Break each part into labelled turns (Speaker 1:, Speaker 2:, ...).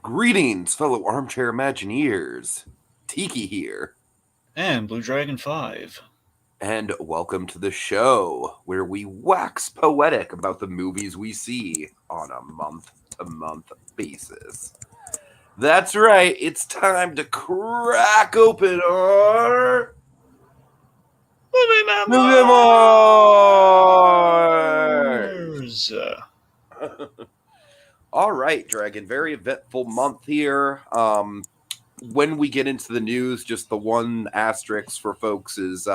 Speaker 1: Greetings, fellow armchair Imagineers. Tiki here,
Speaker 2: And Blue Dragon 5.
Speaker 1: and welcome to the show where we wax poetic about the movies we see on a month to month basis. That's right, it's time to crack open our
Speaker 2: Movie
Speaker 1: memoirs.
Speaker 2: Memoirs!
Speaker 1: All right, Dragon, very eventful month here. When we get into the news, just the one asterisk for folks is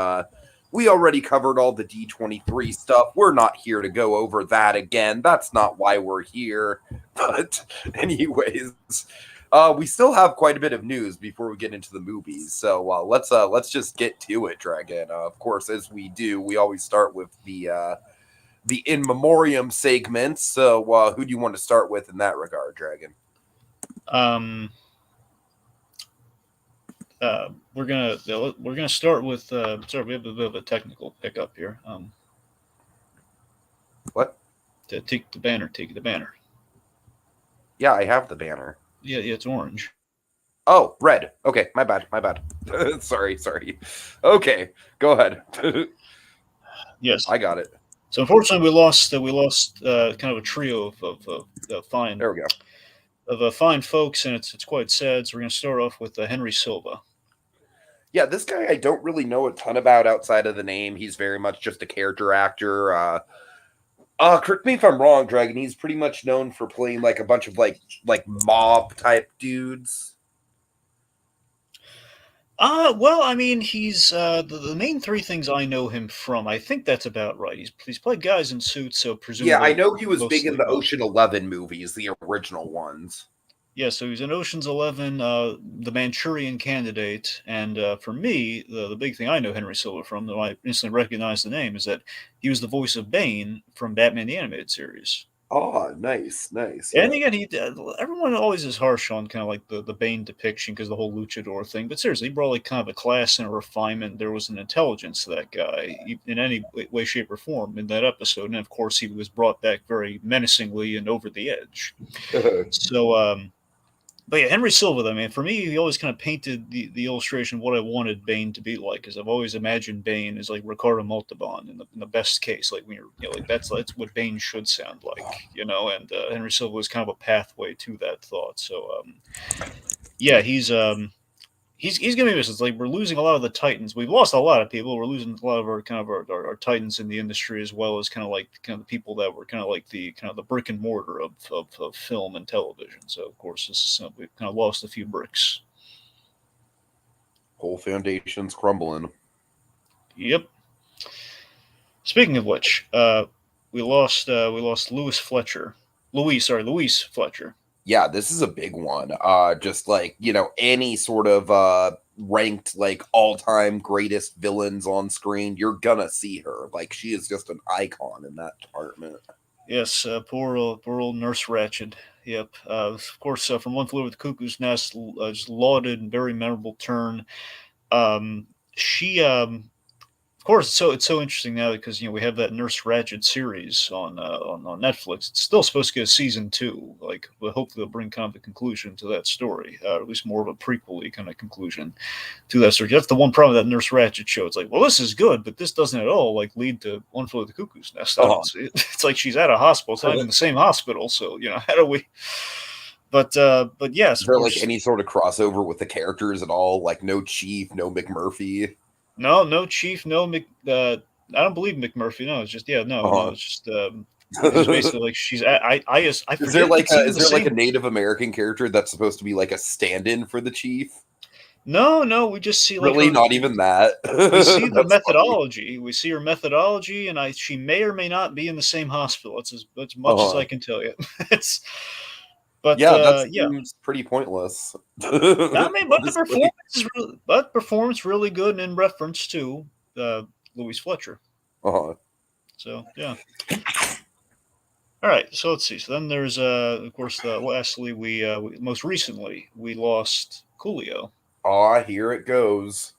Speaker 1: we already covered all the D23 stuff. We're not here to go over that again. That's not why we're here. But anyways, we still have quite a bit of news before we get into the movies. So let's just get to it, Dragon. Of course, as we do, we always start with the in memoriam segments. So who do you want to start with in that regard, Dragon?
Speaker 2: We're gonna start with sorry, we have a bit of a technical pickup here.
Speaker 1: What?
Speaker 2: Take the banner.
Speaker 1: Yeah, I have the banner.
Speaker 2: Yeah, it's orange.
Speaker 1: Oh, red. Okay, my bad. sorry. Okay, go ahead.
Speaker 2: Yes,
Speaker 1: I got it.
Speaker 2: So unfortunately, we lost kind of a trio of fine.
Speaker 1: There we go.
Speaker 2: Of fine folks, and it's quite sad. So we're gonna start off with Henry Silva.
Speaker 1: Yeah, this guy I don't really know a ton about outside of the name. He's very much just a character actor. Correct me if I'm wrong, Dragon. He's pretty much known for playing like a bunch of like mob type dudes.
Speaker 2: Well, I mean, he's the main three things I know him from. I think that's about right. He's played guys in suits, so presumably.
Speaker 1: Yeah, I know he was big in the Ocean 11 movies, the original ones.
Speaker 2: Yeah, so he's in Ocean's 11, The Manchurian Candidate, and for me, the big thing I know Henry Silva from, though I instantly recognize the name, is that he was the voice of Bane from Batman the Animated Series.
Speaker 1: Oh, nice.
Speaker 2: And again, everyone always is harsh on kind of like the Bane depiction because the whole luchador thing. But seriously, he brought like kind of a class and a refinement. There was an intelligence to that guy in any way, shape, or form in that episode. And of course, he was brought back very menacingly and over the edge. So, but yeah, Henry Silva, though, man, for me, he always kind of painted the illustration of what I wanted Bane to be like, because I've always imagined Bane as like Ricardo Montalban in the best case, like when you're, like that's what Bane should sound like, and Henry Silva was kind of a pathway to that thought. So, yeah, he's gonna be missed. It's like we're losing a lot of the titans. We've lost a lot of people. We're losing a lot of our titans in the industry, as well as kind of the people that were kind of like the brick and mortar of film and television. So of course, we've kind of lost a few bricks.
Speaker 1: Whole foundation's crumbling.
Speaker 2: Yep. Speaking of which, we lost Louis Fletcher.
Speaker 1: Yeah, this is a big one. Just like, any sort of ranked like all-time greatest villains on screen, you're gonna see her. Like, she is just an icon in that department.
Speaker 2: Yes, poor old Nurse Ratched. Yep. Of course, from One Flew Over the Cuckoo's Nest, just lauded and very memorable turn. She of course, it's so interesting now because we have that Nurse Ratched series on Netflix. It's still supposed to get a season 2. Like, but hopefully they'll bring kind of a conclusion to that story, at least more of a prequel-y kind of conclusion to that story. That's the one problem with that Nurse Ratched show. It's like, well, this is good, but this doesn't at all like lead to One Flew Over the Cuckoo's Nest. It's like she's at a hospital. It's not even the same hospital. So how do we? But yes,
Speaker 1: is there like any sort of crossover with the characters at all? Like, no Chief, no McMurphy.
Speaker 2: No Chief, no I don't believe McMurphy. No, it's just no, it's just it's basically like she's.
Speaker 1: Is there like a Native American character that's supposed to be like a stand-in for the Chief?
Speaker 2: No, we just see like
Speaker 1: really not even that.
Speaker 2: We see the methodology. Funny. We see her methodology, and she may or may not be in the same hospital. It's as much as I can tell you. It's. But
Speaker 1: that seems pretty pointless.
Speaker 2: I mean, but performance really good in reference to Louis Fletcher. So yeah. All right, so let's see. So then there's of course lastly we most recently we lost Coolio.
Speaker 1: Here it goes.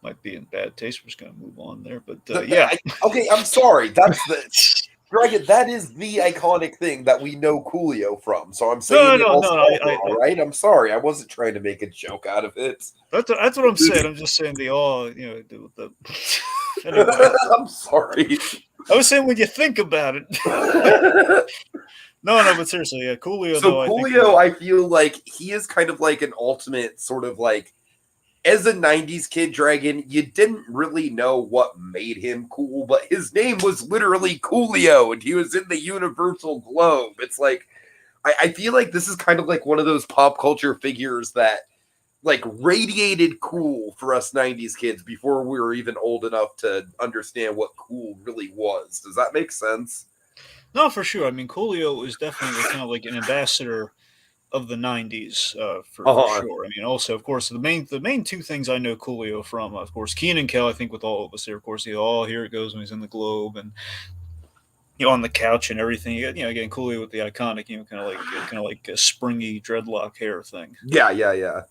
Speaker 2: Might be in bad taste. We're just gonna move on there, but yeah.
Speaker 1: Okay, I'm sorry. That's the. Dragon, that is the iconic thing that we know Coolio from. So I'm saying
Speaker 2: No,
Speaker 1: it
Speaker 2: no,
Speaker 1: also
Speaker 2: no.
Speaker 1: all right. I'm sorry. I wasn't trying to make a joke out of it.
Speaker 2: That's what I'm saying. I'm just saying the anyway.
Speaker 1: I'm sorry.
Speaker 2: I was saying when you think about it. No, but seriously, yeah, Coolio
Speaker 1: So
Speaker 2: though. I think
Speaker 1: Coolio, I feel like he is kind of like an ultimate sort of like, as a 90s kid, Dragon, you didn't really know what made him cool, but his name was literally Coolio, and he was in the Universal Globe. It's like, I feel like this is kind of like one of those pop culture figures that like radiated cool for us 90s kids before we were even old enough to understand what cool really was. Does that make sense?
Speaker 2: no, for sure. I mean, Coolio is definitely kind of like an ambassador of the '90s, for
Speaker 1: Uh-huh.
Speaker 2: sure. I mean, also, of course, the main two things I know Coolio from, of course, Keenan and Kel. I think with all of us here, of course, here it goes when he's in the Globe and on the couch and everything. You got, again, Coolio with the iconic, kind of like a springy dreadlock hair thing.
Speaker 1: Yeah.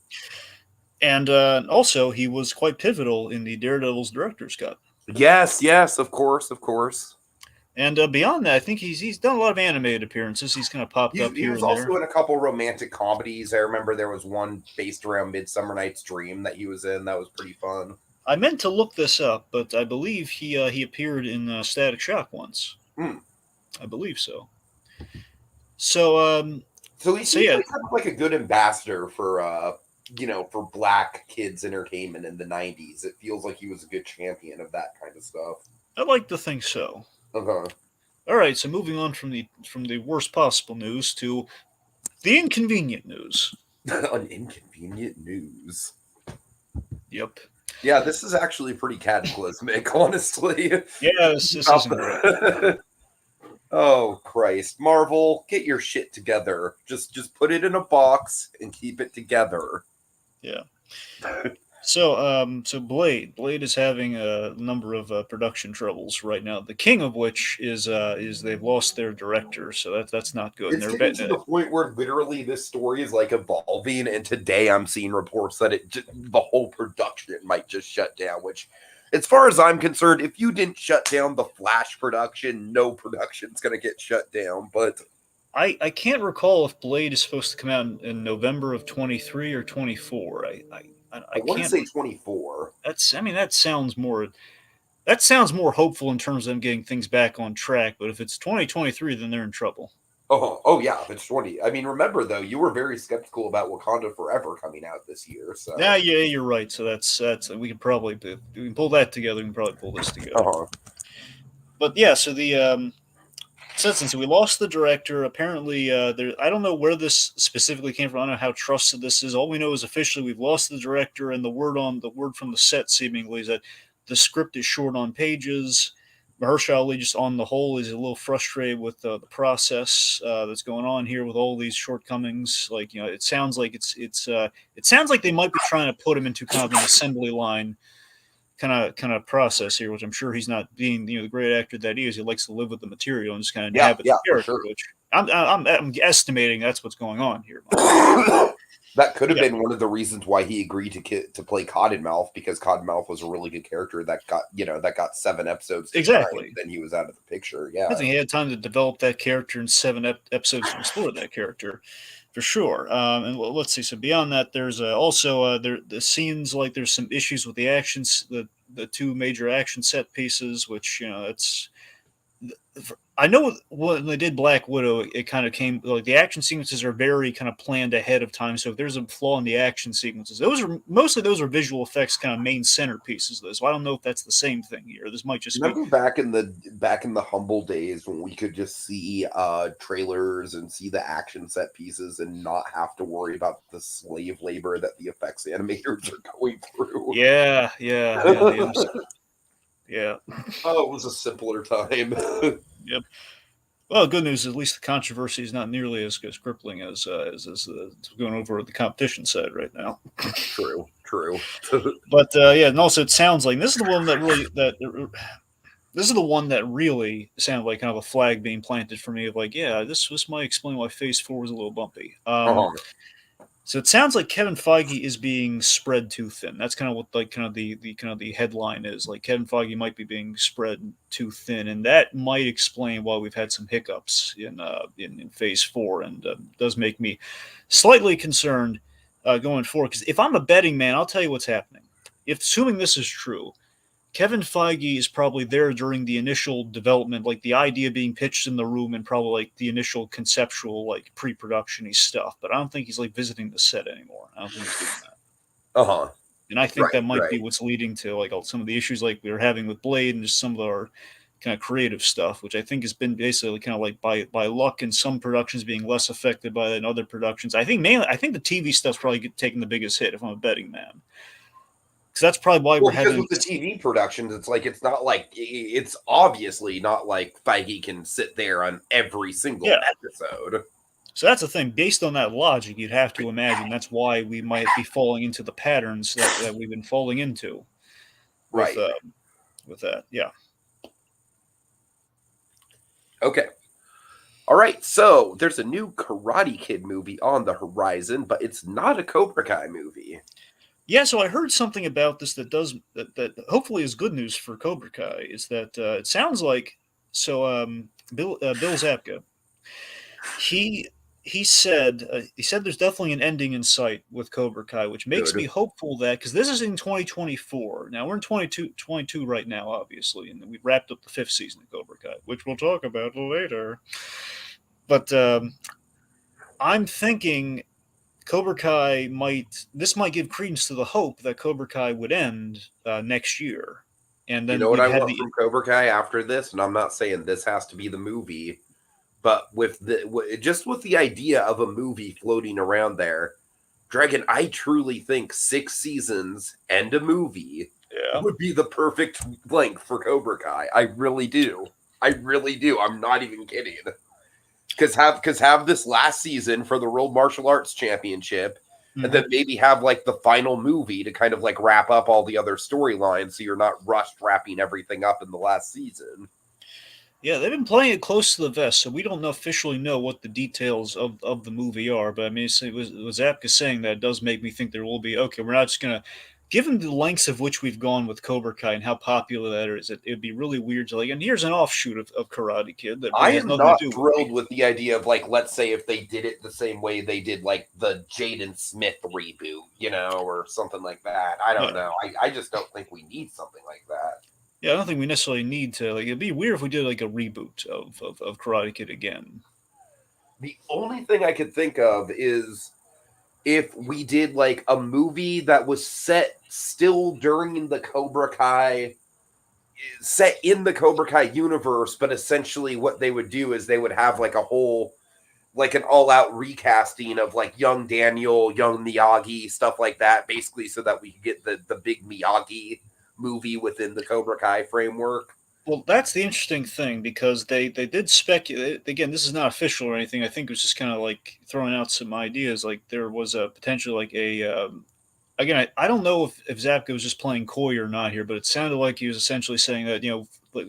Speaker 2: And also, he was quite pivotal in the Daredevil's director's cut.
Speaker 1: Yes, of course.
Speaker 2: And beyond that, I think he's done a lot of animated appearances. He's kind of popped up
Speaker 1: He
Speaker 2: here
Speaker 1: was
Speaker 2: and
Speaker 1: also
Speaker 2: there.
Speaker 1: in a couple romantic comedies. I remember there was one based around Midsummer Night's Dream that he was in. That was pretty fun.
Speaker 2: I meant to look this up, but I believe he appeared in Static Shock once.
Speaker 1: Hmm.
Speaker 2: I believe so. So
Speaker 1: So he
Speaker 2: so
Speaker 1: seems
Speaker 2: yeah,
Speaker 1: like kind of like a good ambassador for for black kids entertainment in the 90s. It feels like he was a good champion of that kind of stuff.
Speaker 2: I like to think so.
Speaker 1: Uh-huh.
Speaker 2: All right, so moving on from the worst possible news to the inconvenient news.
Speaker 1: An inconvenient news.
Speaker 2: Yep.
Speaker 1: Yeah, this is actually pretty cataclysmic, honestly.
Speaker 2: Yeah, this isn't great.
Speaker 1: Oh Christ, Marvel, get your shit together. Just put it in a box and keep it together.
Speaker 2: Yeah. So Blade is having a number of production troubles right now. The king of which is they've lost their director, so that's not good. And
Speaker 1: It's getting to the point where literally this story is like evolving, and today I'm seeing reports that the whole production might just shut down. Which, as far as I'm concerned, if you didn't shut down the Flash production, no production's gonna get shut down. But
Speaker 2: I can't recall if Blade is supposed to come out in November of 23 or 24. I
Speaker 1: I want to
Speaker 2: can't.
Speaker 1: say 24.
Speaker 2: That sounds more hopeful in terms of them getting things back on track. But if it's 2023, then they're in trouble.
Speaker 1: Oh yeah, if it's 20. I mean, remember though, you were very skeptical about Wakanda Forever coming out this year. So
Speaker 2: Yeah, you're right. So that's we can pull that together. We can probably pull this together.
Speaker 1: Uh-huh.
Speaker 2: But yeah, so since we lost the director, apparently I don't know where this specifically came from. I don't know how trusted this is. All we know is officially we've lost the director, and the word from the set seemingly is that the script is short on pages. Mahershala Ali, just on the whole, is a little frustrated with the process that's going on here with all these shortcomings. Like it sounds like it sounds like they might be trying to put him into kind of an assembly line kind of process here, which I'm sure he's not being the great actor that he is. He likes to live with the material and just kind of inhabit the character.
Speaker 1: Sure.
Speaker 2: Which I'm estimating that's what's going on here.
Speaker 1: That could have been one of the reasons why he agreed to play Cottonmouth, because Cottonmouth was a really good character that got 7 episodes.
Speaker 2: Exactly.
Speaker 1: Then he was out of the picture. Yeah,
Speaker 2: I think he had time to develop that character in 7 episodes to explore that character. For sure. And let's see. So beyond that, there's also the scenes like there's some issues with the actions, the 2 major action set pieces, which it's. I know when they did Black Widow, it kind of came like the action sequences are very kind of planned ahead of time. So if there's a flaw in the action sequences, those are visual effects kind of main centerpieces of this. So I don't know if that's the same thing here. This might just
Speaker 1: remember back in the humble days when we could just see trailers and see the action set pieces and not have to worry about the slave labor that the effects animators are going through.
Speaker 2: Yeah. Yeah.
Speaker 1: Oh, it was a simpler time.
Speaker 2: Yep. Well, good news. At least the controversy is not nearly as crippling as going over the competition side right now.
Speaker 1: True.
Speaker 2: But yeah, and also it sounds like this is the one that really sounded like kind of a flag being planted for me of like, yeah, this might explain why Phase 4 was a little bumpy. So it sounds like Kevin Feige is being spread too thin. That's kind of what the headline is. Like Kevin Feige might be being spread too thin, and that might explain why we've had some hiccups in Phase 4, and does make me slightly concerned going forward. Because if I'm a betting man, I'll tell you what's happening. If assuming this is true, Kevin Feige is probably there during the initial development, like the idea being pitched in the room and probably like the initial conceptual, like pre-production-y stuff. But I don't think he's like visiting the set anymore. I don't think he's doing that.
Speaker 1: Uh-huh.
Speaker 2: And I think that might be
Speaker 1: Right.
Speaker 2: what's leading to like some of the issues like we were having with Blade and just some of our kind of creative stuff, which I think has been basically kind of like by luck and some productions being less affected by that than other productions. I think the TV stuff's probably taking the biggest hit if I'm a betting man. Because that's probably why
Speaker 1: Well,
Speaker 2: we're
Speaker 1: because
Speaker 2: having
Speaker 1: with the TV productions, it's obviously not like Feige can sit there on every single episode.
Speaker 2: So that's the thing. Based on that logic, you'd have to imagine that's why we might be falling into the patterns that we've been falling into with
Speaker 1: Right.
Speaker 2: with that. Yeah.
Speaker 1: Okay. All right. So there's a new Karate Kid movie on the horizon, but it's not a Cobra Kai movie.
Speaker 2: Yeah, so I heard something about this that hopefully is good news for Cobra Kai. Is that it sounds like Bill Zabka he said there's definitely an ending in sight with Cobra Kai, which makes
Speaker 1: Good.
Speaker 2: me hopeful that because this is in 2024. Now we're in 22 right now, obviously, and we wrapped up the 5th season of Cobra Kai, which we'll talk about later. But I'm thinking Cobra Kai might give credence to the hope that Cobra Kai would end next year, and
Speaker 1: You
Speaker 2: then
Speaker 1: know what
Speaker 2: we'd
Speaker 1: I
Speaker 2: had
Speaker 1: want from Cobra Kai after this, and I'm not saying this has to be the movie, but with the idea of a movie floating around there, Dragon, I truly think 6 seasons and a movie would be the perfect length for Cobra Kai. I really do. I'm not even kidding. Because have this last season for the World Martial Arts Championship, and then maybe have like the final movie to kind of like wrap up all the other storylines, so you're not rushed wrapping everything up in the last season.
Speaker 2: Yeah, they've been playing it close to the vest, so we don't officially know what the details of the movie are. But I mean, it was Zapka saying that does make me think there will be. Okay, we're not just gonna, given the lengths of which we've gone with Cobra Kai and how popular that is, it'd be really weird to like. And here's an offshoot of Karate Kid that
Speaker 1: I
Speaker 2: really has
Speaker 1: am
Speaker 2: nothing to
Speaker 1: not
Speaker 2: do with
Speaker 1: thrilled
Speaker 2: me.
Speaker 1: with the idea of like, let's say if they did it the same way they did like the Jaden Smith reboot, or something like that. I don't know. I just don't think we need something like that.
Speaker 2: Yeah, I don't think we necessarily need to. Like, it'd be weird if we did like a reboot of Karate Kid again.
Speaker 1: The only thing I could think of is if we did like a movie that was set still during the Cobra Kai, set in the Cobra Kai universe, but essentially what they would do is they would have like a whole, like an all-out recasting of like young Daniel, young Miyagi, stuff like that, basically so that we could get the big Miyagi movie within the Cobra Kai framework.
Speaker 2: Well, that's the interesting thing because they did speculate. Again, this is not official or anything. I think it was just kind of like throwing out some ideas. Like there was a potential like a again, I don't know if Zapka was just playing coy or not here, but it sounded like he was essentially saying that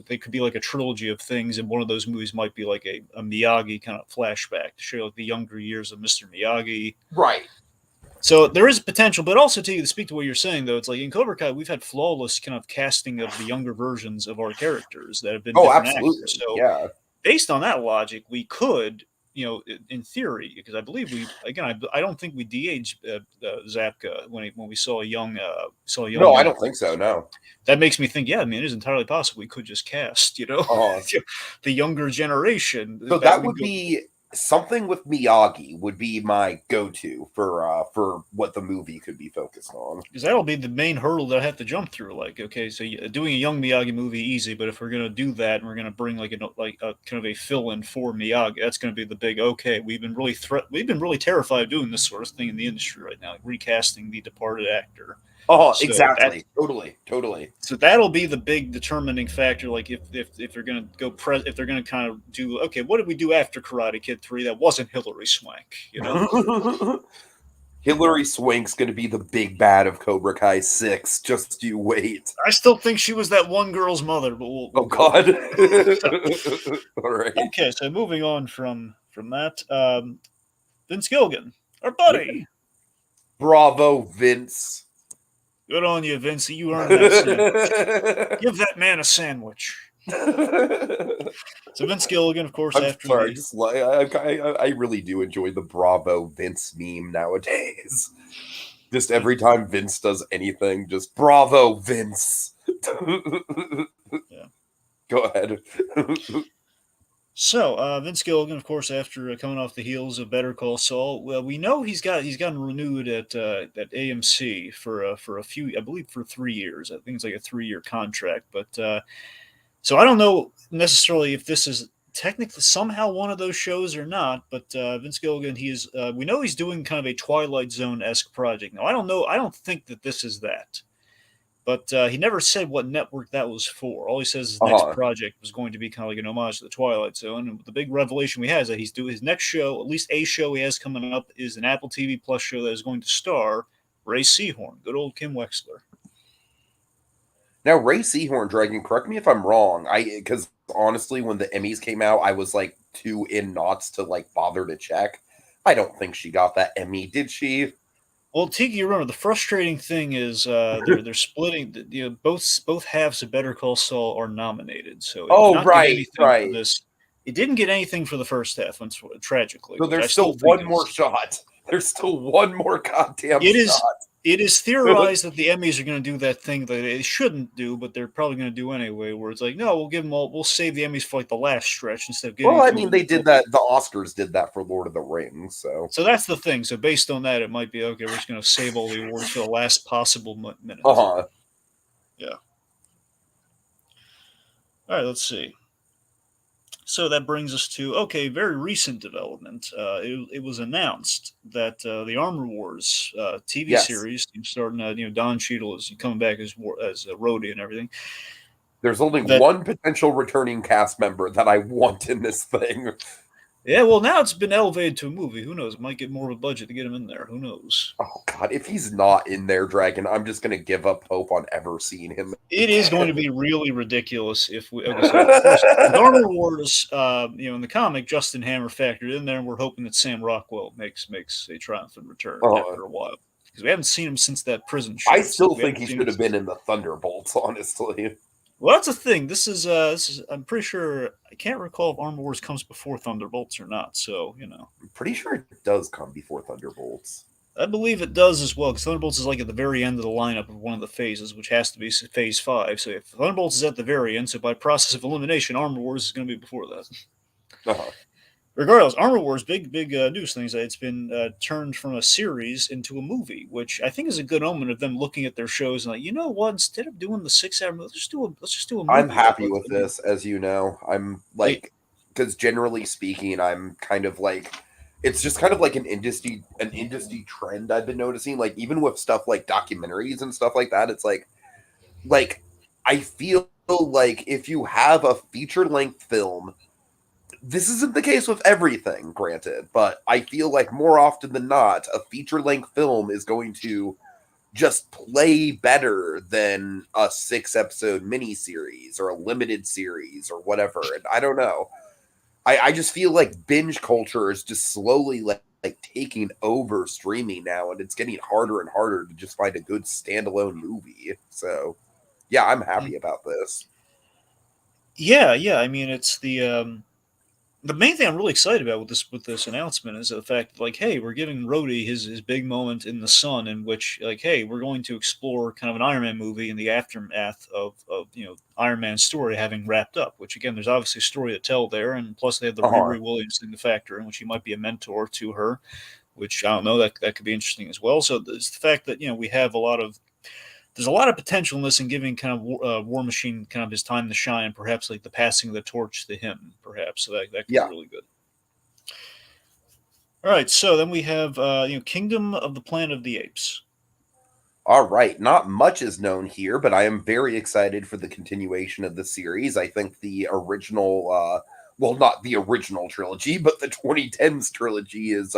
Speaker 2: they could be like a trilogy of things, and one of those movies might be like a Miyagi kind of flashback to show like the younger years of Mr. Miyagi.
Speaker 1: Right.
Speaker 2: So there is potential, but also to speak to what you're saying, though, it's like in Cobra Kai, we've had flawless kind of casting of the younger versions of our characters that have been different
Speaker 1: absolutely.
Speaker 2: actors. So
Speaker 1: Yeah.
Speaker 2: based on that logic, we could, in theory, because I believe I don't think we de-aged Zapka when we saw a young.
Speaker 1: No, I don't think so. No.
Speaker 2: That makes me think, yeah, I mean, it is entirely possible we could just cast, the younger generation.
Speaker 1: So that would be something with Miyagi would be my go-to for what the movie could be focused on.
Speaker 2: Because that'll be the main hurdle that I have to jump through. Like, okay, so doing a young Miyagi movie easy, but if we're gonna do that and we're gonna bring like a kind of a fill-in for Miyagi, that's gonna be the big. Okay, we've been really terrified of doing this sort of thing in the industry right now, like recasting the departed actor.
Speaker 1: Oh, so exactly. Totally.
Speaker 2: So that'll be the big determining factor. Like if they're going to if they're going to kind of do, okay, what did we do after Karate Kid 3 that wasn't Hilary Swank,
Speaker 1: Hilary Swank's going to be the big bad of Cobra Kai 6. Just you wait.
Speaker 2: I still think she was that one girl's mother, but we'll
Speaker 1: God. All right.
Speaker 2: Okay, so moving on from that, Vince Gilligan, our buddy.
Speaker 1: Bravo, Vince.
Speaker 2: Good on you, Vince. You earned that sandwich. Give that man a sandwich. So Vince Gilligan, of course,
Speaker 1: I'm
Speaker 2: after
Speaker 1: sorry,
Speaker 2: the
Speaker 1: I really do enjoy the Bravo Vince meme nowadays. Just every time Vince does anything, just Bravo Vince.
Speaker 2: yeah.
Speaker 1: Go ahead.
Speaker 2: So Vince Gilligan, of course, after coming off the heels of Better Call Saul, well, we know he's gotten renewed at AMC for a few, I believe, for 3 years. I think it's like a 3 year contract. But so I don't know necessarily if this is technically somehow one of those shows or not. But Vince Gilligan, we know he's doing kind of a Twilight Zone esque project. Now I don't know. I don't think that this is that. But he never said what network that was for. All he says his next
Speaker 1: Uh-huh.
Speaker 2: project was going to be kind of like an homage to the Twilight Zone. And the big revelation we have is that he's doing his next show, at least a show he has coming up, is an Apple TV Plus show that is going to star Ray Seahorn, good old Kim Wexler.
Speaker 1: Now, Ray Seahorn Dragon, correct me if I'm wrong. Because honestly, when the Emmys came out, I was like too in knots to like bother to check. I don't think she got that Emmy, did she?
Speaker 2: Well, Tiki, you remember the frustrating thing is they're splitting. Both halves of Better Call Saul are nominated, so it did
Speaker 1: Oh,
Speaker 2: not get
Speaker 1: right,
Speaker 2: anything for
Speaker 1: right.
Speaker 2: this. It didn't get anything for the first half, tragically,
Speaker 1: So
Speaker 2: which I
Speaker 1: there's
Speaker 2: still
Speaker 1: still
Speaker 2: think
Speaker 1: one more
Speaker 2: is
Speaker 1: shot. There's still one more goddamn
Speaker 2: It
Speaker 1: shot.
Speaker 2: is it is theorized that the Emmys are going to do that thing that they shouldn't do, but they're probably going to do anyway. Where it's like, no, we'll give them all. We'll save the Emmys for like the last stretch instead of giving
Speaker 1: Well,
Speaker 2: it
Speaker 1: I
Speaker 2: to
Speaker 1: mean,
Speaker 2: them.
Speaker 1: they did that. The Oscars did that for Lord of the Rings, so.
Speaker 2: So that's the thing. So based on that, it might be okay. We're just going to save all the awards for the last possible minute.
Speaker 1: Uh-huh.
Speaker 2: Yeah. All right. Let's see. So that brings us to okay, very recent development. It was announced that the Armor Wars TV
Speaker 1: Yes.
Speaker 2: series, starting, Don Cheadle is coming back as Rhodey and everything.
Speaker 1: There's only
Speaker 2: That
Speaker 1: one potential returning cast member that I want in this thing.
Speaker 2: Yeah, well, now it's been elevated to a movie. Who knows? It might get more of a budget to get him in there. Who knows?
Speaker 1: Oh god, if he's not in there, Dragon, I'm just gonna give up hope on ever seeing him.
Speaker 2: It is going to be really ridiculous if we. Okay, so of course, with Armor Wars, in the comic, Justin Hammer factored in there, and we're hoping that Sam Rockwell makes a triumphant return
Speaker 1: Uh,
Speaker 2: after a while because we haven't seen him since that prison
Speaker 1: I
Speaker 2: show.
Speaker 1: still
Speaker 2: We
Speaker 1: think
Speaker 2: haven't
Speaker 1: he
Speaker 2: seen
Speaker 1: should
Speaker 2: him
Speaker 1: have been
Speaker 2: since.
Speaker 1: in the Thunderbolts, honestly.
Speaker 2: Well, that's the thing. This is. I'm pretty sure. I can't recall if Armor Wars comes before Thunderbolts or not. So
Speaker 1: I'm pretty sure it does come before Thunderbolts.
Speaker 2: I believe it does as well, because Thunderbolts is like at the very end of the lineup of one of the phases, which has to be phase 5. So if Thunderbolts is at the very end, so by process of elimination, Armor Wars is going to be before that.
Speaker 1: Uh-huh.
Speaker 2: Regardless, Armor Wars, big news things. It's been turned from a series into a movie, which I think is a good omen of them looking at their shows and like, you know what? Instead of doing the 6 hour movie, let's just do a movie.
Speaker 1: I'm happy with this, as you know. I'm like, because generally speaking, I'm kind of like, it's just kind of like an industry trend I've been noticing. Like even with stuff like documentaries and stuff like that, it's like I feel like if you have a feature length film, this isn't the case with everything, granted, but I feel like more often than not, a feature length film is going to just play better than a 6 episode miniseries or a limited series or whatever. And I don't know. I just feel like binge culture is just slowly like taking over streaming now, and it's getting harder and harder to just find a good standalone movie. So yeah, I'm happy about this.
Speaker 2: Yeah. I mean, it's the main thing I'm really excited about with this announcement is the fact that, like, hey, we're giving Rhodey his big moment in the sun, in which, like, hey, we're going to explore kind of an Iron Man movie in the aftermath of Iron Man's story having wrapped up. Which again, there's obviously a story to tell there, and plus they have the
Speaker 1: Uh-huh.
Speaker 2: Riri Williams thing to factor in, which he might be a mentor to her, which I don't know, that could be interesting as well. So it's the fact that we have there's a lot of potential in this, and giving kind of War Machine kind of his time to shine, perhaps like the passing of the torch to him, perhaps. So that could be
Speaker 1: Yeah.
Speaker 2: really good. All right, so then we have Kingdom of the Planet of the Apes.
Speaker 1: All right. Not much is known here, but I am very excited for the continuation of the series. I think the original, well, not the original trilogy, but the 2010s trilogy is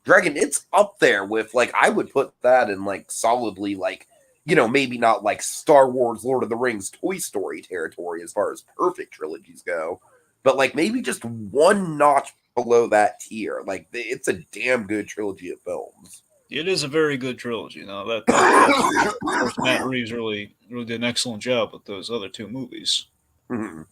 Speaker 1: Dragon. It's up there with like I would put that in like solidly like maybe not like Star Wars, Lord of the Rings, Toy Story territory as far as perfect trilogies go, but like maybe just one notch below that tier. Like it's a damn good trilogy of films.
Speaker 2: It is a very good trilogy. Now of course, Matt Reeves really did an excellent job with those other two movies.
Speaker 1: Mhm.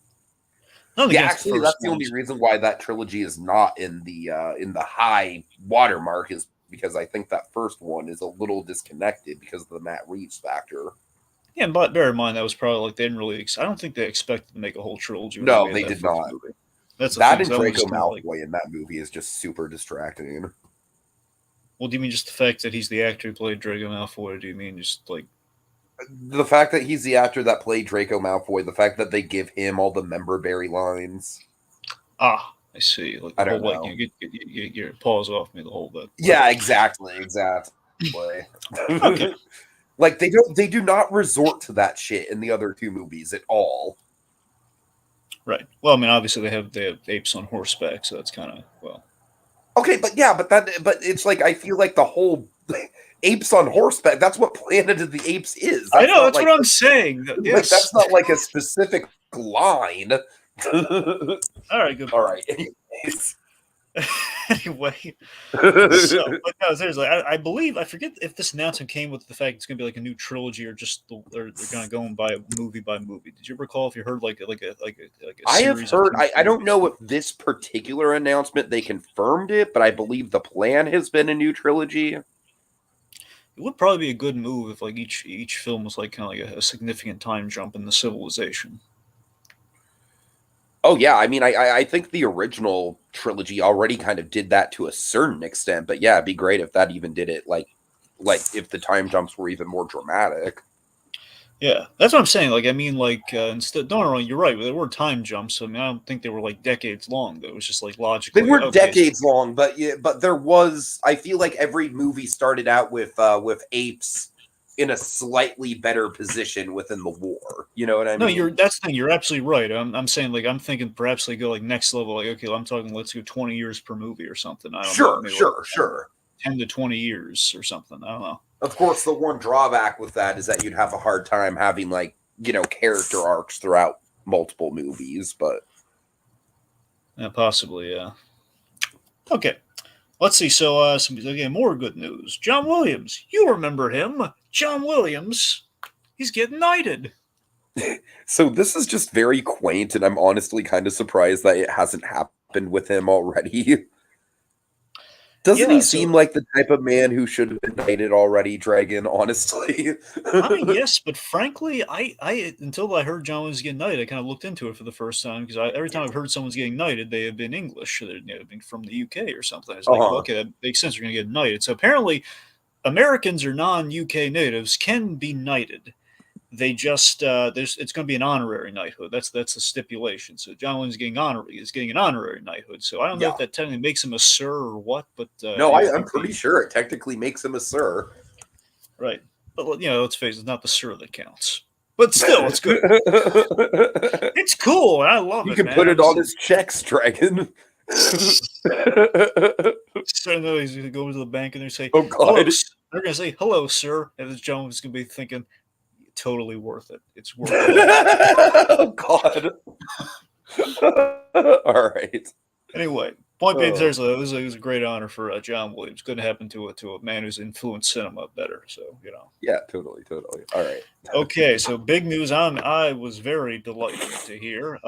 Speaker 2: Nothing
Speaker 1: Yeah,
Speaker 2: against the
Speaker 1: actually,
Speaker 2: first
Speaker 1: that's the only
Speaker 2: ones.
Speaker 1: reason why that trilogy is not in the high watermark is because I think that first one is a little disconnected because of the Matt Reeves factor.
Speaker 2: Yeah, but bear in mind that was probably like they didn't really. I don't think they expected to make a whole trilogy when they
Speaker 1: No,
Speaker 2: made
Speaker 1: they
Speaker 2: that
Speaker 1: did
Speaker 2: first
Speaker 1: not.
Speaker 2: movie. That's the
Speaker 1: That
Speaker 2: thing.
Speaker 1: and
Speaker 2: So that one was
Speaker 1: Draco
Speaker 2: just kind of like,
Speaker 1: Malfoy in that movie is just super distracting.
Speaker 2: well, do you mean just the fact that he's the actor who played Draco Malfoy, or do you mean just like,
Speaker 1: The fact that he's the actor that played Draco Malfoy, the fact that they give him all the member berry lines.
Speaker 2: I see, like the
Speaker 1: I don't
Speaker 2: whole like
Speaker 1: know.
Speaker 2: get your paws off me the whole bit.
Speaker 1: Yeah, exactly.
Speaker 2: Okay,
Speaker 1: Like they do not resort to that shit in the other two movies at all.
Speaker 2: right. Well, I mean, obviously they have apes on horseback, so that's kind of well.
Speaker 1: Okay, but yeah, but it's like I feel like the whole apes on horseback. That's what Planet of the Apes is.
Speaker 2: I
Speaker 1: That's
Speaker 2: know
Speaker 1: not
Speaker 2: that's
Speaker 1: like
Speaker 2: what I'm saying.
Speaker 1: like
Speaker 2: Yes.
Speaker 1: that's not like a specific line.
Speaker 2: All right, good
Speaker 1: All
Speaker 2: point.
Speaker 1: right. Anyways.
Speaker 2: Anyway, so but no, seriously, I believe I forget if this announcement came with the fact it's going to be like a new trilogy or just they're kind of going by movie. Did you recall if you heard like a
Speaker 1: I have
Speaker 2: series of
Speaker 1: heard.
Speaker 2: TV
Speaker 1: I don't
Speaker 2: movies?
Speaker 1: know if this particular announcement they confirmed it, but I believe the plan has been a new trilogy.
Speaker 2: It would probably be a good move if like each film was like kind of like a significant time jump in the civilization.
Speaker 1: Oh yeah, I mean, I think the original trilogy already kind of did that to a certain extent, but yeah, it'd be great if that even did it like if the time jumps were even more dramatic.
Speaker 2: Yeah, that's what I'm saying. Like, I mean, like instead, don't get me wrong, you're right. There were time jumps. I mean, I don't think they were like decades long. Though it was just like
Speaker 1: They
Speaker 2: logically
Speaker 1: weren't
Speaker 2: okay.
Speaker 1: decades long, but yeah, but there was. I feel like every movie started out with apes in a slightly better position within the war. You know what I
Speaker 2: No,
Speaker 1: mean?
Speaker 2: that's the thing. You're absolutely right. I'm saying like I'm thinking perhaps they go like next level. Like okay, I'm talking let's go 20 years per movie or something. I don't know,
Speaker 1: Sure,
Speaker 2: maybe like
Speaker 1: sure, sure.
Speaker 2: 10 to 20 years or something. I don't know.
Speaker 1: Of course, the one drawback with that is that you'd have a hard time having like character arcs throughout multiple movies, but
Speaker 2: Yeah, possibly, yeah. Okay, let's see. So, again, more good news. John Williams, you remember him? John Williams, he's getting knighted.
Speaker 1: so this is just very quaint, and I'm honestly kind of surprised that it hasn't happened with him already. Doesn't he
Speaker 2: Yeah. So
Speaker 1: seem like the type of man who should have been knighted already, Dragon? Honestly.
Speaker 2: I mean, yes, but frankly, I until I heard John was getting knighted, I kind of looked into it for the first time because every time I've heard someone's getting knighted, they have been English, they've been from the UK or something. It's like, well,
Speaker 1: Uh-huh.
Speaker 2: okay, that makes sense. You're going to get knighted. So apparently, Americans or non-UK natives can be knighted. They just it's going to be an honorary knighthood. That's the stipulation. So John Williams is getting an honorary knighthood. So I don't know
Speaker 1: Yeah.
Speaker 2: if that technically makes him a sir or what, but
Speaker 1: No,
Speaker 2: yeah, I
Speaker 1: I'm
Speaker 2: think
Speaker 1: pretty sure it technically makes him a sir.
Speaker 2: right. But let's face it, it's not the sir that counts. But still, it's good. It's cool. I love
Speaker 1: You
Speaker 2: it,
Speaker 1: can
Speaker 2: man.
Speaker 1: put it on his checks, Dragon.
Speaker 2: So no, he's gonna go into the bank and they say,
Speaker 1: Oh
Speaker 2: "Hello."
Speaker 1: God.
Speaker 2: They're gonna say, "Hello, sir," and this Jones is gonna be thinking, "Totally worth it. It's worth it."
Speaker 1: Oh God. All right.
Speaker 2: Anyway, point being,
Speaker 1: Oh.
Speaker 2: seriously, it was a great honor for John Williams. Couldn't happen to a man who's influenced cinema better. So
Speaker 1: Yeah, totally. All right.
Speaker 2: Okay, so big news. I was very delighted to hear.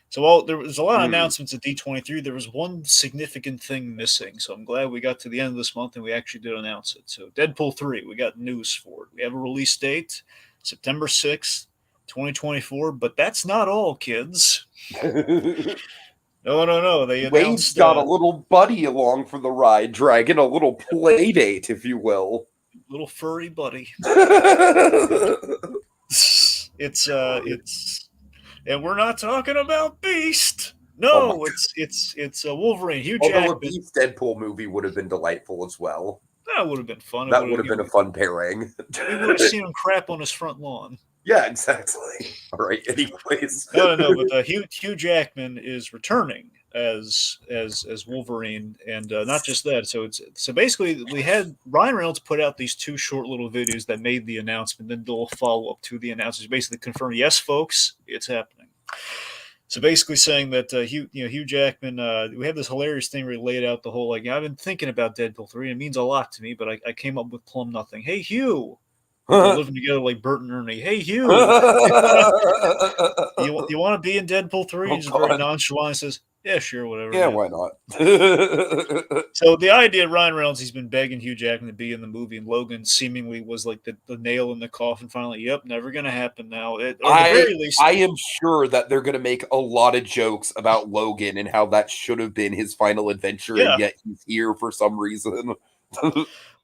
Speaker 2: So there was a lot of
Speaker 1: Mm.
Speaker 2: announcements at D23. There was one significant thing missing. So I'm glad we got to the end of this month and we actually did announce it. So Deadpool 3, we got news for it. We have a release date, September 6th, 2024. But that's not all, kids. No. They
Speaker 1: Wade's
Speaker 2: announced
Speaker 1: got a little buddy along for the ride, Dragon, a little play date, if you will.
Speaker 2: little furry buddy. It's and we're not talking about Beast.
Speaker 1: Oh
Speaker 2: No, it's Wolverine. Hugh
Speaker 1: Although a
Speaker 2: Jackman.
Speaker 1: Beast Deadpool movie would have been delightful as well.
Speaker 2: That would have been fun.
Speaker 1: That would have been a fun pairing.
Speaker 2: We would have seen him crap on his front lawn.
Speaker 1: Yeah, exactly. All right. Anyways.
Speaker 2: No. But Hugh Jackman is returning as Wolverine, and not just that. So basically, we had Ryan Reynolds put out these two short little videos that made the announcement. Then they'll follow up to the announcement, basically confirm, yes, folks, it's happening. So basically saying that Hugh Jackman, we have this hilarious thing where he laid out the whole like, I've been thinking about Deadpool 3. It means a lot to me, but I came up with plumb nothing. Hey Hugh, they're living together like Bert and Ernie. Hey Hugh, you want to be in Deadpool 3?
Speaker 1: Oh,
Speaker 2: He's just very
Speaker 1: God.
Speaker 2: nonchalant. Says, yeah, sure, whatever.
Speaker 1: Yeah,
Speaker 2: Yeah.
Speaker 1: why not?
Speaker 2: So the idea, Ryan Reynolds, he's been begging Hugh Jackman to be in the movie, and Logan seemingly was like the nail in the coffin. Finally, yep, never going to happen now. Or at the very least,
Speaker 1: I am sure that they're going to make a lot of jokes about Logan and how that should have been his final adventure,
Speaker 2: yeah.
Speaker 1: and yet he's here for some reason.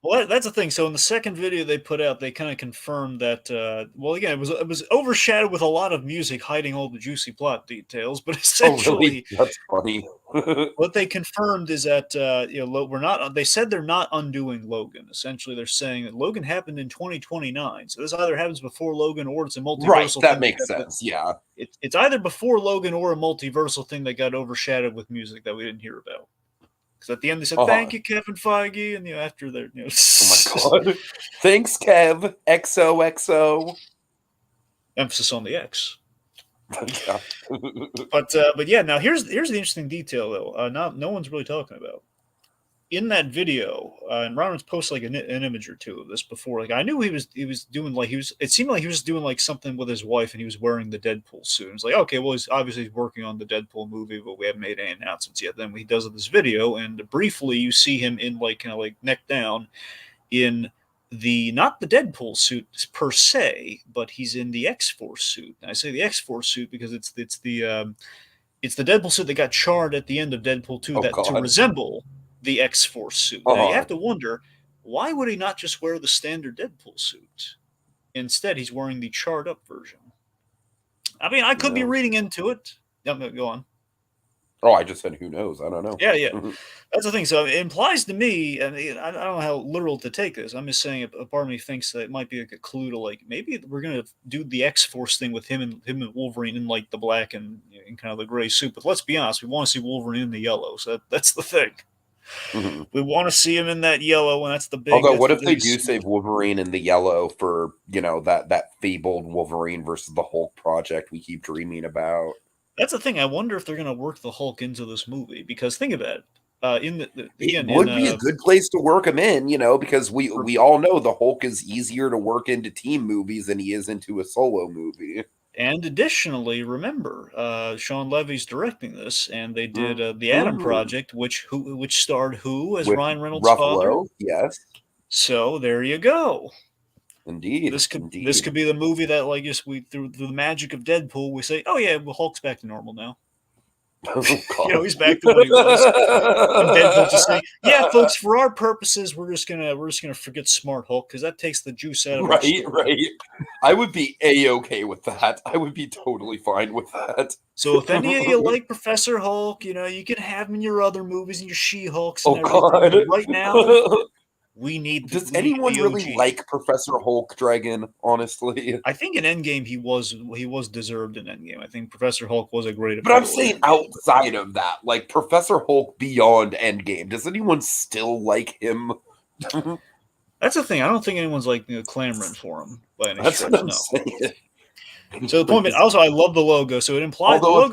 Speaker 2: Well, that's the thing. So in the second video they put out, they kind of confirmed that. Well, again, it was overshadowed with a lot of music hiding all the juicy plot details. But essentially,
Speaker 1: Oh, really? That's funny.
Speaker 2: what they confirmed is that we're not. They said they're not undoing Logan. Essentially, they're saying that Logan happened in 2029. So this either happens before Logan or it's a multiversal.
Speaker 1: Right, that
Speaker 2: thing
Speaker 1: makes sense. Yeah,
Speaker 2: it's either before Logan or a multiversal thing that got overshadowed with music that we didn't hear about. Because at the end they said, "Thank you, Kevin Feige," and after they're
Speaker 1: oh my God, thanks, Kev. XOXO.
Speaker 2: Emphasis on the X.
Speaker 1: Yeah.
Speaker 2: But yeah, now here's the interesting detail though. No one's really talking about in that video. And Ronald's posted like an image or two of this before. Like I knew he was doing like it seemed like he was doing like something with his wife, and he was wearing the Deadpool suit. It's like, okay, well, he's obviously working on the Deadpool movie, but we haven't made any announcements yet. Then he does this video, and briefly you see him in like kind of like neck down in the not the Deadpool suit per se, but he's in the X-Force suit. And I say the X-Force suit because it's the Deadpool suit that got charred at the end of Deadpool 2 to resemble the X-Force suit. Now you have to wonder, why would he not just wear the standard Deadpool suit? Instead, he's wearing the charred up version. I mean, I could be reading into it. No, go on.
Speaker 1: Oh, I just said, who knows? I don't know.
Speaker 2: Yeah. That's the thing. So it implies to me, and I don't know how literal to take this. I'm just saying a part of me thinks that it might be like a clue to like, maybe we're going to do the X-Force thing with him and Wolverine in like the black and kind of the gray suit. But let's be honest, we want to see Wolverine in the yellow. So that's the thing. Mm-hmm. We want to see him in that yellow, and that's the big.
Speaker 1: Although, what if they do save Wolverine in the yellow for that fabled Wolverine versus the Hulk project we keep dreaming about?
Speaker 2: That's the thing. I wonder if they're going to work the Hulk into this movie, because think about it.
Speaker 1: It would be a good place to work him in, because we all know the Hulk is easier to work into team movies than he is into a solo movie.
Speaker 2: And additionally, remember, Sean Levy's directing this, and they did the Adam Project, which starred who as Ryan Reynolds' father?
Speaker 1: Yes.
Speaker 2: So there you go.
Speaker 1: Indeed.
Speaker 2: This could be the movie that, like, just through the magic of Deadpool, we say, oh yeah, well, Hulk's back to normal now.
Speaker 1: Oh,
Speaker 2: he's back to what he was. And Deadpool just saying, yeah, folks, for our purposes, we're just gonna forget Smart Hulk because that takes the juice out of it.
Speaker 1: Right. I would be a-okay with that. I would be totally fine with that.
Speaker 2: So if any of you like Professor Hulk, you can have him in your other movies and your She-Hulks and
Speaker 1: everything.
Speaker 2: God. But right now,
Speaker 1: Does anyone really like Professor Hulk, Dragon? Honestly,
Speaker 2: I think in Endgame he was deserved in Endgame. I think Professor Hulk was a great.
Speaker 1: But I'm saying outside of that, like Professor Hulk beyond Endgame, does anyone still like him?
Speaker 2: That's the thing. I don't think anyone's like clamoring for him by any
Speaker 1: stretch.
Speaker 2: That's what I'm saying. So the point is, also, I love the logo. So it implies.
Speaker 1: Although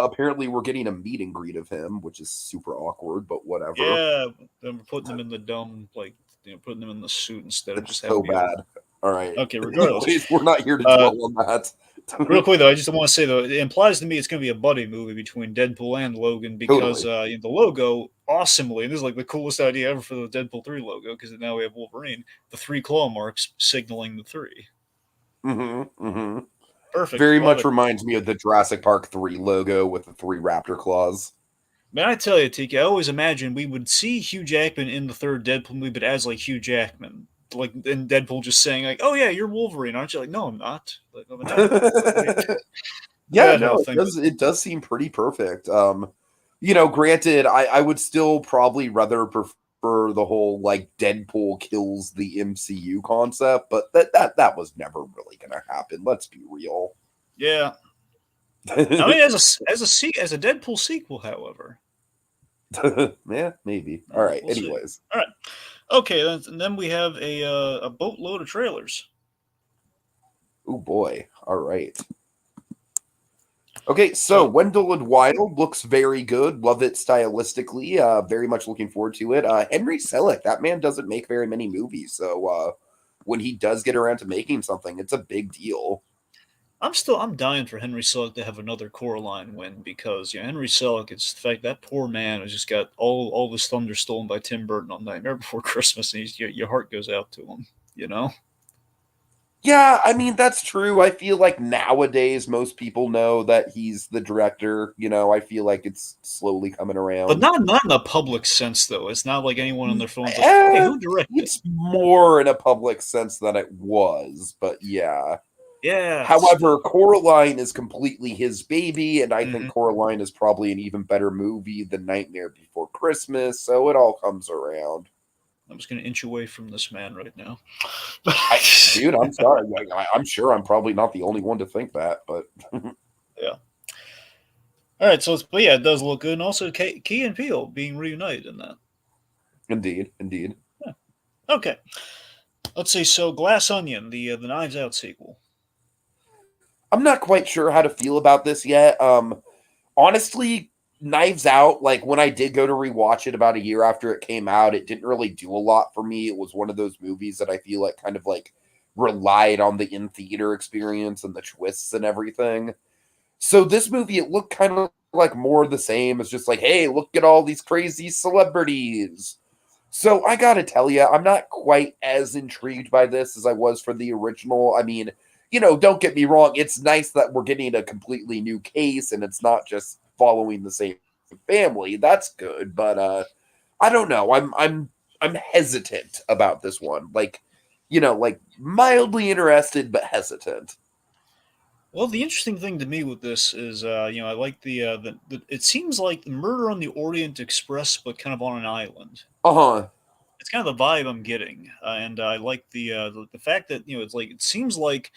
Speaker 1: apparently we're getting a meet and greet of him, which is super awkward, but whatever.
Speaker 2: Yeah, we're putting them in the dumb, putting them in the suit instead of just
Speaker 1: so bad. All right.
Speaker 2: Okay, regardless,
Speaker 1: we're not here to dwell on that.
Speaker 2: Real quick though, I just want to say though, it implies to me it's going to be a buddy movie between Deadpool and Logan because the logo, awesomely, and this is like the coolest idea ever for the Deadpool 3 logo because now we have Wolverine, the 3 claw marks signaling the 3. Perfect.
Speaker 1: Very much reminds me of the Jurassic Park 3 logo with the 3 raptor claws.
Speaker 2: Man, I tell you, Tiki, I always imagined we would see Hugh Jackman in the 3rd Deadpool movie, but as like Hugh Jackman. Like, and Deadpool just saying like, "Oh yeah, you're Wolverine, aren't you?" Like, no, I'm not. Like, I'm not.
Speaker 1: Yeah, no, it does seem pretty perfect. Granted, I would still probably rather prefer the whole like Deadpool kills the MCU concept, but that was never really gonna happen. Let's be real.
Speaker 2: Yeah. I mean, as a Deadpool sequel, however.
Speaker 1: Yeah, maybe. All right. We'll anyways.
Speaker 2: See. All right. Okay, then we have a boatload of trailers.
Speaker 1: Oh boy! All right. Okay, so
Speaker 2: So,
Speaker 1: Wendell and Wild looks very good. Love it stylistically. Very much looking forward to it. Henry Selick, that man doesn't make very many movies, so when he does get around to making something, it's a big deal.
Speaker 2: I'm dying for Henry Selick to have another Coraline win because Henry Selick, it's the fact that poor man has just got all this thunder stolen by Tim Burton on Nightmare Before Christmas, and your heart goes out to him, you know.
Speaker 1: Yeah, I mean that's true. I feel like nowadays most people know that he's the director. I feel like it's slowly coming
Speaker 2: But
Speaker 1: around.
Speaker 2: not in a public sense though. It's not like anyone on their phone's like, "Hey,
Speaker 1: Eh,
Speaker 2: who directed?"
Speaker 1: it's more in a public sense than it was, but yeah.
Speaker 2: Yeah,
Speaker 1: However,
Speaker 2: still.
Speaker 1: Coraline is completely his baby, and I think
Speaker 2: Hmm.
Speaker 1: Coraline is probably an even better movie than Nightmare Before Christmas, so it all comes around.
Speaker 2: I'm just gonna inch away from this man right now.
Speaker 1: Dude, I'm sorry. I'm sure I'm probably not the only one to think that, but
Speaker 2: Yeah. All right. But yeah, it does look good, and also Key and Peele being reunited in that.
Speaker 1: indeed, indeed.
Speaker 2: Yeah. Okay. Let's see. So Glass Onion, the Knives Out sequel.
Speaker 1: I'm not quite sure how to feel about this yet. Honestly, Knives Out, like when I did go to rewatch it about a year after it came out, it didn't really do a lot for me. It was one of those movies that I feel like kind of like relied on the in theater experience and the twists and everything. So this movie, it looked kind of like more of the same. It's just like, hey, look at all these crazy celebrities. So I gotta tell you, I'm not quite as intrigued by this as I was for the original. I mean, don't get me wrong. It's nice that we're getting a completely new case and it's not just following the same family. That's good, but I don't know. I'm hesitant about this one. Like mildly interested but hesitant.
Speaker 2: Well, the interesting thing to me with this is, I like the. It seems like the Murder on the Orient Express, but kind of on an island.
Speaker 1: Uh-huh.
Speaker 2: It's kind of the vibe I'm getting, and I like the fact that it's like it seems like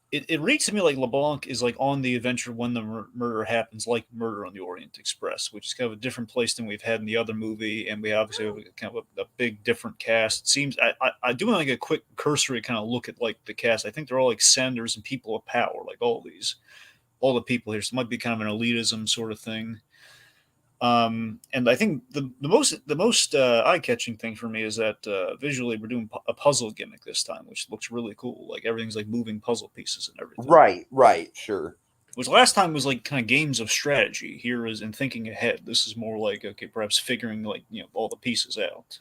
Speaker 2: it reads to me like LeBlanc is like on the adventure when the murder happens, like Murder on the Orient Express, which is kind of a different place than we've had in the other movie, and we obviously have kind of a big different cast. It seems I do like a quick cursory kind of look at like the cast. I think they're all like senators and people of power, like all the people here. So it might be kind of an elitism sort of thing. And I think the most eye catching thing for me is that visually we're doing a puzzle gimmick this time, which looks really cool. Like everything's like moving puzzle pieces and everything.
Speaker 1: Right, sure.
Speaker 2: Which last time was like kind of games of strategy. Here is in thinking ahead. This is more like okay, perhaps figuring like all the pieces out.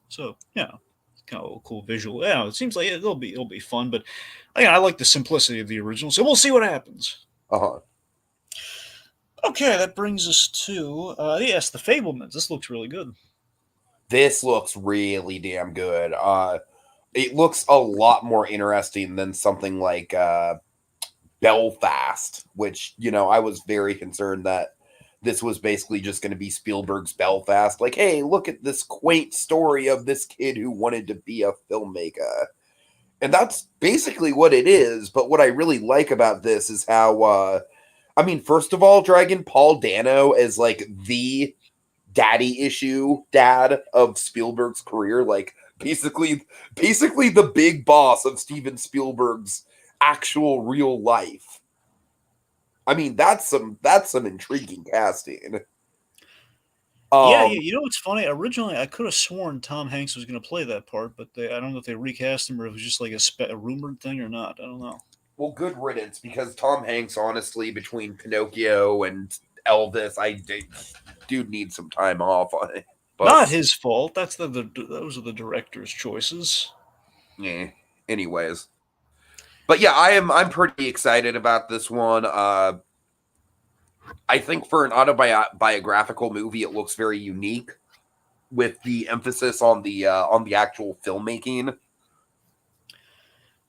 Speaker 2: So yeah, it's kind of a cool visual. Yeah, it seems like it'll be fun. But again, I like the simplicity of the original. So we'll see what happens.
Speaker 1: Uh-huh.
Speaker 2: Okay, that brings us to yes, the Fablements. This looks really good.
Speaker 1: This looks really damn good. It looks a lot more interesting than something like Belfast, which, I was very concerned that this was basically just going to be Spielberg's Belfast. Like, hey, look at this quaint story of this kid who wanted to be a filmmaker. And that's basically what it is. But what I really like about this is how, I mean, first of all, Dragon, Paul Dano is like the daddy issue dad of Spielberg's career. Like, basically the big boss of Steven Spielberg's actual real life. I mean, that's some intriguing casting.
Speaker 2: Yeah,
Speaker 1: Um,
Speaker 2: yeah. What's funny? Originally, I could have sworn Tom Hanks was going to play that part, but I don't know if they recast him or if it was just like a rumored thing or not. I don't know.
Speaker 1: well, good riddance because Tom Hanks, honestly, between Pinocchio and Elvis, dude needs some time off on it. But
Speaker 2: Not his fault. That's those are the director's choices.
Speaker 1: yeah, anyways. But yeah, I'm pretty excited about this one. I think for an autobiographical movie, it looks very unique with the emphasis on the actual filmmaking.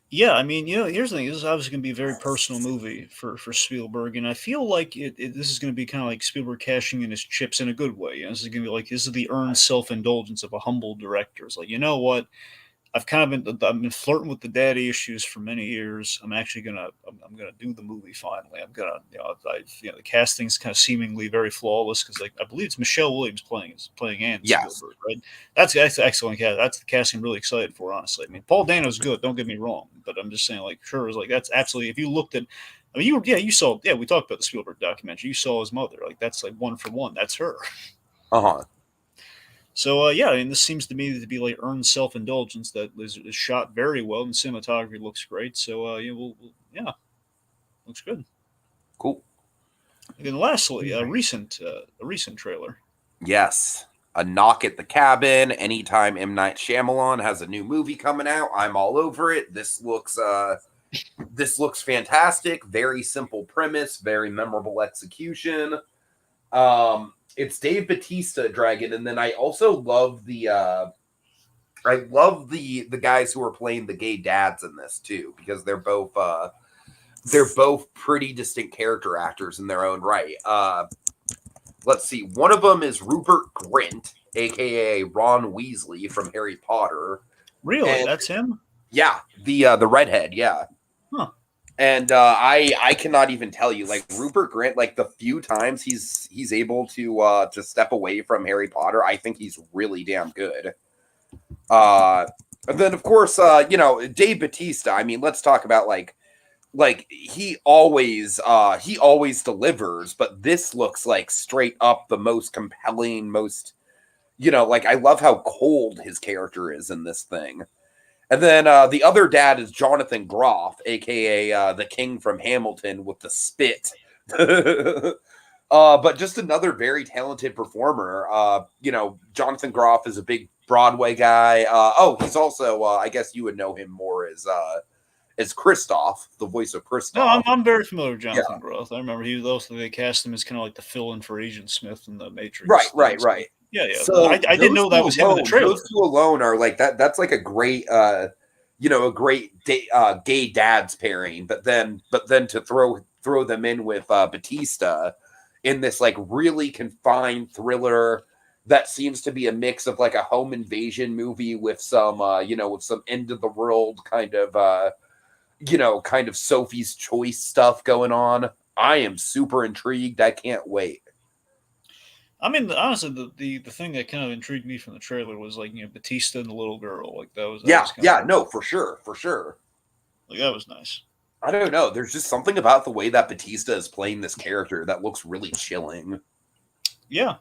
Speaker 2: Yeah, I mean, here's the thing. This is obviously going to be a very personal movie for Spielberg, and I feel like this is going to be kind of like Spielberg cashing in his chips in a good way. This is going to be like this is the earned self indulgence of a humble director. It's like you know what, I've been flirting with the daddy issues for many years. I'm gonna do the movie finally. I'm gonna the casting's kind of seemingly very flawless because like I believe it's Michelle Williams playing Anne
Speaker 1: Yes.
Speaker 2: Spielberg, right? That's excellent cast. That's the casting I'm really excited for, honestly. I mean, Paul Dano's good. Don't get me wrong, but I'm just saying like sure is like that's absolutely if you looked at I mean, you saw, we talked about the Spielberg documentary. You saw his mother. Like, that's like one for one. That's her.
Speaker 1: Uh-huh.
Speaker 2: So, I mean, this seems to me to be like earned self-indulgence that is shot very well, and cinematography looks great. So, looks good.
Speaker 1: Cool.
Speaker 2: And then lastly, a recent trailer.
Speaker 1: Yes. A Knock at the Cabin. Anytime M. Night Shyamalan has a new movie coming out, I'm all over it. This looks fantastic. Very simple premise, very memorable execution. It's Dave Batista, Dragon, and then I also love the guys who are playing the gay dads in this too, because they're both pretty distinct character actors in their own right. Let's see. One of them is Rupert Grint, aka Ron Weasley from Harry Potter.
Speaker 2: Really, and that's him?
Speaker 1: Yeah, the redhead. Yeah.
Speaker 2: Huh.
Speaker 1: And I cannot even tell you, like, Rupert Grint, like the few times he's able to step away from Harry Potter, I think he's really damn good. And then of course, Dave Batista. I mean, let's talk about like he always delivers, but this looks like straight up the most compelling, most, I love how cold his character is in this thing. And then the other dad is Jonathan Groff, a.k.a. the king from Hamilton with the spit. But just another very talented performer. Jonathan Groff is a big Broadway guy. He's also, I guess you would know him more as Kristoff, the voice of Kristoff.
Speaker 2: No, I'm very familiar with Jonathan Groff. I remember they cast him as kind of like the fill-in for Agent Smith in the Matrix.
Speaker 1: Right.
Speaker 2: Yeah. So I didn't know that was him in the trailer.
Speaker 1: Those two alone are like that. That's like a great, gay dads pairing. But then to throw them in with Batista in this like really confined thriller that seems to be a mix of like a home invasion movie with some, with some end of the world kind of Sophie's Choice stuff going on. I am super intrigued. I can't wait.
Speaker 2: I mean, honestly, the thing that kind of intrigued me from the trailer was like, Batista and the little girl. Like that was
Speaker 1: for sure.
Speaker 2: Like that was nice.
Speaker 1: I don't know. There's just something about the way that Batista is playing this character that looks really chilling.
Speaker 2: Yeah.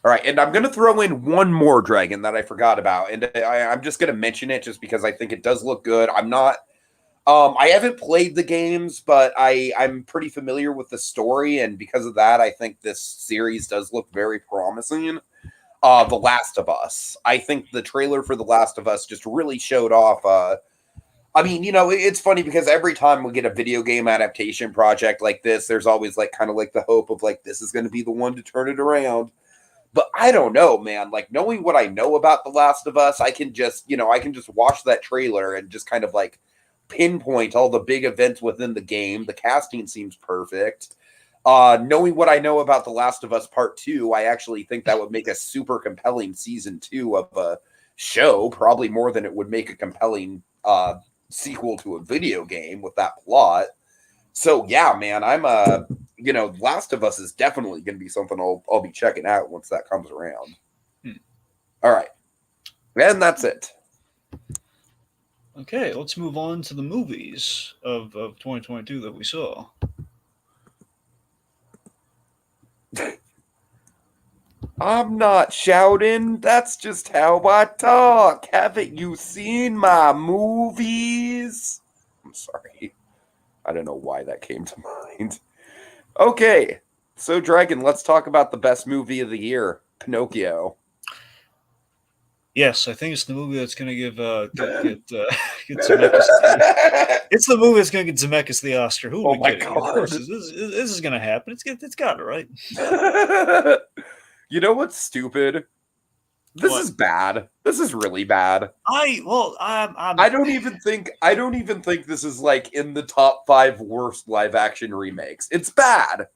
Speaker 1: All right, and I'm going to throw in one more Dragon that I forgot about, and I'm just going to mention it just because I think it does look good. I'm not... I haven't played the games, but I'm pretty familiar with the story, and because of that, I think this series does look very promising. The Last of Us. I think the trailer for The Last of Us just really showed off... it's funny because every time we get a video game adaptation project like this, there's always like kind of like the hope of like, this is going to be the one to turn it around. But I don't know, man. Like, knowing what I know about The Last of Us, I can just watch that trailer and just kind of like pinpoint all the big events within the game. The casting seems perfect. Knowing what I know about The Last of Us Part 2, I actually think that would make a super compelling season 2 of a show, probably more than it would make a compelling sequel to a video game with that plot. So yeah, man, I'm Last of Us is definitely going to be something I'll be checking out once that comes around. All right, and that's it.
Speaker 2: Okay, let's move on to the movies of 2022 that we saw.
Speaker 1: I'm not shouting. That's just how I talk. Haven't you seen my movies? I'm sorry. I don't know why that came to mind. Okay. So, Dragon, let's talk about the best movie of the year, Pinocchio.
Speaker 2: Yes, I think it's the movie that's going to get Zemeckis. It's the movie that's going to get Zemeckis the Oscar. Who are we kidding? God. Of course, this is going to happen. It's got it, right?
Speaker 1: You know what's stupid? This is bad. This is really bad. I don't even think this is like in the top 5 worst live action remakes. It's bad.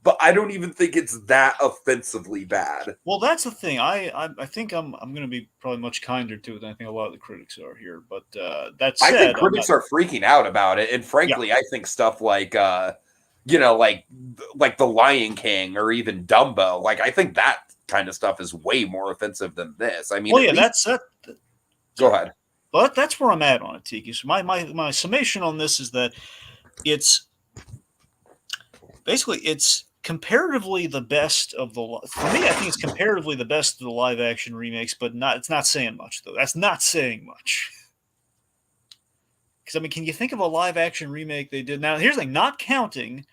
Speaker 1: But I don't even think it's that offensively bad.
Speaker 2: Well, that's the thing. I think I'm going to be probably much kinder to it than I think a lot of the critics are here. But that said,
Speaker 1: I think critics are freaking out about it, and frankly, I think stuff like like The Lion King or even Dumbo, like I think that kind of stuff is way more offensive than this. I mean,
Speaker 2: that's it.
Speaker 1: Go ahead.
Speaker 2: But that's where I'm at on it, Tiki. So my summation on this is that it's basically it's comparatively the best of the for me. I think it's comparatively the best of the live action remakes, but it's not saying much though. That's not saying much. Because I mean, can you think of a live action remake they did? Now here's the thing: not counting,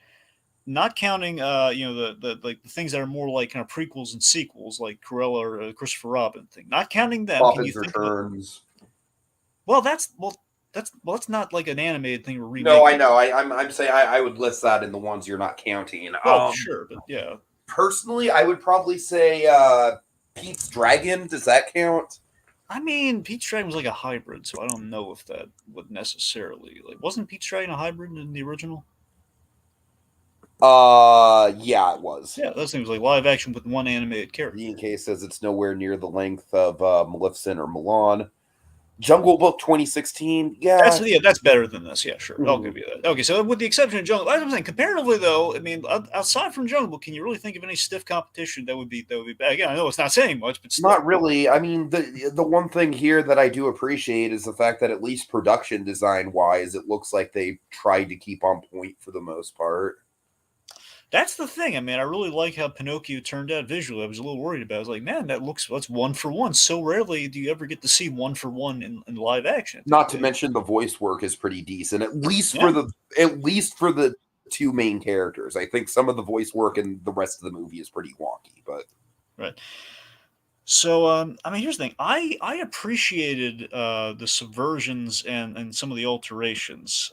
Speaker 2: the things that are more like kind of prequels and sequels, like Cruella or Christopher Robin thing. Not counting them, can you
Speaker 1: Poppins
Speaker 2: think of?
Speaker 1: Returns.
Speaker 2: Well, that's not like an animated thing we're
Speaker 1: No, I
Speaker 2: remaking.
Speaker 1: know. I'm saying I would list that in the ones you're not counting.
Speaker 2: Well, sure, but yeah.
Speaker 1: Personally, I would probably say Pete's Dragon. Does that count?
Speaker 2: I mean, Pete's Dragon was like a hybrid, so I don't know if that would necessarily wasn't Pete's Dragon a hybrid in the original?
Speaker 1: Yeah, it was.
Speaker 2: Yeah, those things like live action with one animated character.
Speaker 1: DNK says it's nowhere near the length of Maleficent or Mulan. Jungle Book 2016. Yeah,
Speaker 2: That's better than this. Yeah, sure.
Speaker 1: Mhm.
Speaker 2: I'll give you that. Okay, so with the exception of Jungle, as I'm saying, comparatively though, I mean, outside from Jungle Book, can you really think of any stiff competition that would be bad? Again, I know it's not saying much, but still.
Speaker 1: Not really. I mean, the one thing here that I do appreciate is the fact that at least production design wise, it looks like they tried to keep on point for the most part.
Speaker 2: That's the thing. I mean, I really like how Pinocchio turned out visually. I was a little worried about it. I was like, man, that's one for one. So rarely do you ever get to see one for one in live action.
Speaker 1: Not to mention the voice work is pretty decent, at least
Speaker 2: Yeah.
Speaker 1: for the two main characters. I think some of the voice work in the rest of the movie is pretty wonky, but
Speaker 2: right. So, I mean, here's the thing. I appreciated the subversions and some of the alterations.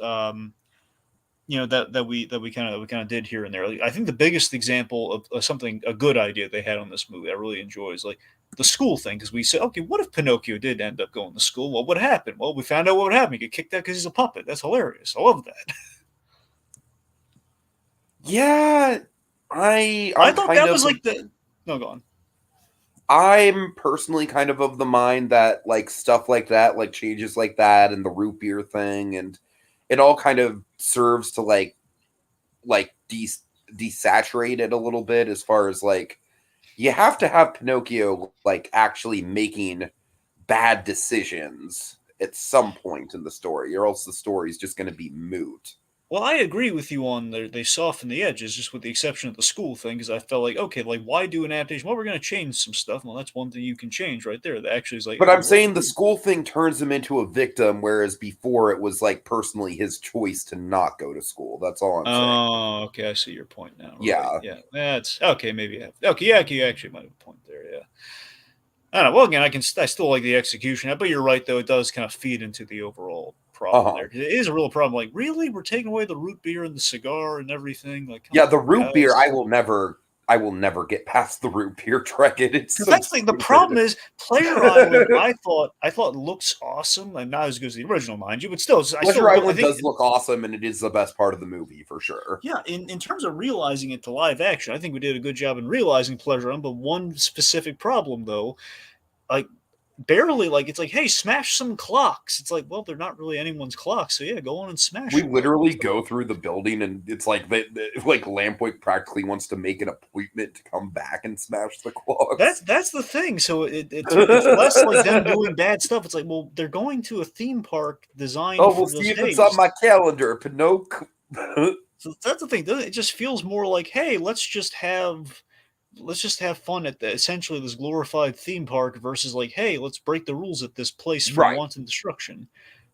Speaker 2: That we kind of did here and there. Like, I think the biggest example of something a good idea they had on this movie I really enjoy is like the school thing, because we said, okay, what if Pinocchio did end up going to school? What would happen? Well, we found out what would happen. He get kicked out because he's a puppet. That's hilarious. I love that.
Speaker 1: yeah,
Speaker 2: I thought that was like the no, go on.
Speaker 1: I'm personally kind of the mind that like stuff like that, like changes like that, and the root beer thing, and it all kind of serves to like desaturate it a little bit as far as like you have to have Pinocchio like actually making bad decisions at some point in the story, or else the story is just going to be moot.
Speaker 2: Well, I agree with you on they soften the edges, just with the exception of the school thing, because I felt like, okay, like why do an adaptation? Well, we're going to change some stuff. Well, that's one thing you can change right there. That actually is like,
Speaker 1: But
Speaker 2: okay,
Speaker 1: I'm
Speaker 2: what if
Speaker 1: saying the school thing turns him into a victim, whereas before it was like personally his choice to not go to school. That's all I'm saying.
Speaker 2: Oh, okay, I see your point now. Right.
Speaker 1: Yeah,
Speaker 2: Yeah, that's okay. Maybe I have. Okay, yeah, you actually might have a point there. Yeah. I don't know. Well, again, I still like the execution, but you're right though. It does kind of feed into the overall problem there. It is a real problem. Like, really, we're taking away the root beer and the cigar and everything. Like,
Speaker 1: yeah, the root beer. I will never get past the root beer Dragon. It's so
Speaker 2: that's the problem is Pleasure Island. I thought looks awesome, and not as good as the original, mind you, but still,
Speaker 1: Pleasure Island does look awesome, and it is the best part of the movie for sure.
Speaker 2: Yeah, in terms of realizing it to live action, I think we did a good job in realizing Pleasure Island. But one specific problem, though, like barely, like it's like, hey, smash some clocks. It's like, well, they're not really anyone's clocks, so yeah, go on and smash.
Speaker 1: We literally go through the building, and it's like like Lampwick practically wants to make an appointment to come back and smash the clocks.
Speaker 2: That's the thing. So it's less like them doing bad stuff. It's like, well, they're going to a theme park designed.
Speaker 1: Oh, we'll see if it's on my calendar, Pinocchio.
Speaker 2: So that's the thing. It just feels more like, hey, let's just have fun at essentially this glorified theme park versus like, hey, let's break the rules at this place for wanton destruction.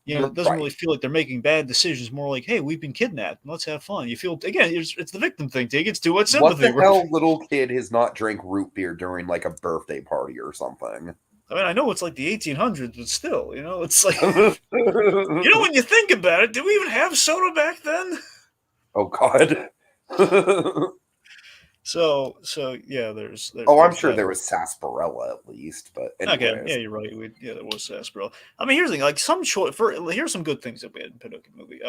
Speaker 2: It doesn't really feel like they're making bad decisions. More like, hey, we've been kidnapped. Let's have fun. You feel again, it's the victim thing. It's too much sympathy.
Speaker 1: What the hell, little kid has not drank root beer during like a birthday party or something?
Speaker 2: I mean, I know it's like the 1800s, but still, it's like when you think about it, did we even have soda back then?
Speaker 1: Oh God.
Speaker 2: So yeah, there's
Speaker 1: I'm sure there was sarsaparilla at least, but anyways.
Speaker 2: Okay, yeah, you're right. There was sarsaparilla. I mean, here's the thing: like here's some good things that we had in Pinocchio movie.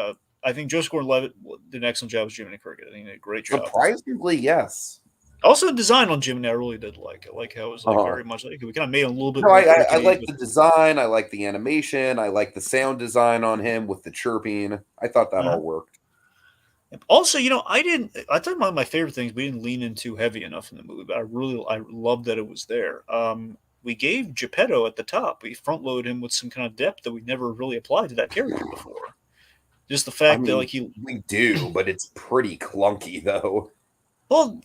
Speaker 2: I think Joseph Gordon-Levitt did an excellent job as Jiminy Cricket. I think he did a great job.
Speaker 1: Surprisingly, yes.
Speaker 2: Also, the design on Jiminy, I really did like. I like how it was like very much like we kind of made it a little bit.
Speaker 1: No, I like the design. I like the animation. I like the sound design on him with the chirping. I thought that all worked.
Speaker 2: Also, I thought one of my favorite things, we didn't lean in too heavy enough in the movie, but I love that it was there. we gave Geppetto at the top. We front loaded him with some kind of depth that we never really applied to that character before. Just the fact that like
Speaker 1: we do, but it's pretty clunky though.
Speaker 2: Well,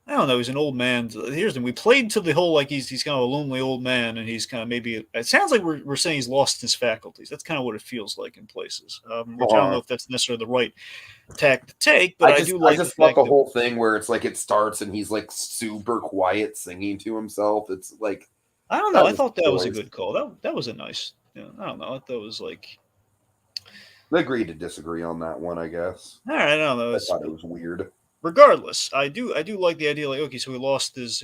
Speaker 2: I don't know. He's an old man. Here's the thing. We played to the whole like he's kind of a lonely old man, and he's kind of maybe. It sounds like we're saying he's lost his faculties. That's kind of what it feels like in places. Which I don't know if that's necessarily the right tack to take, but I do like.
Speaker 1: I just love the whole thing where it's like it starts and he's like super quiet singing to himself. It's like
Speaker 2: I don't know. I thought that was a good call. That was a nice. I don't know. I thought it was like.
Speaker 1: I agree to disagree on that one, I guess.
Speaker 2: All right, I don't know.
Speaker 1: I thought it was weird.
Speaker 2: Regardless, I do like the idea. Like, okay, so he lost his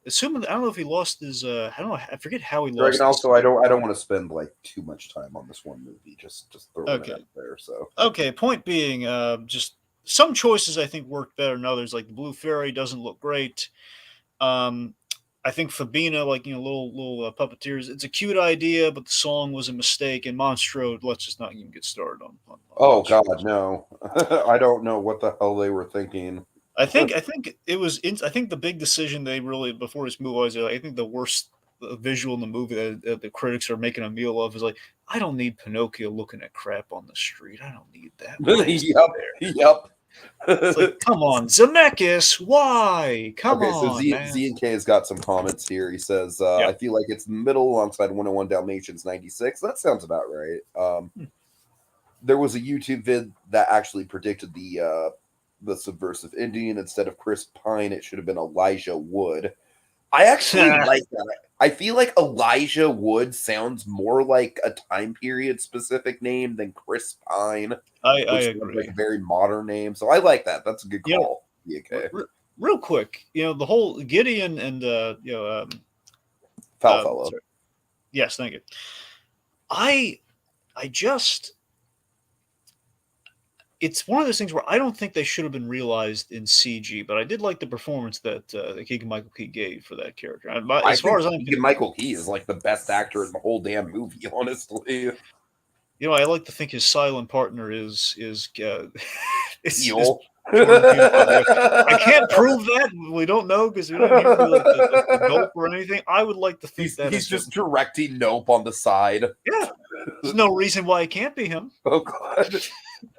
Speaker 2: assuming I don't know if he lost his. I don't know. I forget how he lost.
Speaker 1: And also, I don't want to spend like too much time on this one movie. Just throwing it out there. So
Speaker 2: okay. Point being, just some choices I think work better than others. Like the Blue Fairy doesn't look great. I think Fabina, like little puppeteers, it's a cute idea, but the song was a mistake. And Monstro, let's just not even get started on
Speaker 1: oh
Speaker 2: Monstro.
Speaker 1: God, no! I don't know what the hell they were thinking.
Speaker 2: I think it was. I think the big decision they really before this movie was. I think the worst visual in the movie that the critics are making a meal of is like, I don't need Pinocchio looking at crap on the street. I don't need that.
Speaker 1: Yep.
Speaker 2: It's like, come on, Zemeckis, why? Come on.
Speaker 1: So Z and K has got some comments here. He says, I feel like it's middle alongside 101 Dalmatians 96. That sounds about right. There was a YouTube vid that actually predicted the subversive Indian. Instead of Chris Pine, it should have been Elijah Wood. I actually like that. I feel like Elijah Wood sounds more like a time period specific name than Chris Pine.
Speaker 2: I agree.
Speaker 1: Like a very modern name, so I like that. That's a good call. Okay.
Speaker 2: Real quick, the whole Gideon and
Speaker 1: Foul Fellow.
Speaker 2: Yes, thank you. I just. It's one of those things where I don't think they should have been realized in CG, but I did like the performance that Keegan-Michael Key gave for that character. As far as I'm
Speaker 1: Keegan-Michael Key is like the best actor in the whole damn movie, honestly.
Speaker 2: I like to think his silent partner is
Speaker 1: Eel.
Speaker 2: I can't prove that. We don't know because we don't hear the Nope or anything. I would like to think
Speaker 1: he's just directing Nope on the side.
Speaker 2: Yeah, there's no reason why it can't be him.
Speaker 1: Oh God.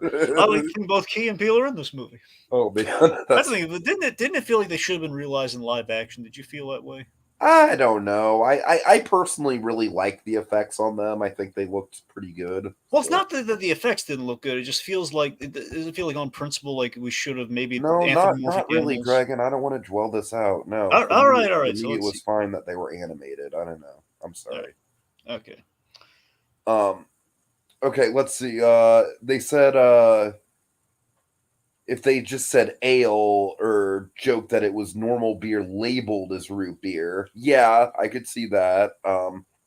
Speaker 2: I like to think both Key and Peele are in this movie.
Speaker 1: Oh man,
Speaker 2: that's the thing. But didn't it feel like they should have been realized in live action? Did you feel that way?
Speaker 1: I don't know. I personally really like the effects on them. I think they looked pretty good.
Speaker 2: Well, it's not that the effects didn't look good. It just feels like does it feel like on principle, like we should have maybe
Speaker 1: not really, Dragon. I don't want to dwell this out. No.
Speaker 2: All right.
Speaker 1: So it was fine that they were animated. I don't know. I'm sorry.
Speaker 2: Right. Okay.
Speaker 1: Okay, let's see. They said if they just said ale or joked that it was normal beer labeled as root beer, yeah, I could see that.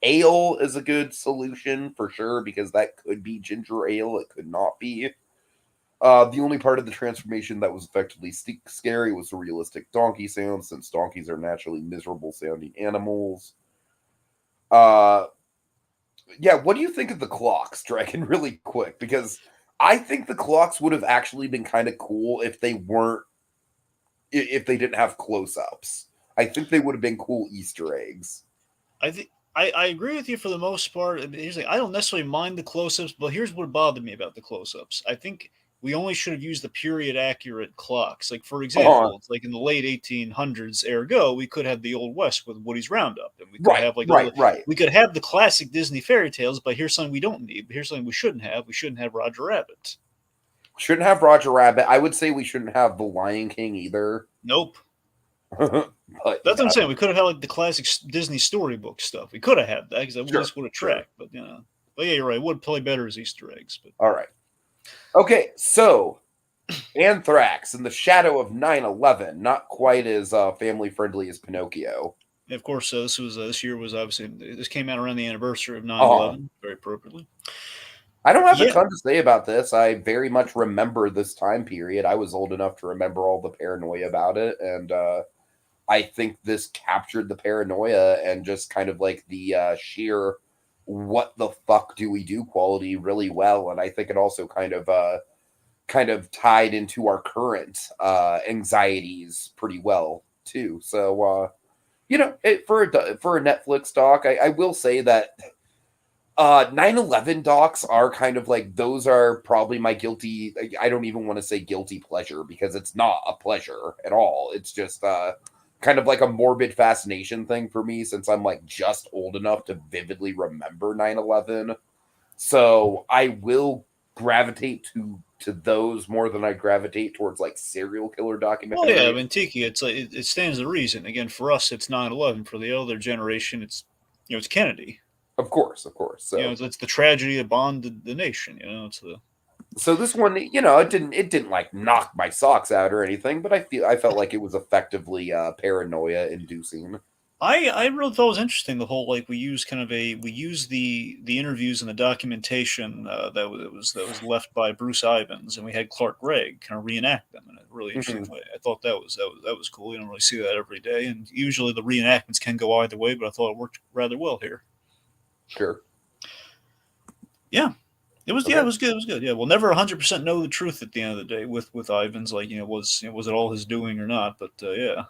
Speaker 1: Ale is a good solution for sure because that could be ginger ale. It could not be. The only part of the transformation that was effectively scary was the realistic donkey sound, since donkeys are naturally miserable sounding animals. Yeah, what do you think of the clocks, Dragon, really quick? Because I think the clocks would have actually been kind of cool if they didn't have close-ups. I think they would have been cool Easter eggs.
Speaker 2: I agree with you for the most part. I don't necessarily mind the close-ups, but here's what bothered me about the close-ups. I think we only should have used the period-accurate clocks. Like, for example, it's like in the late 1800s, ergo, we could have the Old West with Woody's Roundup. And we could have we could have the classic Disney fairy tales, but here's something we don't need. But here's something we shouldn't have. We shouldn't have Roger Rabbit.
Speaker 1: Shouldn't have Roger Rabbit. I would say we shouldn't have The Lion King either.
Speaker 2: Nope. But that's what I'm saying. We could have had like the classic Disney storybook stuff. We could have had that because that just would have tracked. But yeah, you're right. It would play better as Easter eggs. But
Speaker 1: all right. Okay, so Anthrax in the shadow of 9/11, not quite as family friendly as Pinocchio.
Speaker 2: And of course, this year was obviously this came out around the anniversary of 9/11, very appropriately.
Speaker 1: I don't have a ton to say about this. I very much remember this time period. I was old enough to remember all the paranoia about it, and I think this captured the paranoia and just kind of like the sheer what the fuck do we do quality really well. And I think it also kind of tied into our current anxieties pretty well too. So For a Netflix doc, I will say that 9/11 docs are kind of like, those are probably my guilty. I don't even want to say guilty pleasure, because it's not a pleasure at all. It's just kind of like a morbid fascination thing for me, since I'm like just old enough to vividly remember 9/11. So I will gravitate to those more than I gravitate towards like serial killer
Speaker 2: Well, yeah, I
Speaker 1: documentaries.
Speaker 2: mean, Tiki, it's like it stands to reason. Again, for us, it's 9/11. For the other generation, it's Kennedy.
Speaker 1: Of course, of course. So
Speaker 2: It's the tragedy that bonded the nation. It's the
Speaker 1: this one, it didn't like knock my socks out or anything, but I felt like it was effectively paranoia inducing.
Speaker 2: I really thought it was interesting, the whole, like, we use the interviews and the documentation that was left by Bruce Ivans, and we had Clark Gregg kind of reenact them in a really interesting
Speaker 1: Mhm.
Speaker 2: way. I thought that was cool. You don't really see that every day, and usually the reenactments can go either way, but I thought it worked rather well here.
Speaker 1: Sure.
Speaker 2: Yeah. It was, yeah,
Speaker 1: Okay.
Speaker 2: it was good. It was good. Yeah, we'll never 100% know the truth at the end of the day with Ivans. Like, was it all his doing or not? But yeah.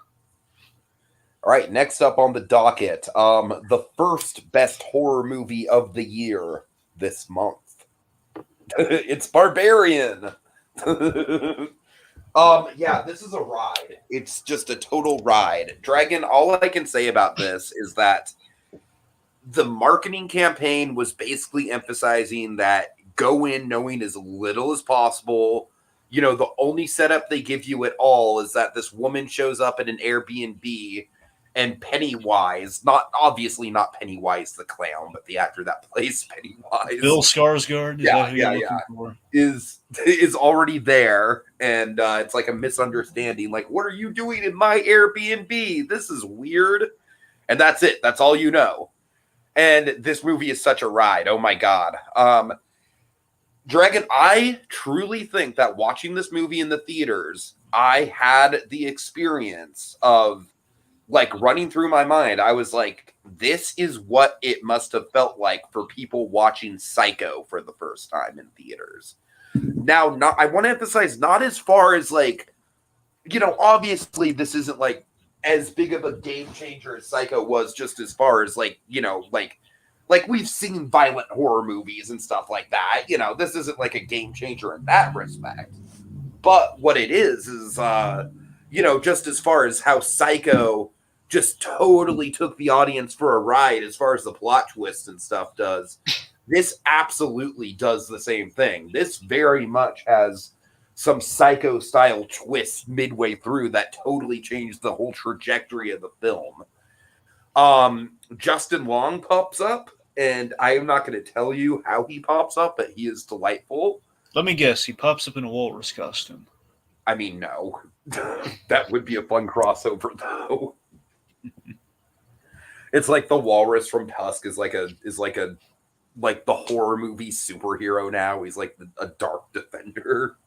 Speaker 1: All right, next up on the docket, the first best horror movie of the year this month. It's Barbarian. Yeah, this is a ride. It's just a total ride. Dragon, all I can say about this is that the marketing campaign was basically emphasizing that go in knowing as little as possible. The only setup they give you at all is that this woman shows up at an Airbnb, and Pennywise, not Pennywise the clown, but the actor that plays
Speaker 2: Bill
Speaker 1: Pennywise,
Speaker 2: Skarsgård, is
Speaker 1: yeah,
Speaker 2: that who you're
Speaker 1: yeah, yeah,
Speaker 2: looking for?
Speaker 1: is already there, and it's like a misunderstanding. Like, what are you doing in my Airbnb? This is weird, and that's it. That's all you know. And this movie is such a ride. Oh my god. Dragon, I truly think that watching this movie in the theaters, I had the experience of like running through my mind. I was like, this is what it must have felt like for people watching Psycho for the first time in theaters. Now, I want to emphasize, not as far as like, obviously this isn't like as big of a game changer as Psycho was, just as far as like, like we've seen violent horror movies and stuff like that. This isn't like a game changer in that respect. But what it is, just as far as how Psycho just totally took the audience for a ride as far as the plot twists and stuff does, this absolutely does the same thing. This very much has some Psycho style twists midway through that totally changed the whole trajectory of the film. Justin Long pops up, and I am not going to tell you how he pops up, but he is delightful.
Speaker 2: Let me guess. He pops up in a walrus costume.
Speaker 1: I mean, no. That would be a fun crossover, though. It's like the walrus from Tusk is like the horror movie superhero now. He's like a dark defender.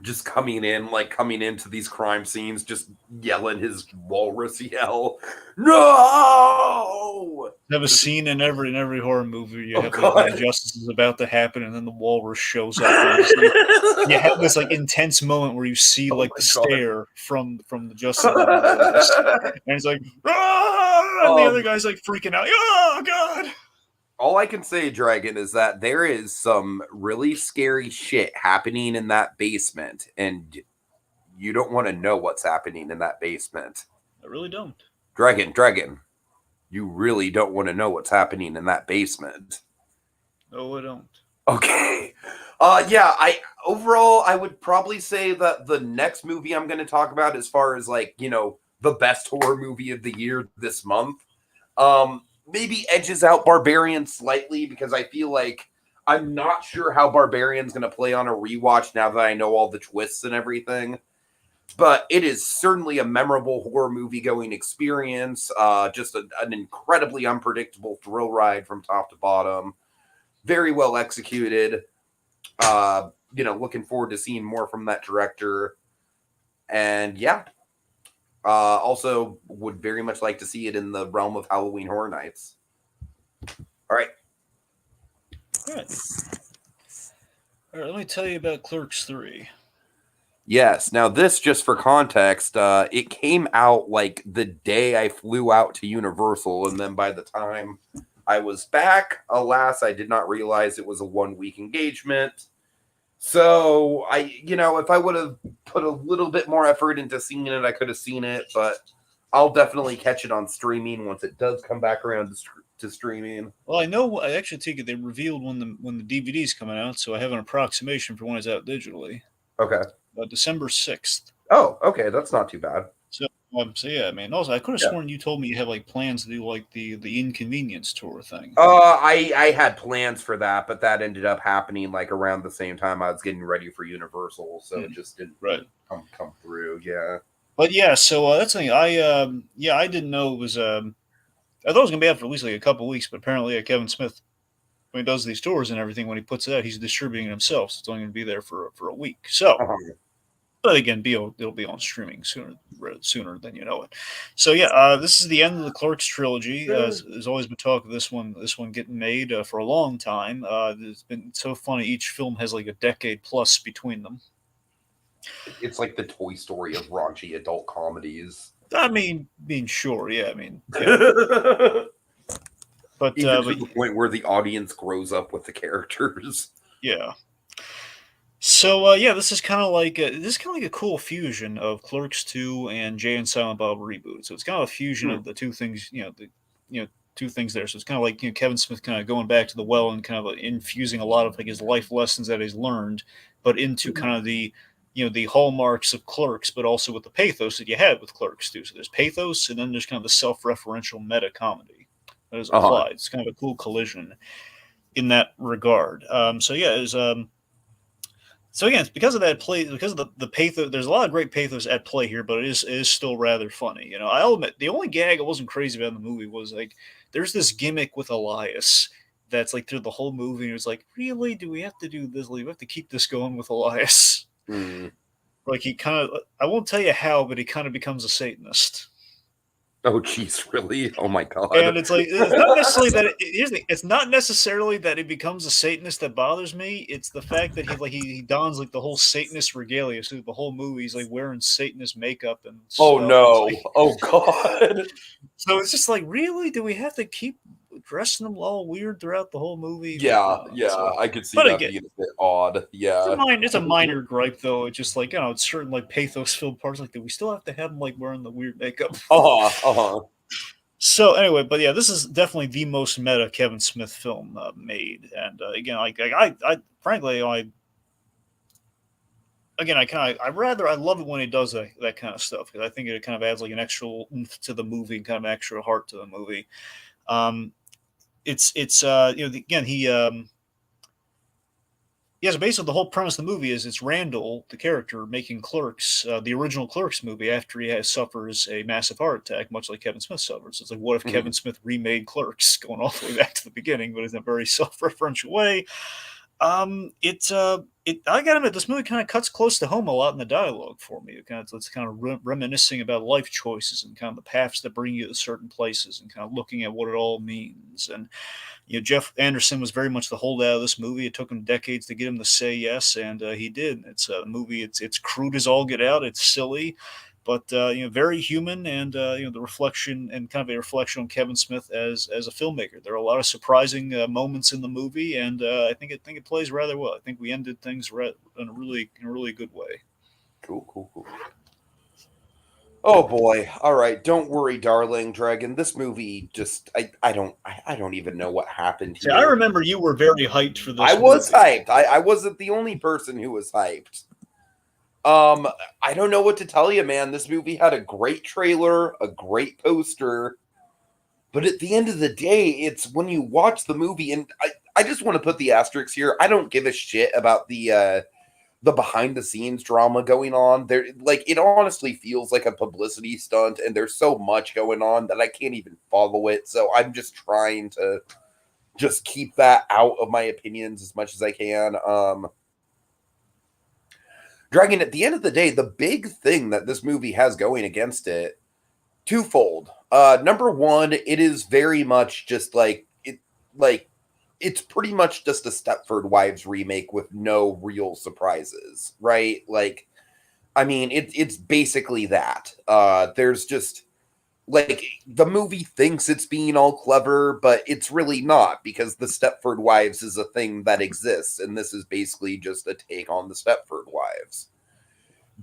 Speaker 1: Just coming into these crime scenes, just yelling his walrus yell. No!
Speaker 2: Have a scene in every horror movie. You have like
Speaker 1: God.
Speaker 2: the injustice is about to happen, and then the walrus shows up. And you have this like intense moment where you see like the stare from the Justice League walrus, and he's like, ah! And the other guy's like freaking out. Oh god!
Speaker 1: All I can say, Dragon, is that there is some really scary shit happening in that basement, and you don't want to know what's happening in that basement.
Speaker 2: I really don't.
Speaker 1: Dragon, you really don't want to know what's happening in that basement.
Speaker 2: No, I don't.
Speaker 1: Okay. Yeah, I would probably say that the next movie I'm going to talk about, as far as like, the best horror movie of the year this month, maybe edges out Barbarian slightly, because I feel like I'm not sure how Barbarian's going to play on a rewatch now that I know all the twists and everything. But it is certainly a memorable horror movie going experience. Just an incredibly unpredictable thrill ride from top to bottom. Very well executed. Looking forward to seeing more from that director. And yeah, also would very much like to see it in the realm of Halloween Horror Nights. All right.
Speaker 2: All right. All right. Let me tell you about Clerks 3.
Speaker 1: Yes. Now, this, just for context, it came out like the day I flew out to Universal, and then by the time I was back, alas, I did not realize it was a 1-week engagement. So if I would have put a little bit more effort into seeing it, I could have seen it. But I'll definitely catch it on streaming once it does come back around to streaming.
Speaker 2: Well, I know. I actually take it they revealed when the DVD's coming out, so I have an approximation for when it's out digitally.
Speaker 1: Okay.
Speaker 2: December 6th.
Speaker 1: Oh, okay, that's not too bad.
Speaker 2: So yeah, I mean, also I could have sworn you told me you have like plans to do like the Inconvenience tour thing.
Speaker 1: I had plans for that, but that ended up happening like around the same time I was getting ready for Universal, so it just didn't come through. Yeah.
Speaker 2: But yeah, so that's the thing. I didn't know it was. I thought it was gonna be out for at least like a couple weeks, but apparently Kevin Smith, when he does these tours and everything, when he puts it out, he's distributing it himself. So it's only gonna be there for a week. So. But again, it'll be on streaming sooner than you know it. So yeah, this is the end of the Clerks trilogy. There's always been talk of this one getting made for a long time. It's been so funny. Each film has like a decade plus between them.
Speaker 1: It's like the Toy Story of raunchy adult comedies.
Speaker 2: I mean, sure, yeah. I mean, yeah. But
Speaker 1: even to the point where the audience grows up with the characters.
Speaker 2: Yeah. So this is kind of like a cool fusion of Clerks 2 and Jay and Silent Bob reboot. So it's kind of a fusion of the two things, two things there. So it's kind of like Kevin Smith kind of going back to the well and kind of infusing a lot of like his life lessons that he's learned, but into kind of the the hallmarks of Clerks, but also with the pathos that you had with Clerks 2. So there's pathos, and then there's kind of the self-referential meta comedy that is applied. It's kind of a cool collision in that regard. So again, it's because of that because of the pathos. There's a lot of great pathos at play here, but it is still rather funny. I'll admit the only gag I wasn't crazy about in the movie was like there's this gimmick with Elias that's like through the whole movie. And it's like, really, do we have to do this? Like, we have to keep this going with Elias. Like he kind of, I won't tell you how, but he kind of becomes a Satanist.
Speaker 1: Oh, jeez, really? Oh, my God.
Speaker 2: And it's like, it's not necessarily that it's not necessarily that he becomes a Satanist that bothers me. It's the fact that he dons like the whole Satanist regalia. So the whole movie, he's like wearing Satanist makeup and stuff.
Speaker 1: Oh, no. Like, oh, God.
Speaker 2: So it's just like, really? Do we have to keep dressing them all weird throughout the whole movie?
Speaker 1: Yeah, so, I could see that being a bit odd. Yeah.
Speaker 2: It's a minor gripe, though. It's just like, it's certain like pathos-filled parts. Like, do we still have to have them like wearing the weird makeup? So anyway, but yeah, this is definitely the most meta Kevin Smith film made. And again, I frankly, I love it when he does that kind of stuff, because I think it kind of adds like an extra oomph to the movie and kind of extra heart to the movie. So basically the whole premise of the movie is it's Randall, the character, making Clerks, the original Clerks movie, after he suffers a massive heart attack, much like Kevin Smith suffers. So it's like, what if Kevin Smith remade Clerks, going all the way back to the beginning, but in a very self-referential way? I gotta admit, this movie kind of cuts close to home a lot in the dialogue for me. It's kind of reminiscing about life choices and kind of the paths that bring you to certain places, and kind of looking at what it all means. And Jeff Anderson was very much the holdout of this movie. It took him decades to get him to say yes, and he did. It's a movie. It's crude as all get out. It's silly, but very human, and the reflection, and kind of a reflection on Kevin Smith as a filmmaker. There are a lot of surprising moments in the movie, and I think it plays rather well. I think we ended things in a really good way.
Speaker 1: Cool. Oh boy! All right, don't worry, darling Dragon. This movie just I don't even know what happened here.
Speaker 2: See, I remember you were very hyped for this.
Speaker 1: I was hyped. I wasn't the only person who was hyped. I don't know what to tell you, man. This movie had a great trailer, a great poster, but at the end of the day, it's when you watch the movie, and I just want to put the asterisk here. I don't give a shit about the behind the scenes drama going on there. Like, it honestly feels like a publicity stunt, and there's so much going on that I can't even follow it. So I'm just trying to just keep that out of my opinions as much as I can. Dragon, at the end of the day, the big thing that this movie has going against it, twofold. Number one, it is very much just it's pretty much just a Stepford Wives remake with no real surprises, right? Like, I mean, it's basically that. There's just like the movie thinks it's being all clever, but it's really not because the Stepford Wives is a thing that exists, and this is basically just a take on the Stepford Wives.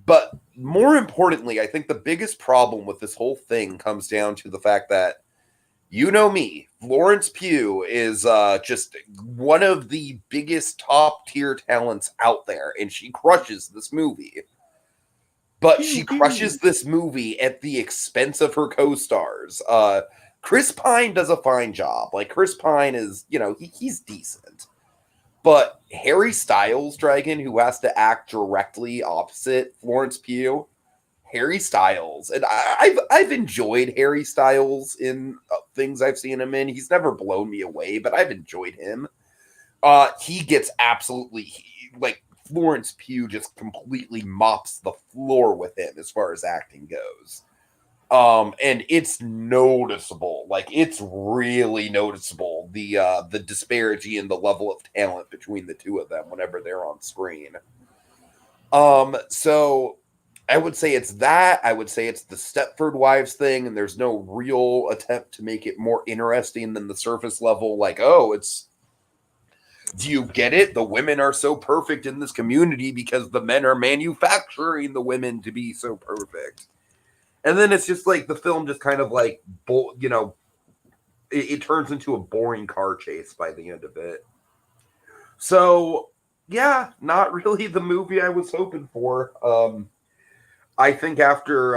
Speaker 1: But more importantly, I think the biggest problem with this whole thing comes down to the fact that, you know me, Florence Pugh is just one of the biggest top tier talents out there, and she crushes this movie. But she crushes this movie at the expense of her co-stars. Chris Pine does a fine job. Like, Chris Pine is, he's decent. But Harry Styles, Dragon, who has to act directly opposite Florence Pugh, Harry Styles, and I've enjoyed Harry Styles in things I've seen him in. He's never blown me away, but I've enjoyed him. He gets absolutely like Florence Pugh just completely mops the floor with him as far as acting goes. And it's noticeable, like it's really noticeable the disparity in the level of talent between the two of them whenever they're on screen. So I would say it's that. I would say it's the Stepford Wives thing, and there's no real attempt to make it more interesting than the surface level. Like, oh, it's. Do you get it? The women are so perfect in this community because the men are manufacturing the women to be so perfect. And then it's just like the film just kind of like, it turns into a boring car chase by the end of it. So, yeah, not really the movie I was hoping for. I think after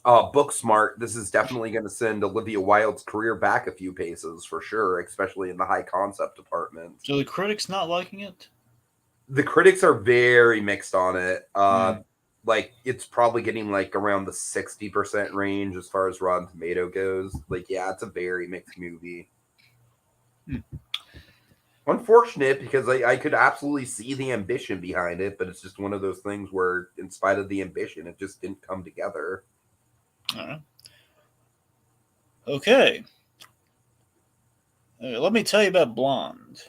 Speaker 1: Booksmart, this is definitely going to send Olivia Wilde's career back a few paces for sure, especially in the high concept department.
Speaker 2: So the critics not liking it?
Speaker 1: The critics are very mixed on it. Like it's probably getting like around the 60% range as far as Rotten Tomato goes. Like, yeah, it's a very mixed movie. Unfortunate because I could absolutely see the ambition behind it, but it's just one of those things where, in spite of the ambition, it just didn't come together.
Speaker 2: All right. Okay. Let me tell you about Blonde.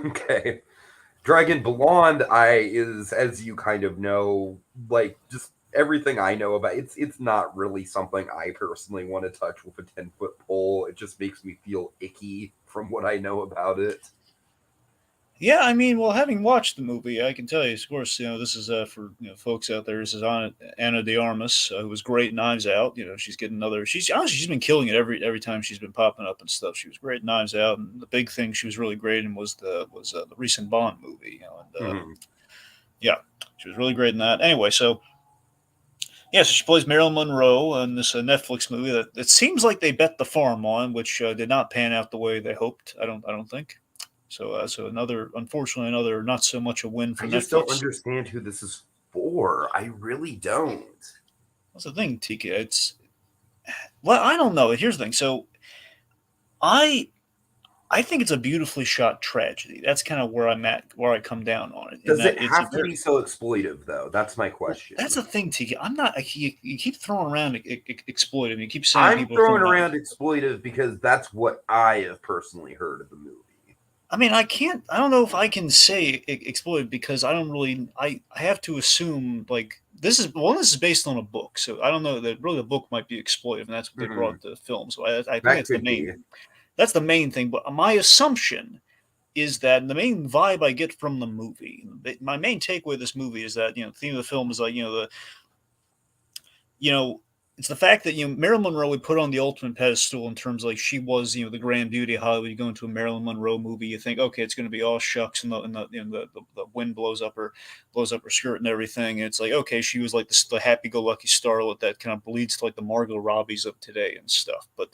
Speaker 1: Okay. Dragon Blonde, is, as you kind of know, like just everything I know about it's not really something I personally want to touch with a 10-foot pole. It just makes me feel icky from what I know about it.
Speaker 2: Yeah, I mean, well, having watched the movie, I can tell you, of course, this is for folks out there. This is Anna de Armas, who was great in Knives Out. She's getting another. She's honestly she's been killing it every time she's been popping up and stuff. She was great in Knives Out, and the big thing she was really great in was the recent Bond movie. Yeah, she was really great in that. Anyway, so yeah, so she plays Marilyn Monroe in this Netflix movie that it seems like they bet the farm on, which did not pan out the way they hoped. I don't think. So, unfortunately, another not so much a win for
Speaker 1: I
Speaker 2: Netflix.
Speaker 1: just don't understand who this is for. I really don't.
Speaker 2: That's the thing, Tiki. I don't know. Here's the thing. So, I think it's a beautifully shot tragedy. That's kind of where I'm at, where I come down on it.
Speaker 1: Does it have to be so exploitive, though? That's my question.
Speaker 2: That's the thing, Tiki. I'm not. You keep throwing around exploitive. You keep saying
Speaker 1: I'm throwing around exploitive because that's what I have personally heard of the movie.
Speaker 2: I mean, I don't know if I can say exploited because I don't really. I have to assume like this is based on a book, so I don't know that really the book might be exploitive, and that's what they brought to the film. So I think that's the main. That's the main thing. But my assumption is that the main vibe I get from the movie, my main takeaway of this movie is that the theme of the film is like it's the fact that Marilyn Monroe we put on the ultimate pedestal in terms of like she was the grand beauty of Hollywood. You go into a Marilyn Monroe movie, you think okay, it's going to be all shucks and the wind blows up her skirt and everything. And it's like okay, she was like the happy-go-lucky starlet that kind of bleeds to like the Margot Robbies of today and stuff. But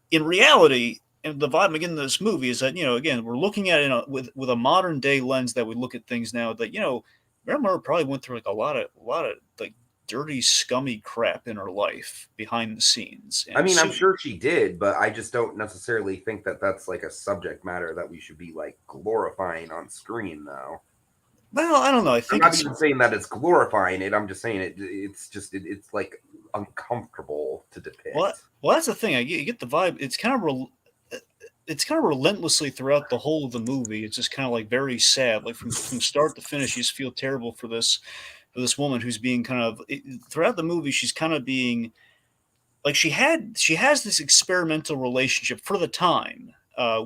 Speaker 2: in reality, and the vibe again in this movie is that again we're looking at it with a modern day lens that we look at things now that Marilyn Monroe probably went through like a lot of like dirty, scummy crap in her life behind the scenes. And
Speaker 1: I mean, I'm sure she did, but I just don't necessarily think that that's like a subject matter that we should be like glorifying on screen, though.
Speaker 2: Well, I don't know. I think
Speaker 1: I'm not even saying that it's glorifying it. I'm just saying it's like uncomfortable to depict.
Speaker 2: Well, that's the thing. You get the vibe. It's kind of it's kind of relentlessly throughout the whole of the movie. It's just kind of like very sad, like from start to finish. You just feel terrible for this woman who's being kind of throughout the movie. She's kind of being like she has this experimental relationship for the time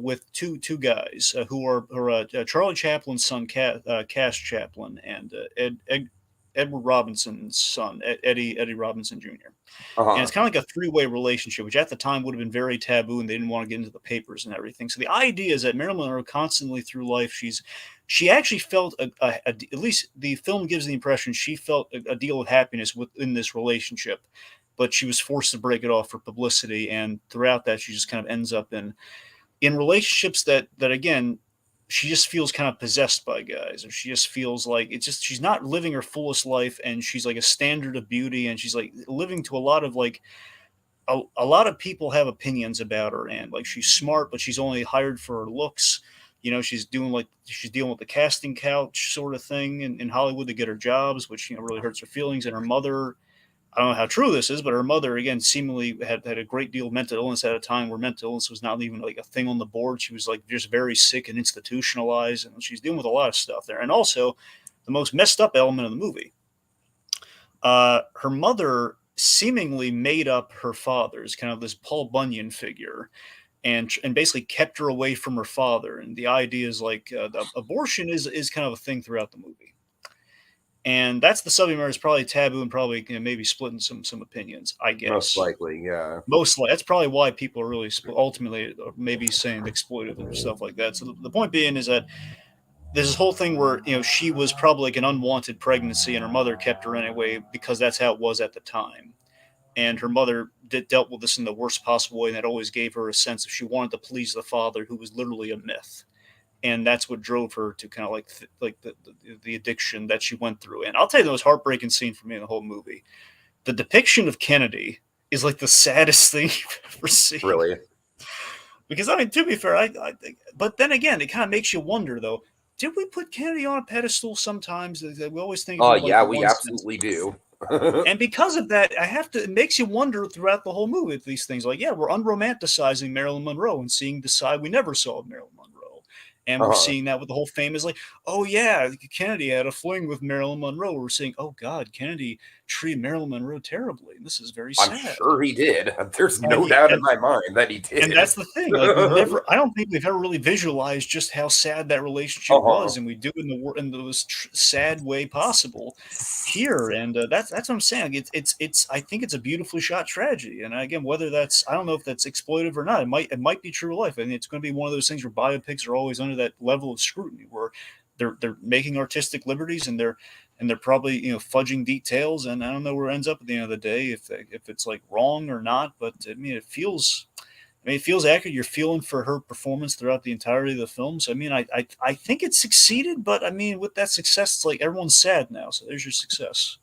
Speaker 2: with two guys who are Charlie Chaplin's son, Cass Chaplin, and Edward Robinson's son, Eddie Robinson Jr. And
Speaker 1: Uh-huh.
Speaker 2: it's kind of like a three-way relationship, which at the time would have been very taboo, and they didn't want to get into the papers and everything. So the idea is that Marilyn Monroe constantly through life, she actually felt at least the film gives the impression she felt a deal of happiness within this relationship, but she was forced to break it off for publicity, and throughout that, she just kind of ends up in relationships that again she just feels kind of possessed by guys, or she just feels like it's just she's not living her fullest life, and she's like a standard of beauty, and she's like living to a lot of like a lot of people have opinions about her, and like she's smart but she's only hired for her looks. She's dealing with the casting couch sort of thing in Hollywood to get her jobs, which really hurts her feelings. And her mother, I don't know how true this is, but her mother, again, seemingly had a great deal of mental illness at a time where mental illness was not even like a thing on the board. She was like just very sick and institutionalized, and she's dealing with a lot of stuff there. And also, the most messed up element of the movie, her mother seemingly made up her father as kind of this Paul Bunyan figure, and basically kept her away from her father. And the idea is like abortion is kind of a thing throughout the movie. And that's the subject matter is probably taboo and probably maybe splitting some opinions, I guess.
Speaker 1: Most likely, yeah.
Speaker 2: Most likely. That's probably why people are really ultimately maybe saying exploitive and stuff like that. So the point being is that there's this whole thing where, she was probably like an unwanted pregnancy and her mother kept her anyway because that's how it was at the time. And her mother dealt with this in the worst possible way, and that always gave her a sense of she wanted to please the father, who was literally a myth. And that's what drove her to kind of like the addiction that she went through. And I'll tell you the most heartbreaking scene for me in the whole movie. The depiction of Kennedy is like the saddest thing you've ever seen.
Speaker 1: Really?
Speaker 2: Because, I mean, to be fair, I think, but then again, it kind of makes you wonder, though, did we put Kennedy on a pedestal sometimes? We always think
Speaker 1: Oh,
Speaker 2: of
Speaker 1: yeah, we absolutely do.
Speaker 2: And because of that, it makes you wonder throughout the whole movie with these things. Like, yeah, we're unromanticizing Marilyn Monroe and seeing the side we never saw of Marilyn Monroe. And we're seeing that with the whole famous, like, oh, yeah, Kennedy had a fling with Marilyn Monroe. We're saying, oh, God, Kennedy treated Marilyn Monroe terribly. And this is very sad.
Speaker 1: I'm sure he did. There's no doubt in my mind that he did.
Speaker 2: And that's the thing. Like, I don't think we've ever really visualized just how sad that relationship was. And we do in the most sad way possible here. And that's what I'm saying. It's I think it's a beautifully shot tragedy. And again, whether that's, I don't know if that's exploitive or not. It might be true life. I mean, it's going to be one of those things where biopics are always under that level of scrutiny where they're making artistic liberties and they're probably fudging details, and I don't know where it ends up at the end of the day if it's like wrong or not. But I mean, it feels accurate. You're feeling for her performance throughout the entirety of the film. So I mean, I think it succeeded, but I mean, with that success, it's like everyone's sad now. So there's your success.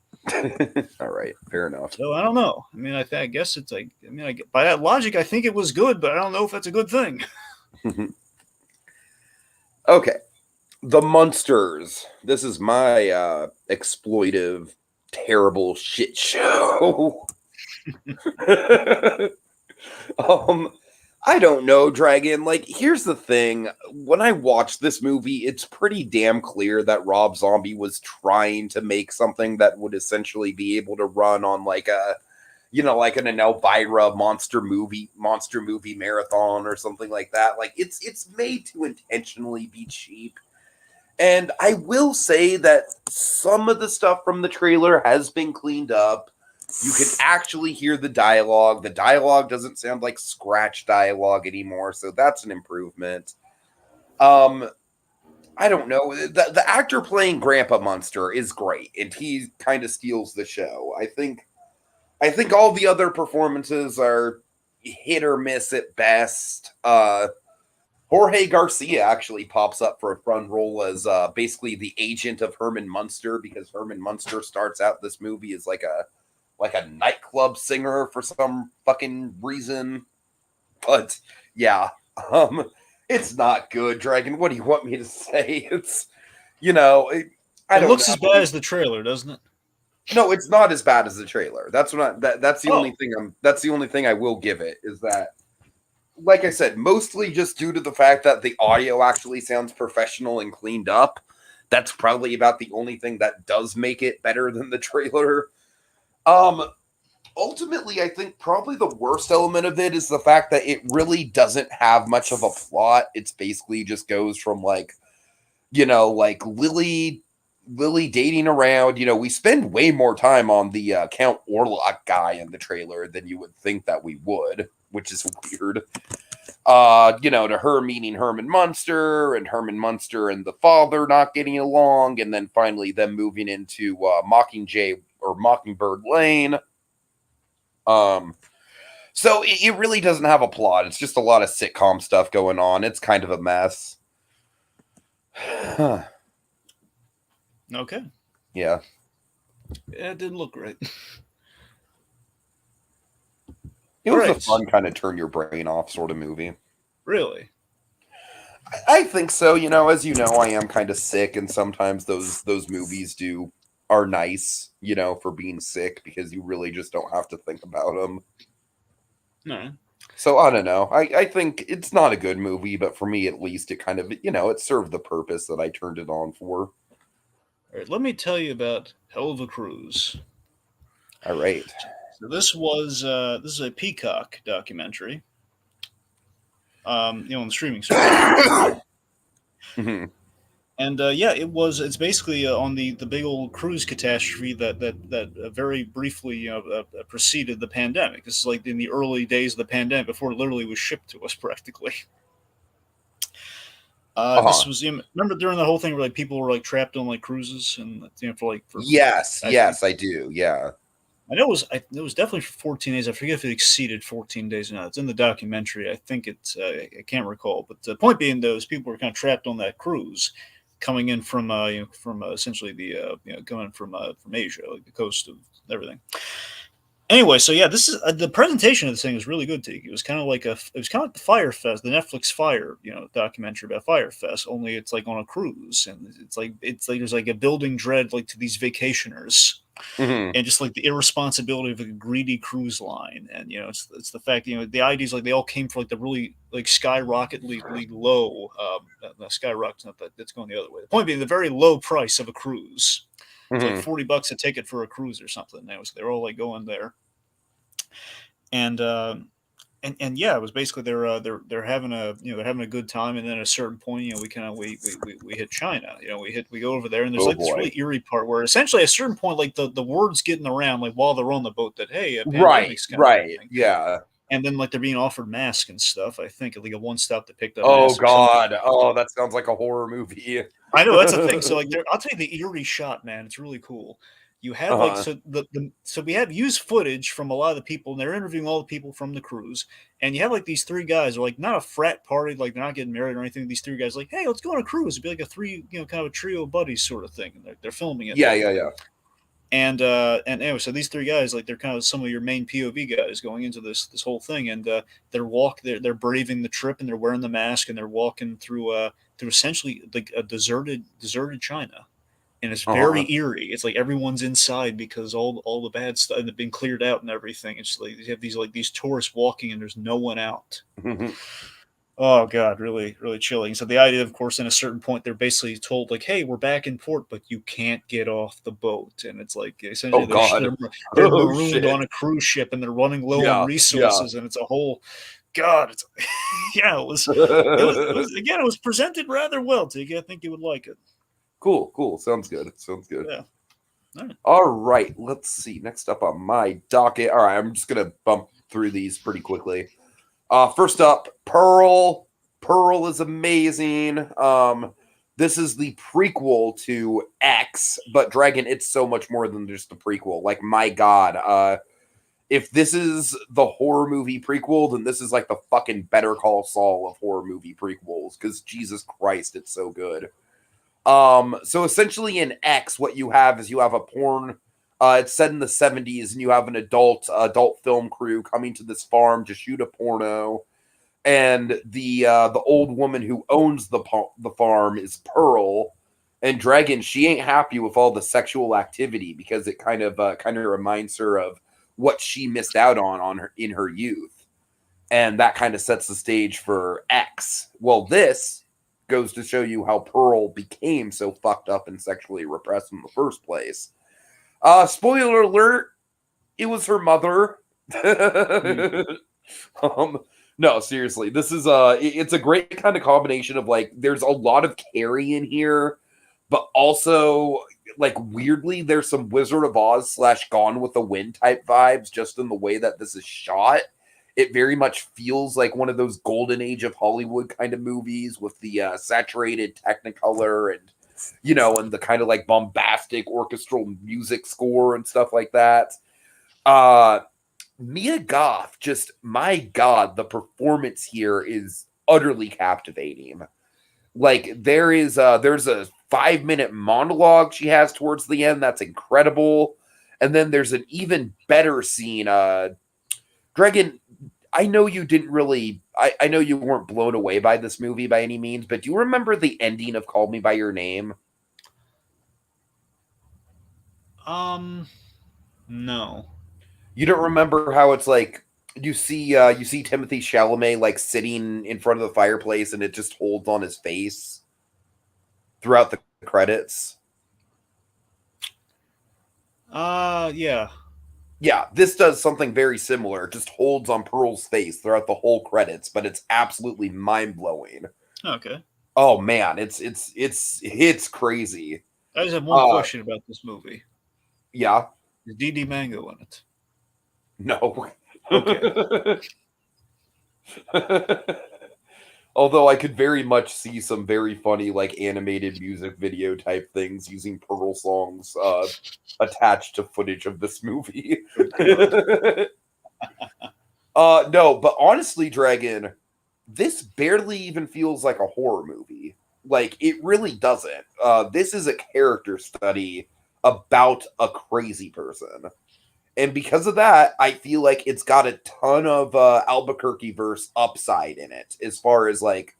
Speaker 1: All right, fair enough.
Speaker 2: So I don't know. I mean, I guess it's like, I mean, by that logic, I think it was good, but I don't know if that's a good thing.
Speaker 1: Okay. The Munsters. This is my exploitive, terrible shit show. I don't know, Dragon. Like, here's the thing. When I watched this movie, it's pretty damn clear that Rob Zombie was trying to make something that would essentially be able to run on like a, like an Elvira monster movie marathon or something like that. Like, it's made to intentionally be cheap. And I will say that some of the stuff from the trailer has been cleaned up. You can actually hear the dialogue. The dialogue doesn't sound like scratch dialogue anymore, so that's an improvement. I don't know. The actor playing Grandpa Munster is great, and he kind of steals the show. I think all the other performances are hit or miss at best. Jorge Garcia actually pops up for a front role as basically the agent of Herman Munster, because Herman Munster starts out this movie as like a nightclub singer for some fucking reason. But yeah, it's not good, Dragon. What do you want me to say? It's it
Speaker 2: looks as bad as the trailer, doesn't it?
Speaker 1: No, it's not as bad as the trailer. That's the only thing I will give it, is that like I said, mostly just due to the fact that the audio actually sounds professional and cleaned up. That's probably about the only thing that does make it better than the trailer. Ultimately, I think probably the worst element of it is the fact that it really doesn't have much of a plot. It's basically just goes from like, like Lily dating around. We spend way more time on the Count Orlok guy in the trailer than you would think that we would, which is weird. To her meeting Herman Munster and the father not getting along, and then finally them moving into Mockingbird Lane. So it really doesn't have a plot. It's just a lot of sitcom stuff going on. It's kind of a mess.
Speaker 2: Okay.
Speaker 1: Yeah.
Speaker 2: Yeah, it didn't look great.
Speaker 1: It was a fun kind of turn your brain off sort of movie.
Speaker 2: Really?
Speaker 1: I think so. As you know, I am kind of sick, and sometimes those movies are nice, for being sick, because you really just don't have to think about them.
Speaker 2: No.
Speaker 1: So I don't know. I think it's not a good movie, but for me at least, it kind of, it served the purpose that I turned it on for.
Speaker 2: All right, let me tell you about Hell of a Cruise.
Speaker 1: All right.
Speaker 2: So this is a Peacock documentary. On the streaming service.
Speaker 1: Mm-hmm.
Speaker 2: And it's basically on the big old cruise catastrophe that very briefly preceded the pandemic. This is like in the early days of the pandemic, before it literally was shipped to us practically. This was, remember during the whole thing where like people were like trapped on like cruises and
Speaker 1: yes, I do, yeah.
Speaker 2: I know it was definitely for 14 days. I forget if it exceeded 14 days or not. It's in the documentary. I think it's I can't recall. But the point being, those people were kind of trapped on that cruise, coming in from essentially the coming from Asia, like the coast of everything. Anyway, so yeah, this is the presentation of this thing is really good. Tiki. It was kind of like the Fire Fest, the Netflix Fire documentary about Fire Fest. Only it's like on a cruise, and it's like there's like a building dread like to these vacationers.
Speaker 1: Mm-hmm.
Speaker 2: And just like the irresponsibility of a greedy cruise line, and it's the fact the ideas like they all came from like the really like skyrocketly low skyrocket's not that, that's going the other way. The point being the very low price of a cruise. It's like $40 a ticket for a cruise or something. They're all like going there, and yeah, it was basically they're having a good time, and then at a certain point, we hit China. We go over there, and there's this really eerie part where essentially at a certain point, like the word's getting around like while they're on the boat that hey, a pandemic's coming,
Speaker 1: yeah.
Speaker 2: And then like they're being offered masks and stuff. I think like a one stop to pick up.
Speaker 1: Oh God! Oh, that sounds like a horror movie.
Speaker 2: I know that's the thing. So like, I'll tell you the eerie shot, man. It's really cool. You have like so we have used footage from a lot of the people, and they're interviewing all the people from the cruise. And you have like these three guys, are like not a frat party, like they're not getting married or anything. These three guys, like, hey, let's go on a cruise. It'd be like a three, kind of a trio of buddies sort of thing. And they're filming it.
Speaker 1: Yeah.
Speaker 2: And anyway, so these three guys, like they're kind of some of your main POV guys going into this whole thing, and they're braving the trip, and they're wearing the mask, and they're walking through essentially like a deserted China, and it's very eerie. It's like everyone's inside because all the bad stuff had been cleared out and everything. It's like you have these tourists walking, and there's no one out. Oh God, really, really chilling. So the idea, of course, in a certain point, they're basically told like, "Hey, we're back in port, but you can't get off the boat." And it's like essentially they're marooned on a cruise ship, and they're running low on resources, and it's a whole God. It's it was presented rather well, Tiki. I think you would like it.
Speaker 1: Cool. Sounds good.
Speaker 2: Yeah.
Speaker 1: All right. Let's see. Next up on my docket. All right, I'm just gonna bump through these pretty quickly. First up, Pearl. Pearl is amazing. This is the prequel to X, but Dragon, it's so much more than just a prequel. Like, my God. If this is the horror movie prequel, then this is like the fucking Better Call Saul of horror movie prequels, because Jesus Christ, it's so good. So essentially in X, what you have is you have a porn. It's set in the 70s, and you have an adult film crew coming to this farm to shoot a porno. And the old woman who owns the farm is Pearl, and Dragon. She ain't happy with all the sexual activity because it kind of reminds her of what she missed out on her in her youth. And that kind of sets the stage for X. Well, this goes to show you how Pearl became so fucked up and sexually repressed in the first place. Spoiler alert, it was her mother. No, seriously, this is it's a great kind of combination of like there's a lot of Carrie in here, but also like weirdly there's some Wizard of Oz / Gone with the Wind type vibes just in the way that this is shot. It very much feels like one of those golden age of Hollywood kind of movies with the saturated Technicolor and and the kind of like bombastic orchestral music score and stuff like that. Mia Goth, just my God, the performance here is utterly captivating. Like there's a 5-minute monologue she has towards the end that's incredible, and then there's an even better scene. Dragon, I know you didn't really. I know you weren't blown away by this movie by any means, but do you remember the ending of Call Me by Your Name?
Speaker 2: No.
Speaker 1: You don't remember how it's like you see Timothy Chalamet like sitting in front of the fireplace and it just holds on his face throughout the credits?
Speaker 2: Yeah.
Speaker 1: Yeah, this does something very similar. It just holds on Pearl's face throughout the whole credits, but it's absolutely mind-blowing.
Speaker 2: Okay.
Speaker 1: Oh man, it's crazy.
Speaker 2: I just have one question about this movie.
Speaker 1: Yeah.
Speaker 2: Is DD Mango in it?
Speaker 1: No.
Speaker 2: Okay.
Speaker 1: Although I could very much see some very funny, like animated music video type things using Pearl songs attached to footage of this movie. No, but honestly, Dragon, this barely even feels like a horror movie. Like it really doesn't. This is a character study about a crazy person. And because of that, I feel like it's got a ton of Albuquerque verse upside in it, as far as like,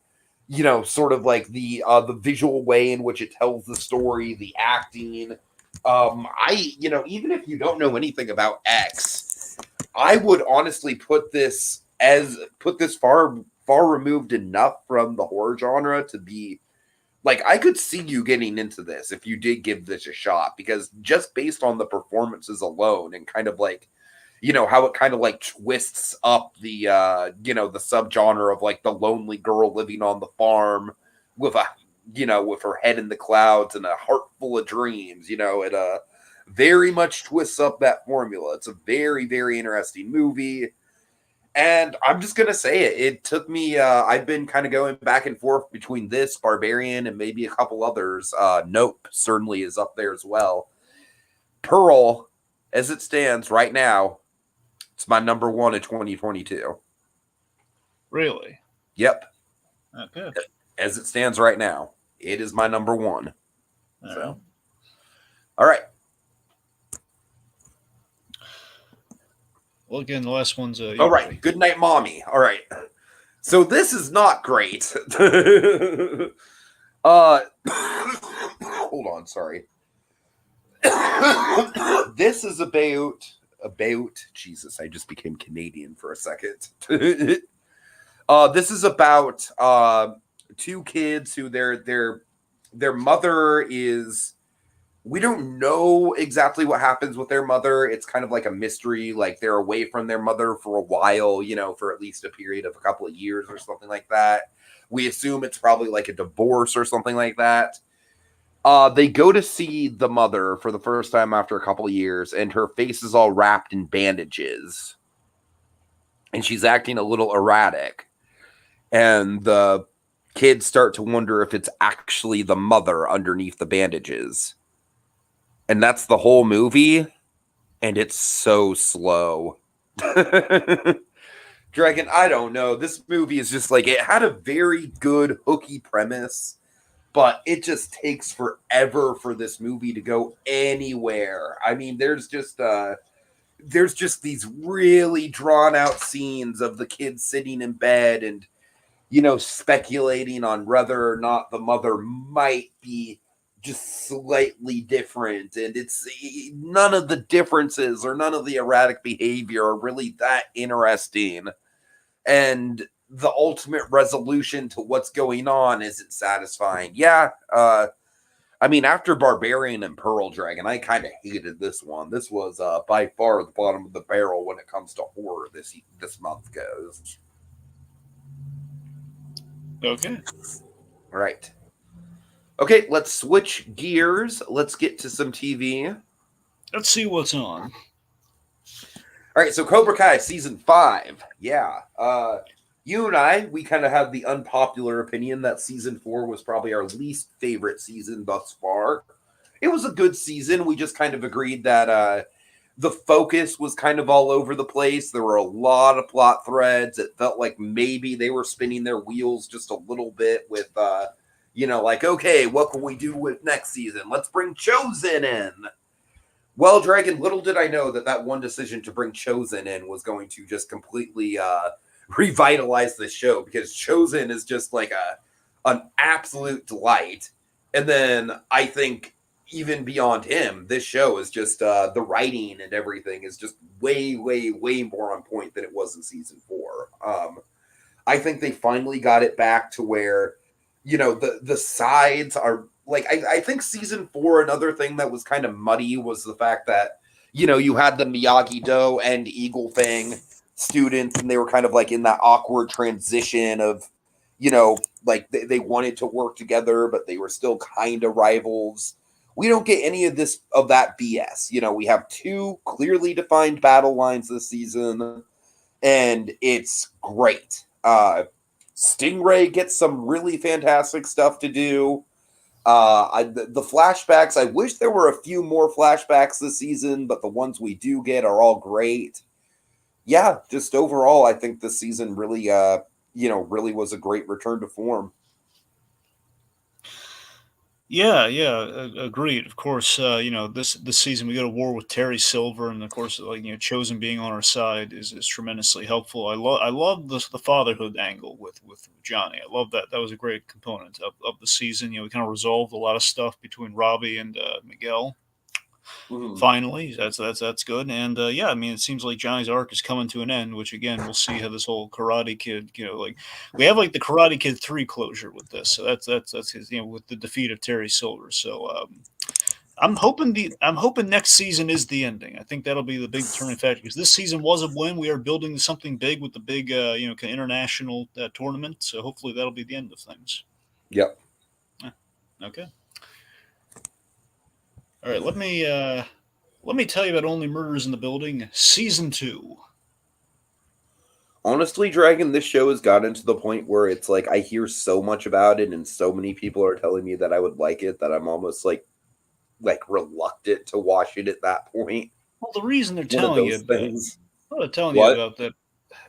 Speaker 1: sort of like the visual way in which it tells the story, the acting. Even if you don't know anything about X, I would honestly put this far removed enough from the horror genre to be like, I could see you getting into this if you did give this a shot, because just based on the performances alone and kind of like, how it kind of like twists up the, the subgenre of like the lonely girl living on the farm with with her head in the clouds and a heart full of dreams, it very much twists up that formula. It's a very, very interesting movie. And I'm just going to say it. It took me, I've been kind of going back and forth between this, Barbarian, and maybe a couple others. Nope certainly is up there as well. Pearl, as it stands right now, it's my number one in 2022.
Speaker 2: Really?
Speaker 1: Yep.
Speaker 2: Okay.
Speaker 1: As it stands right now, it is my number one.
Speaker 2: All
Speaker 1: right.
Speaker 2: Well, again, the last one's
Speaker 1: all right. Good night, mommy. All right. So this is not great. Hold on, sorry. This is about Jesus, I just became Canadian for a second. This is about two kids who their mother is, we don't know exactly what happens with their mother. It's kind of like a mystery. Like they're away from their mother for a while, for at least a period of a couple of years or something like that. We assume it's probably like a divorce or something like that. They go to see the mother for the first time after a couple of years, and her face is all wrapped in bandages. And she's acting a little erratic. And the kids start to wonder if it's actually the mother underneath the bandages. And that's the whole movie, and it's so slow. Dragon, I don't know. This movie is just like, it had a very good hooky premise, but it just takes forever for this movie to go anywhere. I mean, there's just these really drawn out scenes of the kids sitting in bed and, speculating on whether or not the mother might be just slightly different, and it's none of the differences or none of the erratic behavior are really that interesting. and the ultimate resolution to what's going on isn't satisfying. Yeah, I mean, after Barbarian and Pearl Dragon, I kind of hated this one. This was by far the bottom of the barrel when it comes to horror this month goes.
Speaker 2: Okay.
Speaker 1: All right. Okay, let's switch gears. Let's get to some TV.
Speaker 2: Let's see what's on.
Speaker 1: All right, so Cobra Kai season 5. Yeah. You and I, we kind of have the unpopular opinion that season 4 was probably our least favorite season thus far. It was a good season. We just kind of agreed that the focus was kind of all over the place. There were a lot of plot threads. It felt like maybe they were spinning their wheels just a little bit with, like, okay, what can we do with next season? Let's bring Chosen in. Well, Dragon, little did I know that one decision to bring Chosen in was going to just completely revitalize the show, because Chosen is just like an absolute delight. And then I think even beyond him, this show is just the writing and everything is just way, way, way more on point than it was in season 4. I think they finally got it back to where, the sides are like, I think season 4, another thing that was kind of muddy was the fact that, you had the Miyagi-Do and Eagle Fang students, and they were kind of like in that awkward transition of, like they wanted to work together, but they were still kind of rivals. We don't get any of that BS. We have 2 clearly defined battle lines this season, and it's great. Stingray gets some really fantastic stuff to do. The flashbacks, I wish there were a few more flashbacks this season, but the ones we do get are all great. Yeah, just overall, I think this season really, really was a great return to form.
Speaker 2: Yeah, agreed. Of course, this season we go to war with Terry Silver, and of course, Chosen being on our side is tremendously helpful. I love the fatherhood angle with Johnny. I love that. That was a great component of the season. We kind of resolved a lot of stuff between Robbie and Miguel.
Speaker 1: Mm-hmm.
Speaker 2: Finally, that's good. And I mean, it seems like Johnny's arc is coming to an end, which again, we'll see how this whole Karate Kid, we have like the Karate Kid 3 closure with this. So that's his, with the defeat of Terry Silver. So I'm hoping next season is the ending. I think that'll be the big determining factor, because this season was a win. We are building something big with the big, international tournament. So hopefully that'll be the end of things.
Speaker 1: Yep.
Speaker 2: Okay. All right. Let me tell you about Only Murders in the Building season 2.
Speaker 1: Honestly, Dragon, this show has gotten to the point where it's like I hear so much about it, and so many people are telling me that I would like it, that I'm almost like reluctant to watch it at that point.
Speaker 2: Well, the reason they're telling you about that,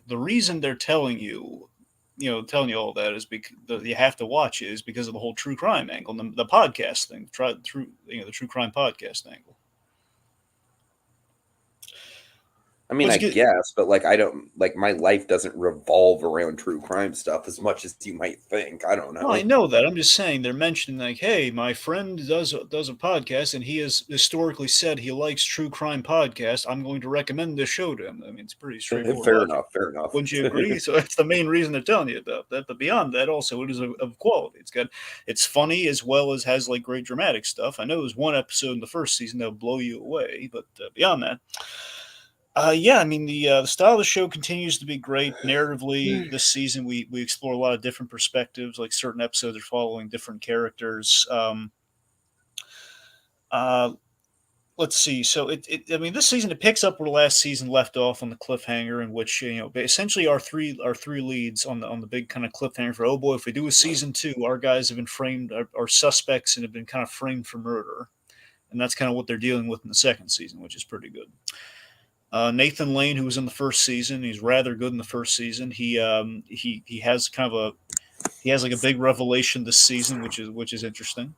Speaker 2: the reason they're telling you all that is because you have to watch it is because of the whole true crime angle, and the podcast thing, the true crime podcast angle.
Speaker 1: I mean, I guess, but I don't my life doesn't revolve around true crime stuff as much as you might think. I don't know.
Speaker 2: Well, I know that. I'm just saying they're mentioning like, hey, my friend does a podcast, and he has historically said he likes true crime podcasts. I'm going to recommend this show to him. I mean, it's pretty straightforward.
Speaker 1: Fair enough.
Speaker 2: Wouldn't you agree? So that's the main reason they're telling you about that. But beyond that, also, it is of quality. It's funny as well as has like great dramatic stuff. I know there's one episode in the first season that'll blow you away, but beyond that. I mean, the style of the show continues to be great. Narratively, this season we explore a lot of different perspectives. Like certain episodes are following different characters. Let's see. So I mean, this season it picks up where last season left off on the cliffhanger, in which essentially our three leads on the big kind of cliffhanger for, oh boy, if we do a season 2, our guys have been framed, are suspects, and have been kind of framed for murder, and that's kind of what they're dealing with in the second season, which is pretty good. Nathan Lane, who was in the first season, he's rather good in the first season. He has like a big revelation this season, which is interesting.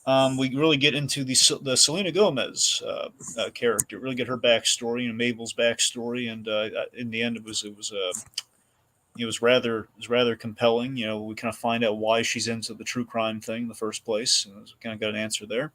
Speaker 2: We really get into the Selena Gomez character, really get her backstory, Mabel's backstory, and in the end, it was rather compelling. We kind of find out why she's into the true crime thing in the first place, and kind of got an answer there.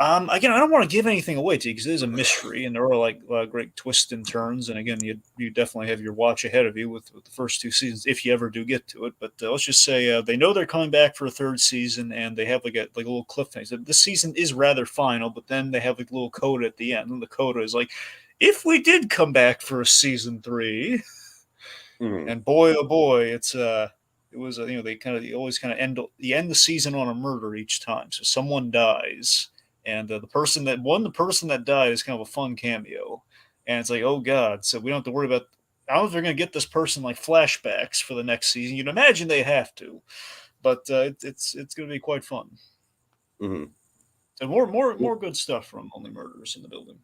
Speaker 2: Again, I don't want to give anything away to you because it is a mystery, and there are like great twists and turns. And again, you definitely have your watch ahead of you with the first two seasons if you ever do get to it. But let's just say they know they're coming back for a third season, and they have like a little cliffhanger. So this season is rather final, but then they have like a little coda at the end, and the coda is like, if we did come back for a season 3, and boy oh boy, it was they always kind of end the season on a murder each time. So someone dies, and the person that died is kind of a fun cameo, and it's like, oh god, so we don't have to worry about. I don't know if they're going to get this person like flashbacks for the next season. You'd imagine they have to, but it's going to be quite fun.
Speaker 1: Mm-hmm.
Speaker 2: And more good stuff from Only Murders in the Building.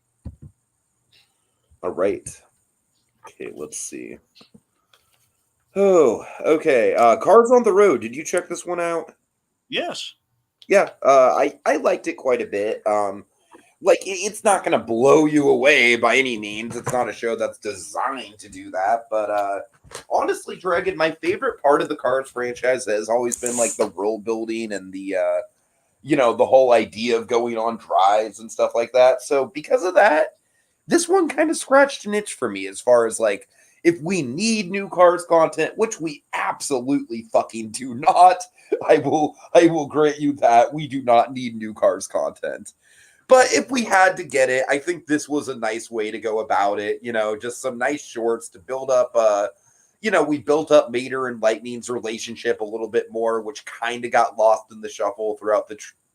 Speaker 1: All right. Okay, let's see. Oh, okay. Cars on the Road. Did you check this one out?
Speaker 2: Yes.
Speaker 1: Yeah, I liked it quite a bit. It's not going to blow you away by any means. It's not a show that's designed to do that. But honestly, Dragon, my favorite part of the Cars franchise has always been like the world building and the the whole idea of going on drives and stuff like that. So because of that, this one kind of scratched an itch for me as far as like, if we need new Cars content, which we absolutely fucking do not, I will grant you that we do not need new Cars content. But if we had to get it, I think this was a nice way to go about it. Just some nice shorts to build up. We built up Mater and Lightning's relationship a little bit more, which kind of got lost in the shuffle throughout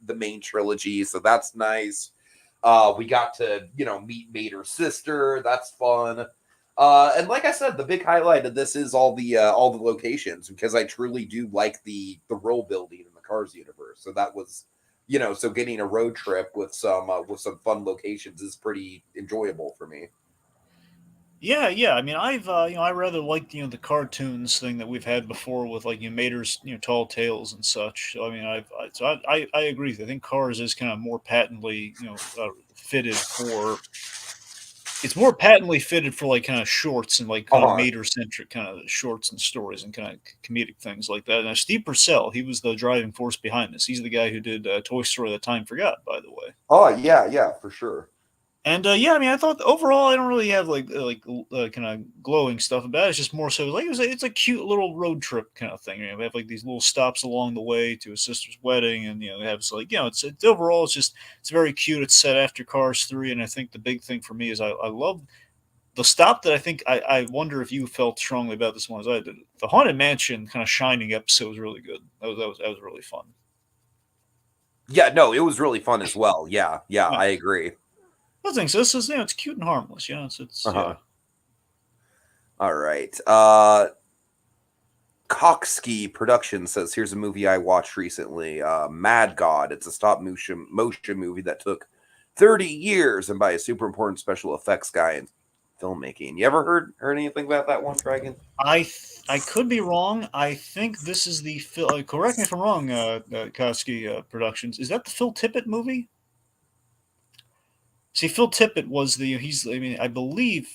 Speaker 1: the main trilogy. So that's nice. We got to meet Mater's sister. That's fun. And like I said, the big highlight of this is all the locations, because I truly do like the role building in the Cars universe. So that was, so getting a road trip with some fun locations is pretty enjoyable for me.
Speaker 2: Yeah. I mean, I rather like the cartoons thing that we've had before with like Mater's Tall Tales and such. So, I mean, I agree. I think Cars is kind of more patently fitted for. It's more patently fitted for like kind of shorts and like kind of Mater centric kind of shorts and stories and kind of comedic things like that. Now, Steve Purcell, he was the driving force behind this. He's the guy who did Toy Story: The Time Forgot, by the way.
Speaker 1: Oh yeah, for sure.
Speaker 2: And I mean, I thought overall I don't really have like kind of glowing stuff about it. It's just more so like it's a cute little road trip kind of thing. We have like these little stops along the way to his sister's wedding, and we have like it's overall it's very cute. It's set after Cars 3, and I think the big thing for me is I love the stop that I think I wonder if you felt strongly about this one as I did. The Haunted Mansion kind of Shining episode was really good. That was really fun.
Speaker 1: Yeah, no, it was really fun as well. Yeah, I agree.
Speaker 2: I think so. This is it's cute and harmless. It's yeah.
Speaker 1: All right. Coxkey Production says, here's a movie I watched recently. Mad God. It's a stop motion movie that took 30 years and by a super important special effects guy in filmmaking. You ever heard anything about that one, Dragon?
Speaker 2: I could be wrong. I think this is the Phil. Correct me if I'm wrong. Coxkey Productions. Is that the Phil Tippett movie? See, Phil Tippett was I believe,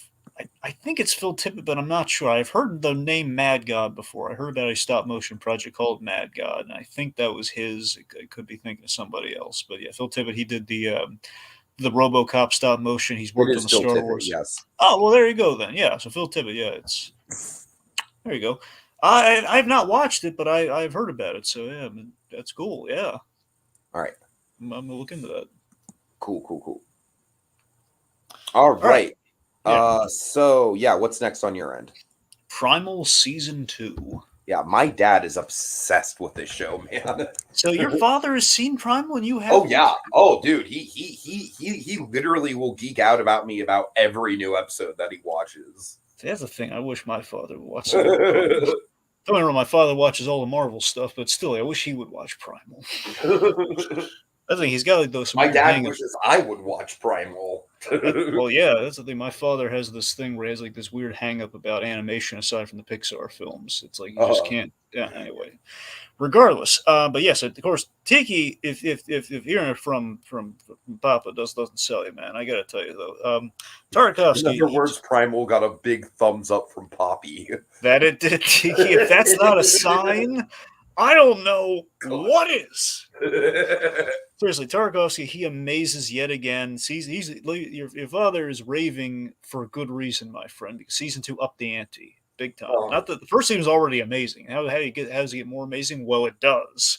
Speaker 2: I think it's Phil Tippett, but I'm not sure. I've heard the name Mad God before. I heard about a stop motion project called Mad God, and I think that was his. I could be thinking of somebody else, but yeah, Phil Tippett. He did the RoboCop stop motion. He's worked on the Star Wars.
Speaker 1: Yes.
Speaker 2: Oh well, there you go then. Yeah, so Phil Tippett. Yeah, there you go. I've not watched it, but I've heard about it. So yeah, I mean, that's cool. Yeah.
Speaker 1: All right.
Speaker 2: I'm gonna look into that.
Speaker 1: Cool. All right.
Speaker 2: Yeah.
Speaker 1: So yeah, what's next on your end?
Speaker 2: Primal Season 2.
Speaker 1: Yeah, my dad is obsessed with this show, man.
Speaker 2: So your father has seen Primal and you have?
Speaker 1: Oh yeah. Oh dude, he literally will geek out about me about every new episode that he watches.
Speaker 2: See, that's the thing. I wish my father would watch Primal. Don't get me wrong, my father watches all the Marvel stuff, but still, I wish he would watch Primal. I think he's got like those.
Speaker 1: My dad wishes I would watch Primal.
Speaker 2: Well, yeah, that's the thing. My father has this thing where he has like this weird hang up about animation aside from the Pixar films. It's like you just can't. Yeah, anyway. Regardless, but yes, of course, Tiki. If hearing it from Papa doesn't sell you, man. I gotta tell you though, Tarkovsky.
Speaker 1: In other words, Primal got a big thumbs up from Poppy.
Speaker 2: That it did, Tiki. If that's not a sign, I don't know what is. seriously, Tarkovsky, he amazes yet again. Your father is raving for good reason, my friend, because season 2 upped the ante big time. Not that the first season was already amazing. How does it get more amazing? Well, it does.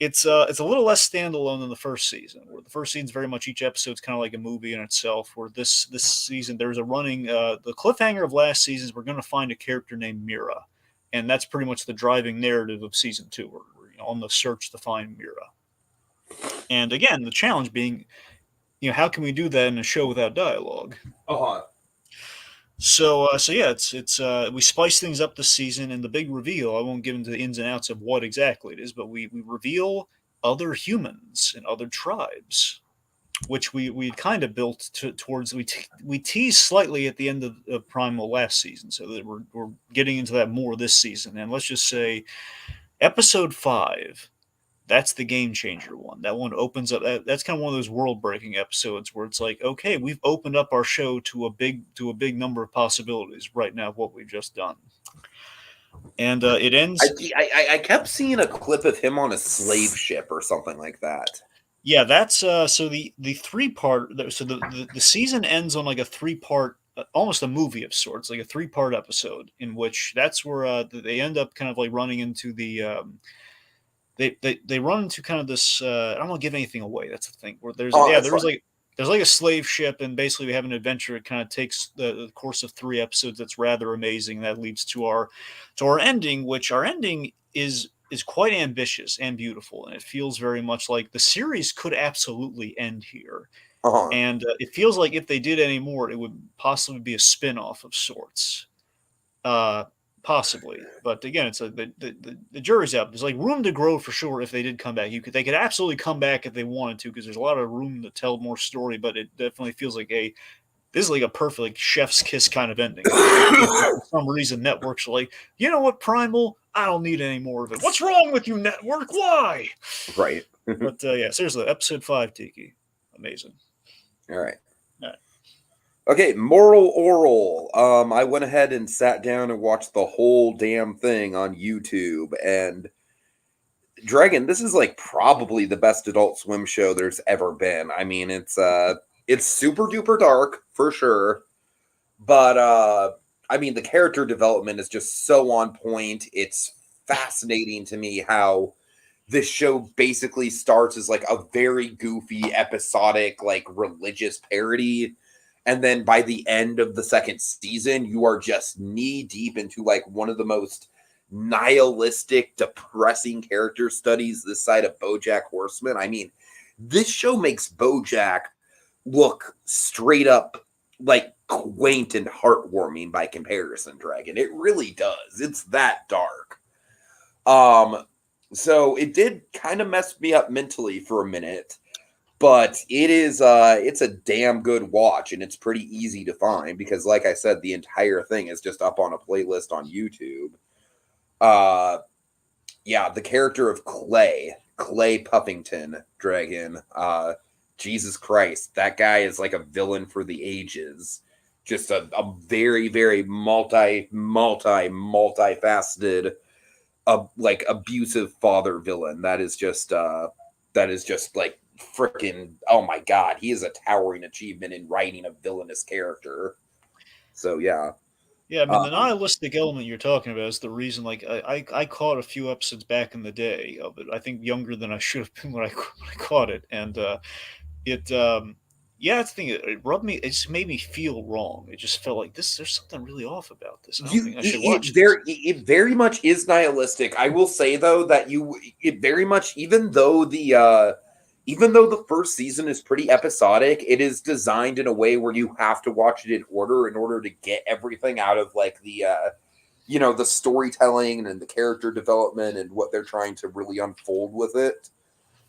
Speaker 2: It's a little less standalone than the first season, where the first season's very much each episode's kind of like a movie in itself. Where this season there's a running the cliffhanger of last season is we're going to find a character named Mira, and that's pretty much the driving narrative of season 2. We're on the search to find Mira. And again, the challenge being, how can we do that in a show without dialogue? So yeah, it's we spice things up this season, and the big reveal. I won't get into the ins and outs of what exactly it is, but we reveal other humans and other tribes, which we kind of built towards. We teased slightly at the end of Primal last season, so that we're getting into that more this season. And let's just say, episode 5. That's the game changer one. That one opens up. That's kind of one of those world breaking episodes where it's like, okay, we've opened up our show to a big number of possibilities right now of what we've just done. And it ends.
Speaker 1: I kept seeing a clip of him on a slave ship or something like that.
Speaker 2: Yeah, that's so the 3-part. So the season ends on like a 3-part, almost a movie of sorts, like a 3-part episode in which that's where they end up kind of like running into the. They run into kind of this. I don't want to give anything away. That's the thing. Where there's like a slave ship, and basically we have an adventure. It kind of takes the course of 3 episodes. That's rather amazing. That leads to our ending, which our ending is quite ambitious and beautiful, and it feels very much like the series could absolutely end here. And it feels like if they did any more, it would possibly be a spin-off of sorts. Possibly, but again, it's the jury's out. There's like room to grow for sure if they did come back. They could absolutely come back if they wanted to, because there's a lot of room to tell more story. But it definitely feels like this is like a perfect like chef's kiss kind of ending. For some reason, networks are like, you know what, Primal, I don't need any more of it. What's wrong with you, network? Why?
Speaker 1: Right.
Speaker 2: But yeah, seriously, episode 5, Tiki, amazing.
Speaker 1: All right. Okay, Moral Oral. I went ahead and sat down and watched the whole damn thing on YouTube. And Dragon, this is like probably the best Adult Swim show there's ever been. I mean, it's super duper dark for sure, but I mean, the character development is just so on point. It's fascinating to me how this show basically starts as like a very goofy, episodic, like religious parody. And then by the end of the second season, you are just knee deep into like one of the most nihilistic, depressing character studies this side of BoJack Horseman. I mean, this show makes BoJack look straight up like quaint and heartwarming by comparison, Dragon. It really does. It's that dark. So it did kind of mess me up mentally for a minute. But it's a damn good watch, and it's pretty easy to find because, like I said, the entire thing is just up on a playlist on YouTube. Yeah, the character of Clay Puffington, Dragon. Jesus Christ, that guy is like a villain for the ages. Just a very, very multifaceted, like abusive father villain. That is just like freaking, oh my god, he is a towering achievement in writing a villainous character. So yeah.
Speaker 2: Yeah, I mean, the nihilistic element you're talking about is the reason. Like, I caught a few episodes back in the day of it. I think younger than I should have been when I caught it, and yeah, that's the thing. It rubbed me. It just made me feel wrong. It just felt like there's something really off about this. I don't think I should watch this.
Speaker 1: It very much is nihilistic. I will say though that it very much, even though the first season is pretty episodic, it is designed in a way where you have to watch it in order to get everything out of like the the storytelling and the character development and what they're trying to really unfold with it.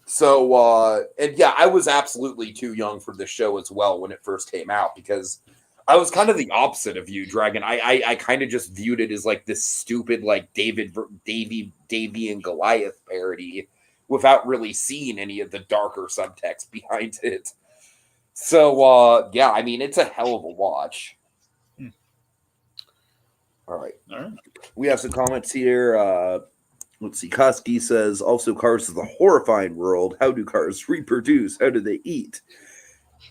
Speaker 1: So and yeah, I was absolutely too young for this show as well when it first came out, because I was kind of the opposite of you, Dragon. I kind of just viewed it as like this stupid like Davy and Goliath parody, without really seeing any of the darker subtext behind it. So, yeah, I mean, it's a hell of a watch. All right. We have some comments here. Let's see. Koski says, also, Cars is a horrifying world. How do cars reproduce? How do they eat?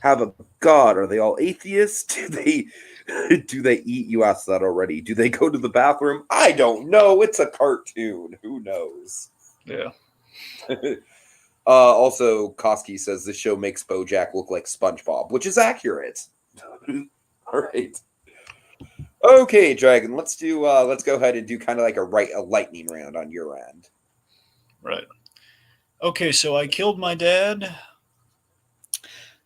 Speaker 1: Have a god? Are they all atheists? Do they eat? You asked that already. Do they go to the bathroom? I don't know. It's a cartoon. Who knows?
Speaker 2: Yeah.
Speaker 1: Also, Koski says this show makes BoJack look like SpongeBob, which is accurate. All right. Okay, Dragon. Let's go ahead and do kind of like a lightning round on your end.
Speaker 2: Right. Okay, so I killed my dad.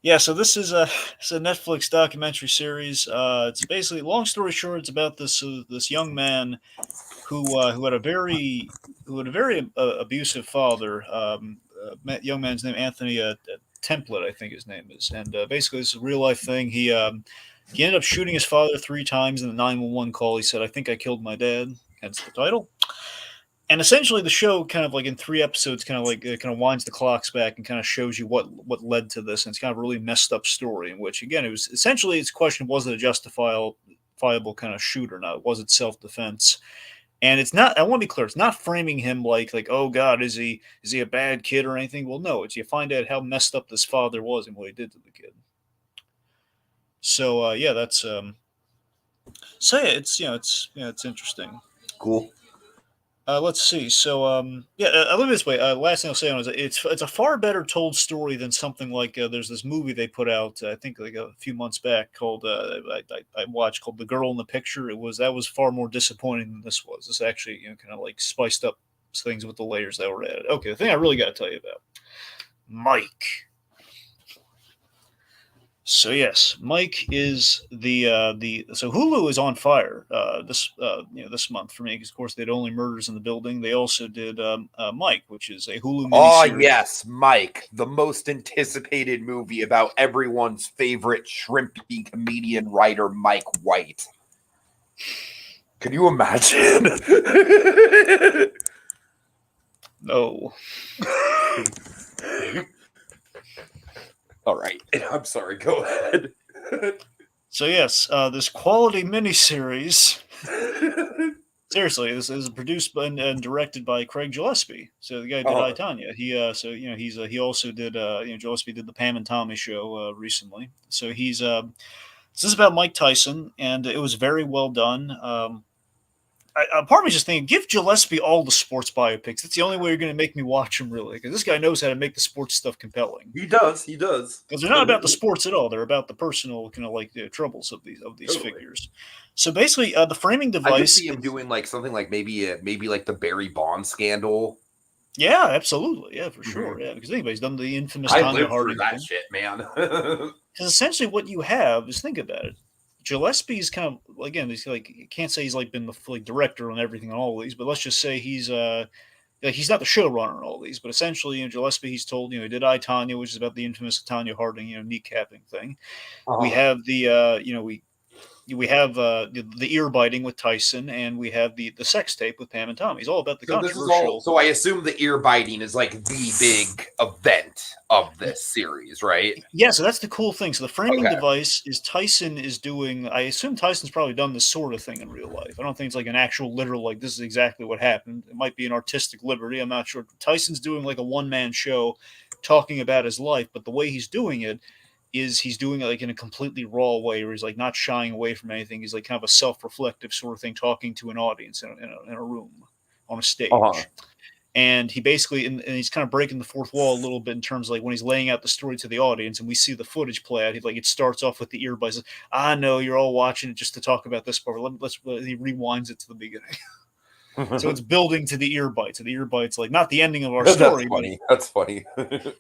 Speaker 2: Yeah, so this is a Netflix documentary series. It's basically, long story short, it's about this young man who had a very abusive father. Young man's name Anthony Template, I think his name is, and basically this is a real life thing. He ended up shooting his father 3 times in the 911 call. He said, "I think I killed my dad." Hence the title. And essentially, the show kind of like in 3 episodes, kind of winds the clocks back and kind of shows you what led to this. And it's kind of a really messed up story in which, again, it was essentially its question: was it a justifiable kind of shoot or not? Was it self defense? And it's not. I want to be clear. It's not framing him like oh God, is he a bad kid or anything? Well, no. It's you find out how messed up this father was and what he did to the kid. So yeah, that's so yeah, it's interesting.
Speaker 1: Cool.
Speaker 2: Let's see. So, let me this way. Last thing I'll say on it is it's a far better told story than something like there's this movie they put out I think like a few months back called I watched called The Girl in the Picture. That was far more disappointing than this was. This actually kind of like spiced up things with the layers that were added. Okay, the thing I really got to tell you about Mike. So yes, Mike is so Hulu is on fire this month for me because of course they did Only Murders in the Building. They also did Mike, which is a Hulu miniseries.
Speaker 1: Oh yes, Mike, the most anticipated movie about everyone's favorite shrimpy comedian writer, Mike White. Can you imagine?
Speaker 2: No.
Speaker 1: All right. I'm sorry. Go ahead.
Speaker 2: So yes, this quality miniseries. Seriously, this is produced and directed by Craig Gillespie. So the guy who did I, Tonya. He also did Gillespie did the Pam and Tommy show recently. So this is about Mike Tyson, and it was very well done. Part of me just thinking, give Gillespie all the sports biopics. That's the only way you're going to make me watch him, really, because this guy knows how to make the sports stuff compelling.
Speaker 1: He does.
Speaker 2: Because they're not about the sports at all. They're about the personal, kind of like the troubles of these figures. So basically, the framing device. I could
Speaker 1: see him doing like something like maybe like the Barry Bonds scandal.
Speaker 2: Yeah, absolutely. Yeah, for sure. Yeah, because anybody's done the infamous Tanya Harding
Speaker 1: that shit, man.
Speaker 2: Because essentially, what you have is, think about it. Gillespie's kind of, again, he's like, you can't say he's like been the director on everything on all of these, but let's just say he's not the showrunner on all these, but essentially, Gillespie, he's told, he did I, Tonya, which is about the infamous Tanya Harding, kneecapping thing. We have we have the ear biting with Tyson, and we have the sex tape with Pam and Tommy. It's all about the controversial.
Speaker 1: So I assume the ear biting is like the big event of this series, right?
Speaker 2: Yeah, so that's the cool thing. So the framing device is Tyson is doing. I assume Tyson's probably done this sort of thing in real life. I don't think it's like an actual literal like this is exactly what happened. It might be an artistic liberty. I'm not sure. Tyson's doing like a one-man show talking about his life, but the way he's doing it is he's doing it like in a completely raw way where he's like not shying away from anything. He's like kind of a self-reflective sort of thing, talking to an audience in a room on a stage. And he basically, and he's kind of breaking the fourth wall a little bit in terms of like when he's laying out the story to the audience and we see the footage play out, it starts off with the earbuds. I know you're all watching it just to talk about this part. He rewinds it to the beginning. So it's building to the ear bite. So the ear bite's like not the ending of our story.
Speaker 1: That's funny.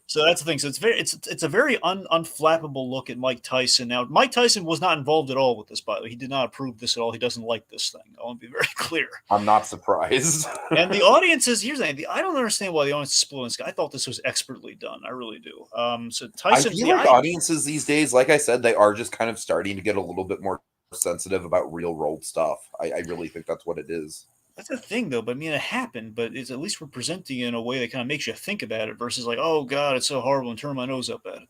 Speaker 2: So that's the thing. So it's a very unflappable look at Mike Tyson. Now, Mike Tyson was not involved at all with this, by the way. He did not approve this at all. He doesn't like this thing. I want to be very clear.
Speaker 1: I'm not surprised.
Speaker 2: And the audience is, here's the thing. I don't understand why the audience is split on this guy. I thought this was expertly done. I really do. So Tyson.
Speaker 1: I feel like audiences these days, like I said, they are just kind of starting to get a little bit more sensitive about real world stuff. I really think that's what it is.
Speaker 2: That's the thing, though. But I mean, it happened. But it's at least we're presenting it in a way that kind of makes you think about it versus like, oh God, it's so horrible, and turn my nose up at it.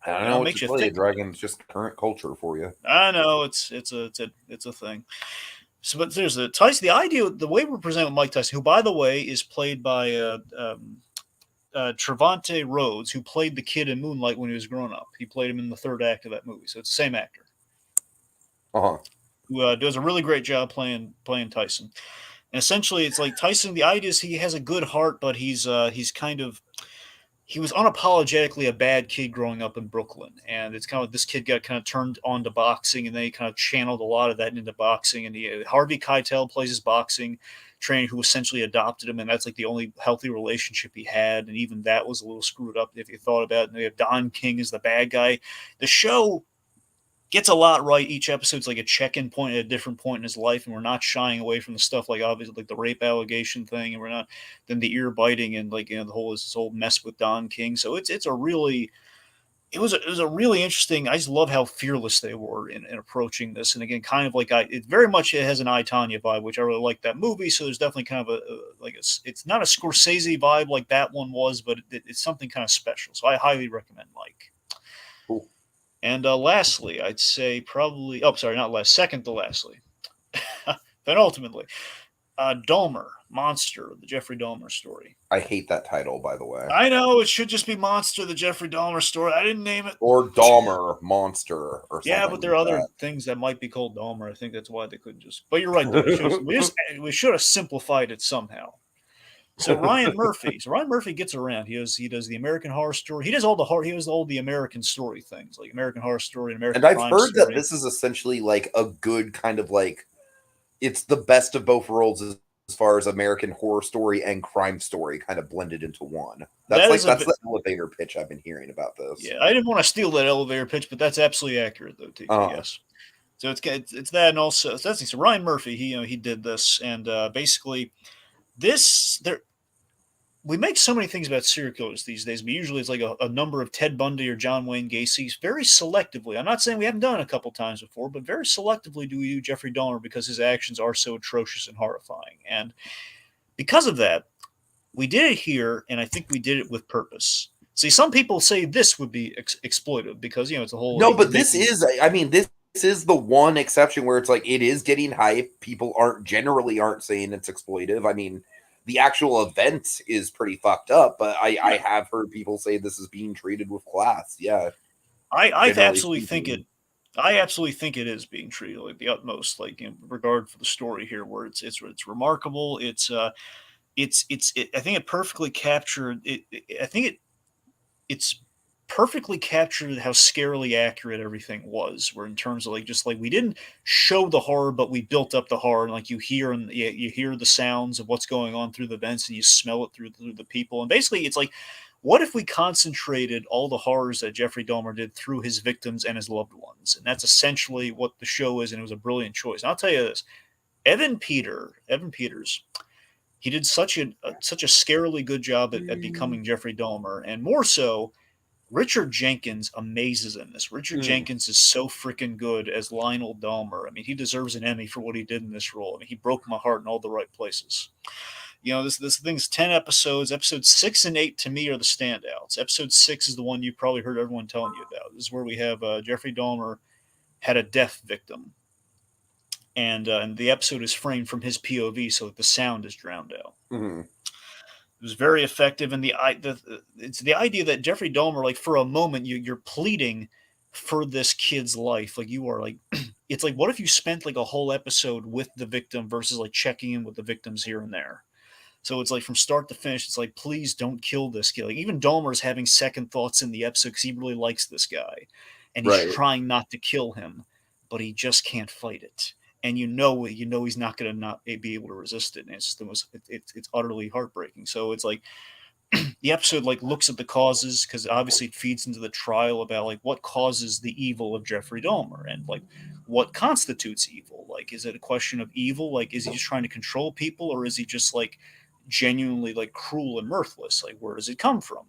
Speaker 1: I don't know what to tell you, Dragon. It's just current culture for you.
Speaker 2: I know it's a thing. So, but there's the Tyson. The idea, the way we're presenting with Mike Tyson, who, by the way, is played by Trevante Rhodes, who played the kid in Moonlight when he was growing up. He played him in the third act of that movie, so it's the same actor.
Speaker 1: Uh-huh.
Speaker 2: Who does a really great job playing Tyson. And essentially, it's like Tyson. The idea is he has a good heart, but he's kind of he was unapologetically a bad kid growing up in Brooklyn, and it's kind of like this kid got kind of turned on to boxing, and then he kind of channeled a lot of that into boxing. And Harvey Keitel plays his boxing trainer, who essentially adopted him, and that's like the only healthy relationship he had, and even that was a little screwed up if you thought about it. And we have Don King as the bad guy. The show gets a lot right. Each episode's like a check-in point at a different point in his life, and we're not shying away from the stuff like obviously like the rape allegation thing, and we're not then the ear biting and like the whole this whole mess with Don King. So it's a really it was a really interesting. I just love how fearless they were in approaching this, and again, kind of like it very much it has an I, Tonya vibe, which I really like that movie. So there's definitely kind of it's not a Scorsese vibe like that one was, but it's something kind of special. So I highly recommend Mike.
Speaker 1: Cool.
Speaker 2: And lastly, I'd say probably, not last, second to lastly, penultimately, Dahmer, Monster, the Jeffrey Dahmer story.
Speaker 1: I hate that title, by the way.
Speaker 2: I know, it should just be Monster, the Jeffrey Dahmer story. I didn't name it.
Speaker 1: Or Dahmer, Monster, or something.
Speaker 2: Yeah, but there are other things that might be called Dahmer. I think that's why they couldn't just. But you're right, though. We should have simplified it somehow. So Ryan Murphy. So Ryan Murphy gets around. He does the American Horror Story. He does all the American Story things, like American Horror Story and American.
Speaker 1: And I've heard that this is essentially like a good kind of like it's the best of both worlds as far as American Horror Story and Crime Story kind of blended into one. That's the elevator pitch I've been hearing about this.
Speaker 2: Yeah, I didn't want to steal that elevator pitch, but that's absolutely accurate though, Tiki. Yes. So it's that, and also so Ryan Murphy. He did this, and basically. We make so many things about serial killers these days, but usually it's like a number of Ted Bundy or John Wayne Gacy's very selectively. I'm not saying we haven't done it a couple times before, but very selectively do we do Jeffrey Dahmer because his actions are so atrocious and horrifying. And because of that, we did it here, and I think we did it with purpose. See, some people say this would be exploitive because, it's a whole...
Speaker 1: No, but this is the one exception where it's like it is getting hype. People aren't saying it's exploitive. I mean, the actual event is pretty fucked up, but I have heard people say this is being treated with class. Yeah,
Speaker 2: I absolutely think it. I absolutely think it is being treated like the utmost, like in regard for the story here, where it's remarkable. I think it perfectly captured it. I think it's perfectly captured how scarily accurate everything was. Where in terms of we didn't show the horror, but we built up the horror, and you hear the sounds of what's going on through the vents, and you smell it through the people. And basically, it's like, what if we concentrated all the horrors that Jeffrey Dahmer did through his victims and his loved ones? And that's essentially what the show is, and it was a brilliant choice. And I'll tell you this: Evan Peters. He did such a scarily good job at becoming Jeffrey Dahmer, and more so. Richard Jenkins amazes in this. Richard Jenkins is so freaking good as Lionel Dahmer. I mean, he deserves an Emmy for what he did in this role. I mean, he broke my heart in all the right places. This thing's 10 episodes. Episodes 6 and 8 to me are the standouts. Episode 6 is the one you probably heard everyone telling you about. This is where we have Jeffrey Dahmer had a deaf victim. And the episode is framed from his POV so that the sound is drowned out. Mm-hmm. It was very effective, and it's the idea that Jeffrey Dahmer, for a moment, you're pleading for this kid's life, you are it's like, what if you spent a whole episode with the victim versus checking in with the victims here and there? So it's from start to finish, it's please don't kill this kid. Even Dahmer's having second thoughts in the episode because he really likes this guy, and he's trying not to kill him, but he just can't fight it. And he's not going to not be able to resist it. And it's it's utterly heartbreaking. So it's the episode looks at the causes, because obviously it feeds into the trial about what causes the evil of Jeffrey Dahmer, and what constitutes evil. Is it a question of evil? Is he just trying to control people, or is he just genuinely cruel and mirthless? Where does it come from?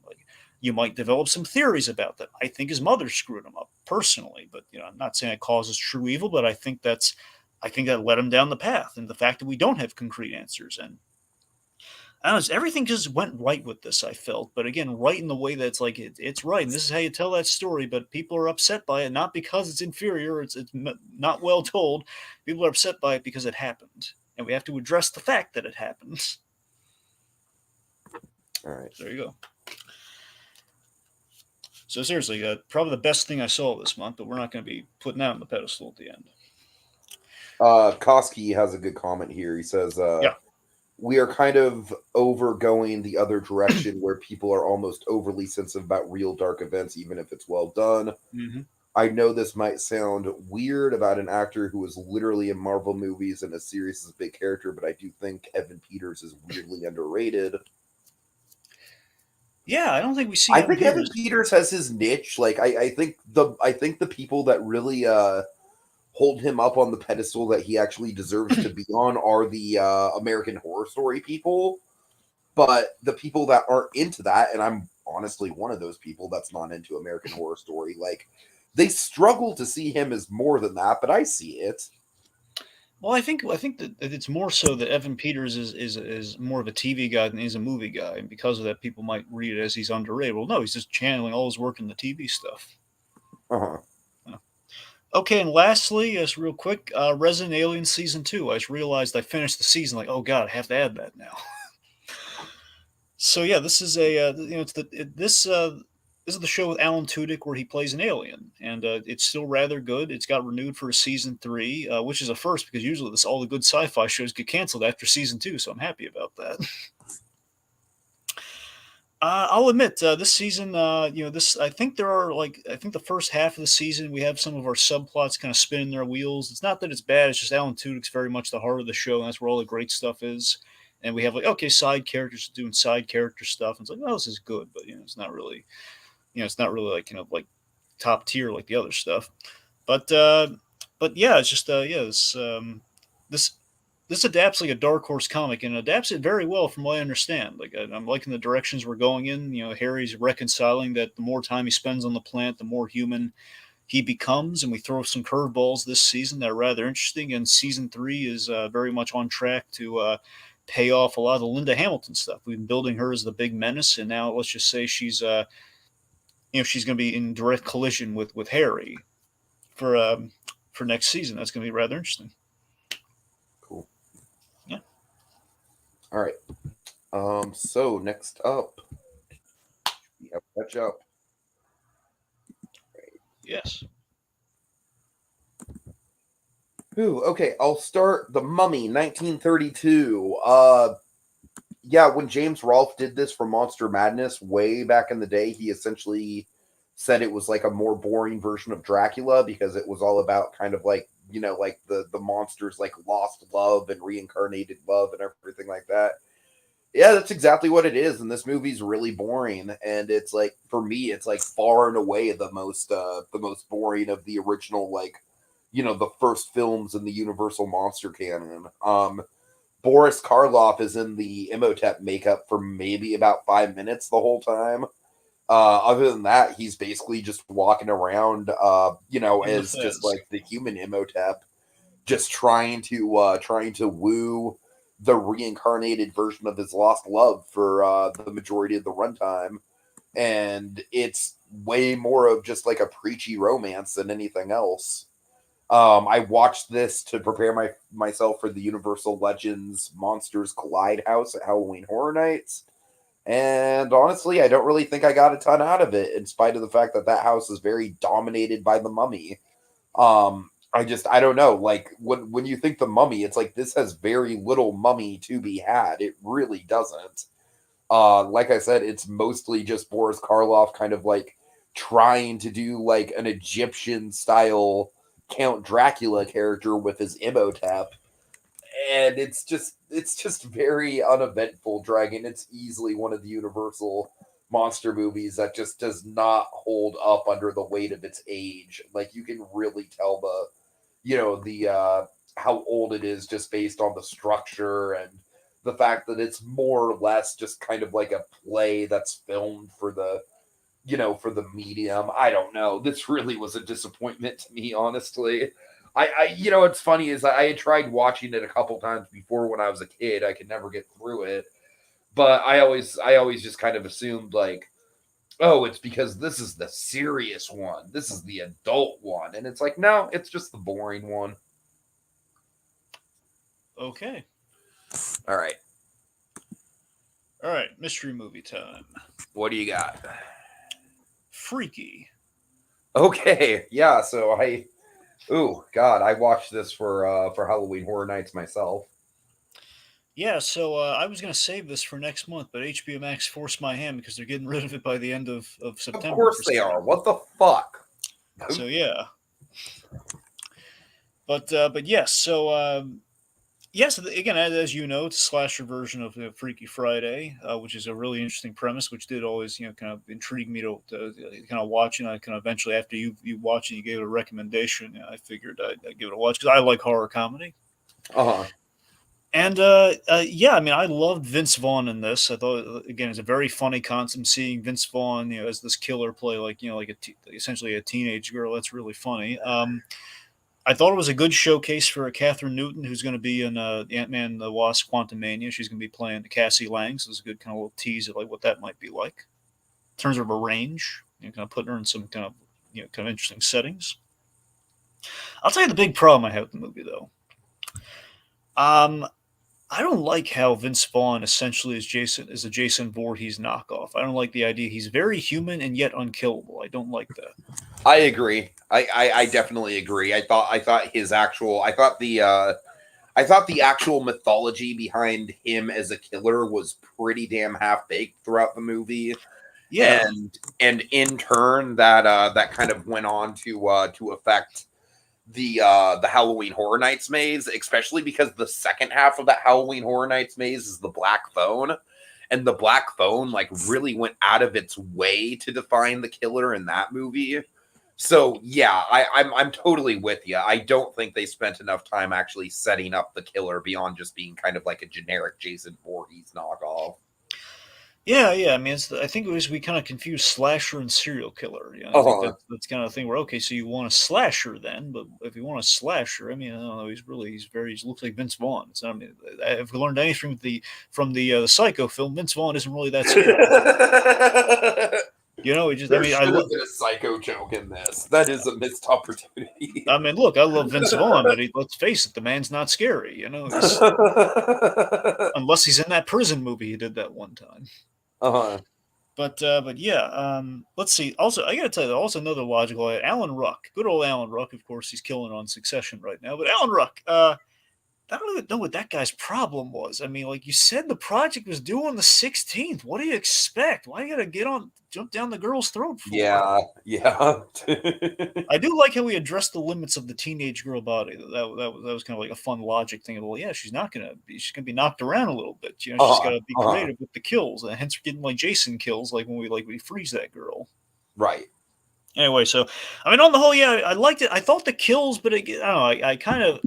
Speaker 2: You might develop some theories about that. I think his mother screwed him up personally, but I'm not saying it causes true evil, but I think that led him down the path, and the fact that we don't have concrete answers. And I don't know, everything just went right with this, I felt. But again, right in the way that's like it's right, and this is how you tell that story. But people are upset by it not because it's inferior, it's not well told. People are upset by it because it happened, and we have to address the fact that it happened.
Speaker 1: All right.
Speaker 2: There you go. So seriously, probably the best thing I saw this month, but we're not going to be putting that on the pedestal at the end.
Speaker 1: Koski has a good comment here. He says,
Speaker 2: Yeah.
Speaker 1: we are kind of going the other direction where people are almost overly sensitive about real dark events, even if it's well done.
Speaker 2: Mm-hmm.
Speaker 1: I know this might sound weird about an actor who was literally in Marvel movies and is serious as a big character, but I do think Evan Peters is weirdly underrated.
Speaker 2: Yeah, I don't think we see.
Speaker 1: I think Evan Peters has his niche. Like I think the people that really hold him up on the pedestal that he actually deserves to be on are the American Horror Story people. But the people that aren't into that, and I'm honestly one of those people that's not into American Horror Story, like they struggle to see him as more than that, but I see it.
Speaker 2: Well, I think that it's more so that Evan Peters is more of a TV guy than he's a movie guy, and because of that, people might read it as he's underrated. Well, no, he's just channeling all his work in the TV stuff.
Speaker 1: Uh-huh.
Speaker 2: Okay, and lastly, just real quick, Resident Alien Season 2. I just realized I finished the season, like, oh god, I have to add that now. So yeah, this is this is the show with Alan Tudyk where he plays an alien, and it's still rather good. It's got renewed for season 3, which is a first because usually all the good sci-fi shows get canceled after season 2. So I'm happy about that. I'll admit, this season, this I think the first half of the season we have some of our subplots kind of spinning their wheels. It's not that it's bad; it's just Alan Tudyk's very much the heart of the show, and that's where all the great stuff is. And we have side characters doing side character stuff. And it's like, oh, this is good, but it's not really, it's not really like top tier like the other stuff. But yeah, it's just this this adapts like a Dark Horse comic and adapts it very well from what I understand. Like I'm liking the directions we're going in. Harry's reconciling that the more time he spends on the planet, the more human he becomes, and we throw some curveballs this season that are rather interesting. And season 3 is very much on track to pay off a lot of the Linda Hamilton stuff. We've been building her as the big menace, and now let's just say she's she's going to be in direct collision with Harry for next season. That's going to be rather interesting.
Speaker 1: Cool.
Speaker 2: Yeah.
Speaker 1: All right. So next up, we have catch up.
Speaker 2: Right. Yes.
Speaker 1: Ooh, okay, I'll start The Mummy, 1932. Yeah, when James Rolfe did this for Monster Madness way back in the day, he essentially said it was like a more boring version of Dracula because it was all about kind of like, like the monsters like lost love and reincarnated love and everything like that. Yeah, that's exactly what it is, and this movie's really boring, and it's like, for me, it's like far and away the most boring of the original, like, the first films in the Universal monster canon. Boris Karloff is in the Imhotep makeup for maybe about 5 minutes the whole time. Other than that, he's basically just walking around, as just like the human Imhotep, just trying to woo the reincarnated version of his lost love for the majority of the runtime. And it's way more of just like a preachy romance than anything else. I watched this to prepare myself for the Universal Legends Monsters Collide house at Halloween Horror Nights. And honestly, I don't really think I got a ton out of it, in spite of the fact that house is very dominated by the Mummy. I don't know. Like, when you think the Mummy, it's like this has very little Mummy to be had. It really doesn't. Like I said, it's mostly just Boris Karloff kind of like trying to do like an Egyptian style Count Dracula character with his Imhotep, and it's just very uneventful. Dragon. It's easily one of the Universal monster movies that just does not hold up under the weight of its age. Like, you can really tell the how old it is just based on the structure and the fact that it's more or less just kind of like a play that's filmed for the for the medium. I don't know. This really was a disappointment to me, honestly. What's funny is I had tried watching it a couple times before when I was a kid. I could never get through it. But I always just kind of assumed like, oh, it's because this is the serious one. This is the adult one. And it's like, no, it's just the boring one.
Speaker 2: Okay.
Speaker 1: All right.
Speaker 2: All right. Mystery movie time.
Speaker 1: What do you got?
Speaker 2: Freaky.
Speaker 1: Okay. Yeah. So I watched this for Halloween Horror Nights myself.
Speaker 2: Yeah, so I was going to save this for next month, but HBO Max forced my hand because they're getting rid of it by the end of September.
Speaker 1: Of course they are. What the fuck?
Speaker 2: So yeah. But yes, so yes, again, as you know, it's a slasher version of Freaky Friday, which is a really interesting premise, which did always kind of intrigue me to kind of watch. And I kind of eventually, after you watch it, you gave it a recommendation. I figured I'd give it a watch because I like horror comedy.
Speaker 1: Uh-huh.
Speaker 2: And yeah, I mean, I loved Vince Vaughn in this. I thought, again, it's a very funny concept seeing Vince Vaughn, as this killer play like essentially a teenage girl. That's really funny. I thought it was a good showcase for Catherine Newton, who's going to be in Ant-Man and the Wasp: Quantumania. She's going to be playing Cassie Lang, so it's a good kind of little tease of like what that might be like in terms of a range. Kind of putting her in some kind of kind of interesting settings. I'll tell you the big problem I have with the movie, though. I don't like how Vince Vaughn essentially is a Jason Voorhees knockoff. I don't like the idea he's very human and yet unkillable. I don't like that.
Speaker 1: I agree. I definitely agree. I thought the actual mythology behind him as a killer was pretty damn half baked throughout the movie.
Speaker 2: Yeah,
Speaker 1: and in turn that kind of went on to affect the Halloween Horror Nights maze, especially because the second half of that Halloween Horror Nights maze is the Black Phone, and the Black Phone like really went out of its way to define the killer in that movie. So yeah, I'm totally with you. I don't think they spent enough time actually setting up the killer beyond just being kind of like a generic Jason Voorhees knockoff.
Speaker 2: yeah. I mean, I think we kind of confused slasher and serial killer. I think that's kind of the thing where okay, so you want a slasher then, but if you want a slasher, I mean, I don't know, he looks like Vince Vaughn. So, I mean, if we learned anything from the Psycho film, Vince Vaughn isn't really that scary. He just,
Speaker 1: There
Speaker 2: I mean,
Speaker 1: should have been a Psycho joke in this. That is a missed opportunity.
Speaker 2: I mean, look, I love Vince Vaughn, but let's face it, the man's not scary. Unless he's in that prison movie he did that one time.
Speaker 1: Uh-huh.
Speaker 2: But yeah, let's see. Also, I got to tell you, also another logical. Alan Ruck, good old Alan Ruck. Of course, he's killing on Succession right now. But Alan Ruck, I don't even know what that guy's problem was. I mean, like you said, the project was due on the 16th. What do you expect? Why you got to jump down the girl's throat for?
Speaker 1: Yeah.
Speaker 2: I do like how we addressed the limits of the teenage girl body. That was kind of like a fun logic thing. Well, yeah, she's gonna be knocked around a little bit. She's got to be creative with the kills, and hence we're getting like Jason kills, like when we freeze that girl.
Speaker 1: Right.
Speaker 2: Anyway, so I mean, on the whole, yeah, I liked it. I thought the kills, but I don't know. I kind of.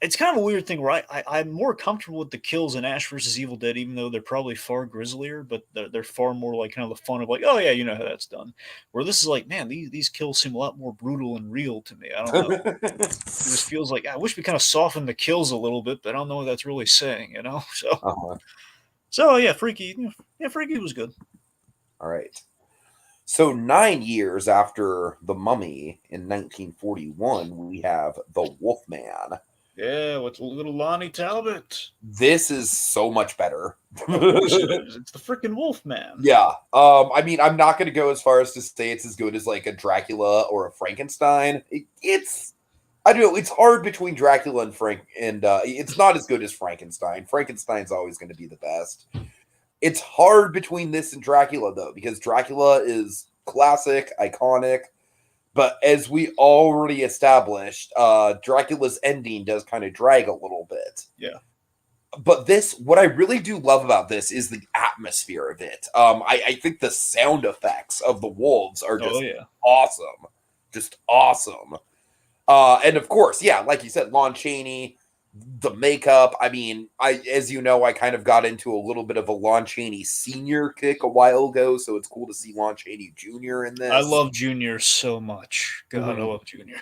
Speaker 2: It's kind of a weird thing where I'm more comfortable with the kills in Ash vs. Evil Dead, even though they're probably far grislier, but they're far more like kind of the fun of like, oh yeah, you know how that's done. Where this is like, man, these kills seem a lot more brutal and real to me. I don't know. It just feels like I wish we kind of softened the kills a little bit, but I don't know what that's really saying, So yeah, Freaky was good.
Speaker 1: All right. So 9 years after The Mummy in 1941, we have The Wolfman.
Speaker 2: Yeah, with little Lonnie Talbot.
Speaker 1: This is so much better.
Speaker 2: Of course it is. It's the freaking Wolfman.
Speaker 1: Yeah. I mean, I'm not going to go as far as to say it's as good as like a Dracula or a Frankenstein. I don't know. It's hard between Dracula and it's not as good as Frankenstein. Frankenstein's always going to be the best. It's hard between this and Dracula though, because Dracula is classic, iconic. But as we already established, Dracula's ending does kind of drag a little bit.
Speaker 2: Yeah.
Speaker 1: But what I really do love about this is the atmosphere of it. I think the sound effects of the wolves are just awesome. Just awesome. And of course, yeah, like you said, Lon Chaney, the makeup. I mean, as you know, I kind of got into a little bit of a Lon Chaney Sr. kick a while ago, so it's cool to see Lon Chaney Jr. in this.
Speaker 2: I love Jr. so much. God, I love Jr.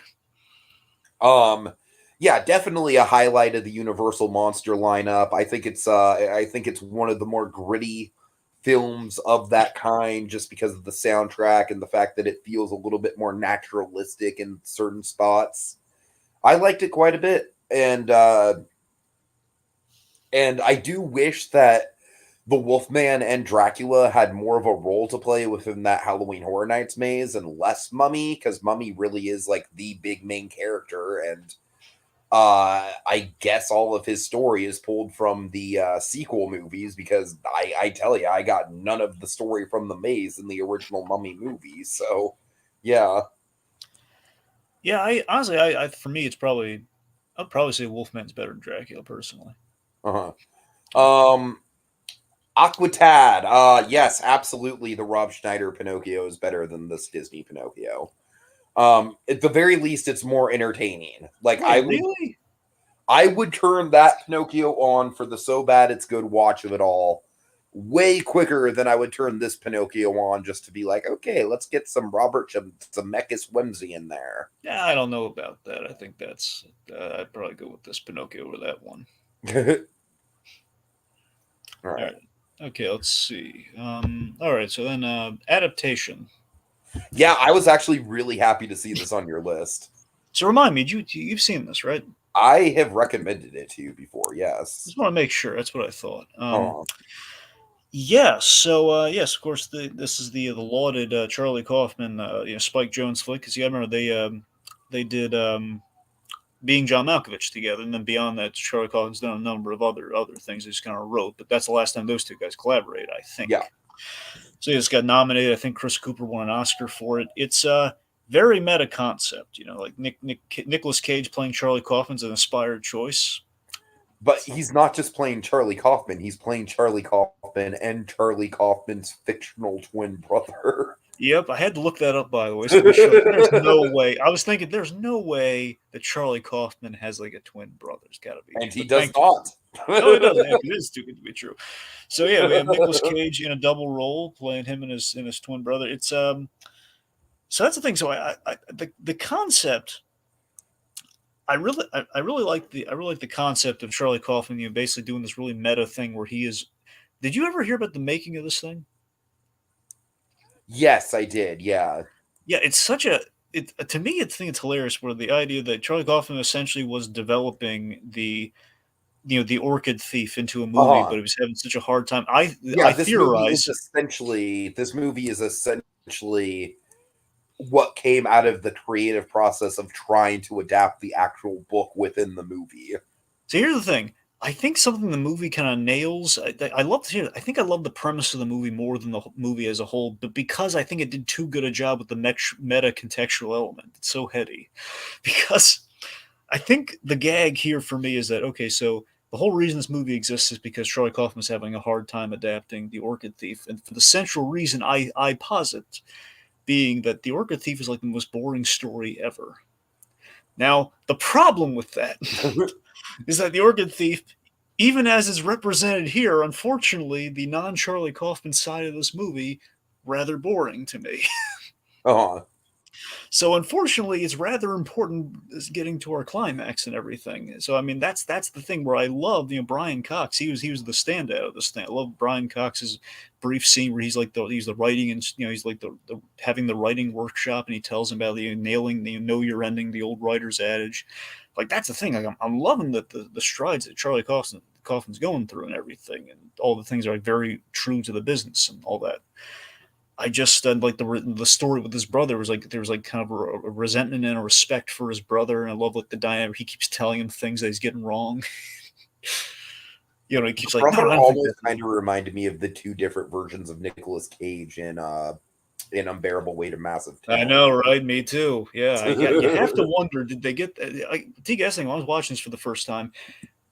Speaker 1: Yeah, definitely a highlight of the Universal monster lineup. I think it's one of the more gritty films of that kind, just because of the soundtrack and the fact that it feels a little bit more naturalistic in certain spots. I liked it quite a bit, and I do wish that the Wolfman and Dracula had more of a role to play within that Halloween Horror Nights maze and less Mummy, because Mummy really is like the big main character, and I guess all of his story is pulled from the sequel movies, because I tell you, I got none of the story from the maze in the original Mummy movie. So, yeah.
Speaker 2: Yeah, I honestly, I for me, I'd probably say Wolfman's better than Dracula personally.
Speaker 1: Uh-huh. Um, Aquatad. Yes, absolutely. The Rob Schneider Pinocchio is better than this Disney Pinocchio. At the very least, it's more entertaining. Like
Speaker 2: Wait, really?
Speaker 1: I would turn that Pinocchio on for the so bad it's good watch of it all way quicker than I would turn this Pinocchio on just to be like, okay, let's get some Robert Zemeckis whimsy in there.
Speaker 2: Yeah, I don't know about that. I think that's I'd probably go with this Pinocchio over that one.
Speaker 1: All
Speaker 2: All
Speaker 1: right.
Speaker 2: right. Okay, let's see. All right, so then adaptation.
Speaker 1: Yeah, I was actually really happy to see this on your list.
Speaker 2: So remind me, you've seen this, right?
Speaker 1: I have recommended it to you before, yes.
Speaker 2: Just want to make sure. That's what I thought.
Speaker 1: Oh,
Speaker 2: Yeah. So yes, of course, this is the lauded Charlie Kaufman, Spike Jones flick. Because yeah, I remember they did being John Malkovich together, and then beyond that, Charlie Kaufman's done a number of other things. He just kind of wrote, but that's the last time those two guys collaborated, I think.
Speaker 1: yeah.
Speaker 2: So he just got nominated. I think Chris Cooper won an Oscar for it. It's a very meta concept, like Nicolas Cage playing Charlie Kaufman's an inspired choice.
Speaker 1: But he's not just playing Charlie Kaufman, he's playing Charlie Kaufman and Charlie Kaufman's fictional twin brother.
Speaker 2: Yep, I had to look that up, by the way. So there's no way. I was thinking there's no way that Charlie Kaufman has like a twin brother. It's got to be.
Speaker 1: And he
Speaker 2: But
Speaker 1: does
Speaker 2: thank you.
Speaker 1: not.
Speaker 2: No, it doesn't. It is too good to be true. So yeah, we have Nicolas Cage in a double role, playing him and his twin brother. It's So that's the thing. So the concept. I really like the concept of Charlie Kaufman, basically doing this really meta thing where he is. Did you ever hear about the making of this thing?
Speaker 1: Yes, I did. Yeah.
Speaker 2: Yeah, it's such a. To me, it's hilarious. Where the idea that Charlie Kaufman essentially was developing the Orchid Thief into a movie, but he was having such a hard time. I theorize
Speaker 1: this movie is essentially what came out of the creative process of trying to adapt the actual book within the movie.
Speaker 2: So here's the thing. I think something the movie kind of nails. I love to hear. I think I love the premise of the movie more than the movie as a whole, but because I think it did too good a job with the meta contextual element. It's so heady. Because I think the gag here for me is that, okay, so the whole reason this movie exists is because Charlie Kaufman's having a hard time adapting The Orchid Thief, and for the central reason I posit being that The Orchid Thief is like the most boring story ever. Now, the problem with that is that The Orchid Thief, even as is represented here, unfortunately, the non-Charlie Kaufman side of this movie, rather boring to me.
Speaker 1: Uh-huh.
Speaker 2: So unfortunately, it's rather important as getting to our climax and everything. So I mean, that's the thing where I love, Brian Cox. He was the standout of this thing. I love Brian Cox's brief scene where he's the writing, and he's like the having the writing workshop, and he tells him about nailing the know your ending, the old writer's adage. Like that's the thing. Like, I'm loving the strides that Charlie Kaufman's going through and everything, and all the things are like very true to the business and all that. I just like the story with his brother was like there was like kind of a resentment and a respect for his brother, and I love like the dynamic. He keeps telling him things that he's getting wrong. He keeps like,
Speaker 1: brother
Speaker 2: no,
Speaker 1: almost kind of reminded me of the two different versions of Nicolas Cage in Unbearable Weight of Massive Talent.
Speaker 2: I know, right? Me too. Yeah, you have to wonder, did they get guessing when I was watching this for the first time?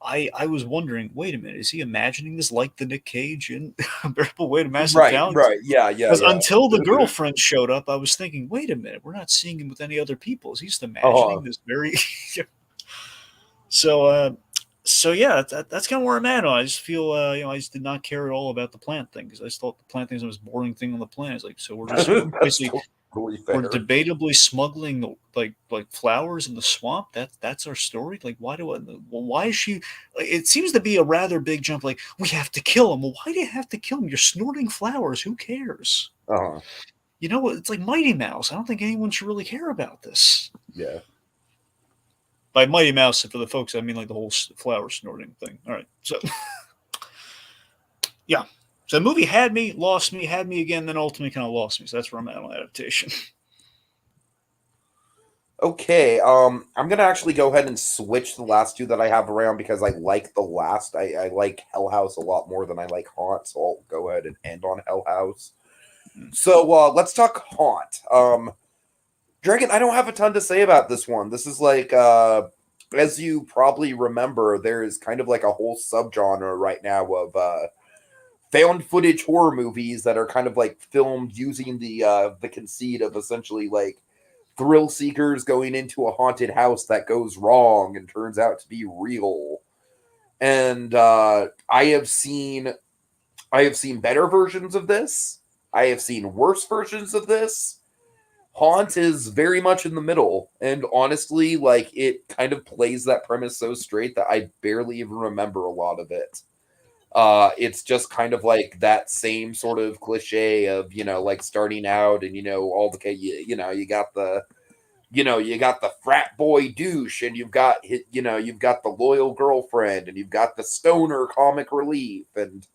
Speaker 2: I was wondering, wait a minute, is he imagining this like the Nick Cage in Unbearable Weight of Massive Talent?
Speaker 1: Right, yeah.
Speaker 2: Because until the girlfriend showed up, I was thinking, wait a minute, we're not seeing him with any other people. Is he just imagining this very... So yeah, that's kind of where I'm at. I just feel, I just did not care at all about the plant thing, because I just thought the plant thing was the most boring thing on the planet. It's like, so we're just basically
Speaker 1: Totally
Speaker 2: we're
Speaker 1: fair.
Speaker 2: debatably smuggling like flowers in the swamp. That's our story. Like, why is she? Like, it seems to be a rather big jump. Like, we have to kill him. Well, why do you have to kill him? You're snorting flowers. Who cares?
Speaker 1: Uh-huh.
Speaker 2: You know, it's like Mighty Mouse. I don't think anyone should really care about this.
Speaker 1: Yeah.
Speaker 2: By Mighty Mouse, for the folks, I mean like the whole flower snorting thing. All right, so yeah, so the movie had me, lost me, had me again, then ultimately kind of lost me. So that's where I'm at on adaptation.
Speaker 1: Okay, I'm gonna actually go ahead and switch the last two that I have around because I like the last. I like Hell House a lot more than I like Haunt, so I'll go ahead and end on Hell House. So let's talk Haunt. Dragon, I don't have a ton to say about this one. This is like, as you probably remember, there is kind of like a whole subgenre right now of found footage horror movies that are kind of like filmed using the conceit of essentially like thrill seekers going into a haunted house that goes wrong and turns out to be real. And I have seen better versions of this. I have seen worse versions of this. Haunt is very much in the middle, and honestly, like it kind of plays that premise so straight that I barely even remember a lot of it. It's just kind of like that same sort of cliche of like starting out and all the you got the frat boy douche, and you've got you've got the loyal girlfriend, and you've got the stoner comic relief, and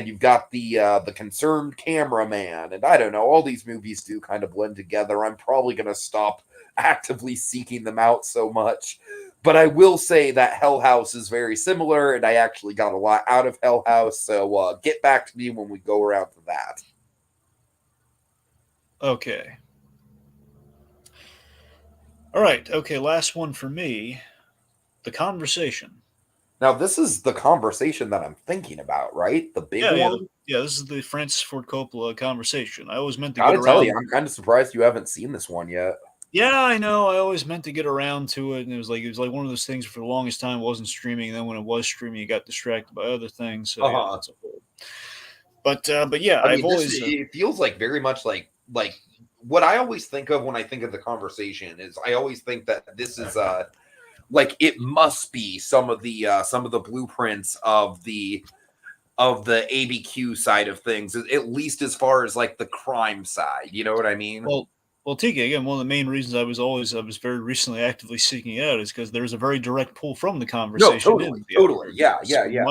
Speaker 1: you've got the concerned cameraman, and I don't know, all these movies do kind of blend together. I'm probably gonna stop actively seeking them out so much, but I will say that Hell House is very similar, and I actually got a lot out of Hell House. So get back to me when we go around to that.
Speaker 2: Okay. All right. Okay. Last one for me. The Conversation.
Speaker 1: Now, this is the conversation that I'm thinking about, right? The big
Speaker 2: Yeah,
Speaker 1: one.
Speaker 2: yeah. This is the Francis Ford Coppola Conversation. I always meant to get
Speaker 1: Gotta tell you,
Speaker 2: around.
Speaker 1: I'm kind of surprised you haven't seen this one yet.
Speaker 2: Yeah, I know. I always meant to get around to it, and it was like one of those things for the longest time wasn't streaming. And then when it was streaming, it got distracted by other things. So yeah,
Speaker 1: Uh-huh.
Speaker 2: that's a whole. But yeah,
Speaker 1: I
Speaker 2: I've
Speaker 1: mean, this
Speaker 2: always
Speaker 1: it feels like very much like what I always think of when I think of the conversation is I always think that this is like it must be some of the blueprints of the ABQ side of things, at least as far as like the crime side. You know what I mean?
Speaker 2: well, Tiki, again, one of the main reasons I was very recently actively seeking it out is because there's a very direct pull from the
Speaker 1: No,
Speaker 2: Conversation
Speaker 1: totally,
Speaker 2: in the
Speaker 1: totally.
Speaker 2: other
Speaker 1: Yeah,
Speaker 2: movies.
Speaker 1: yeah, yeah.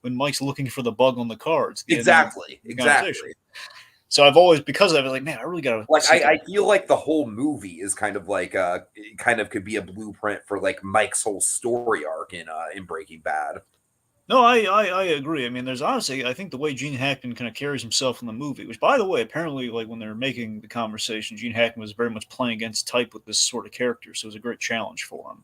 Speaker 2: When Mike's looking for the bug on the cards, the ending of
Speaker 1: Exactly,
Speaker 2: the Conversation.
Speaker 1: exactly.
Speaker 2: So I've always, because of it, like, man, I really gotta
Speaker 1: Like
Speaker 2: seek
Speaker 1: I
Speaker 2: out.
Speaker 1: feel like the whole movie is kind of like it kind of could be a blueprint for like Mike's whole story arc in Breaking Bad.
Speaker 2: No, I agree. I mean, there's honestly, I think the way Gene Hackman kind of carries himself in the movie, which, by the way, apparently, like when they were making the Conversation, Gene Hackman was very much playing against type with this sort of character, so it was a great challenge for him.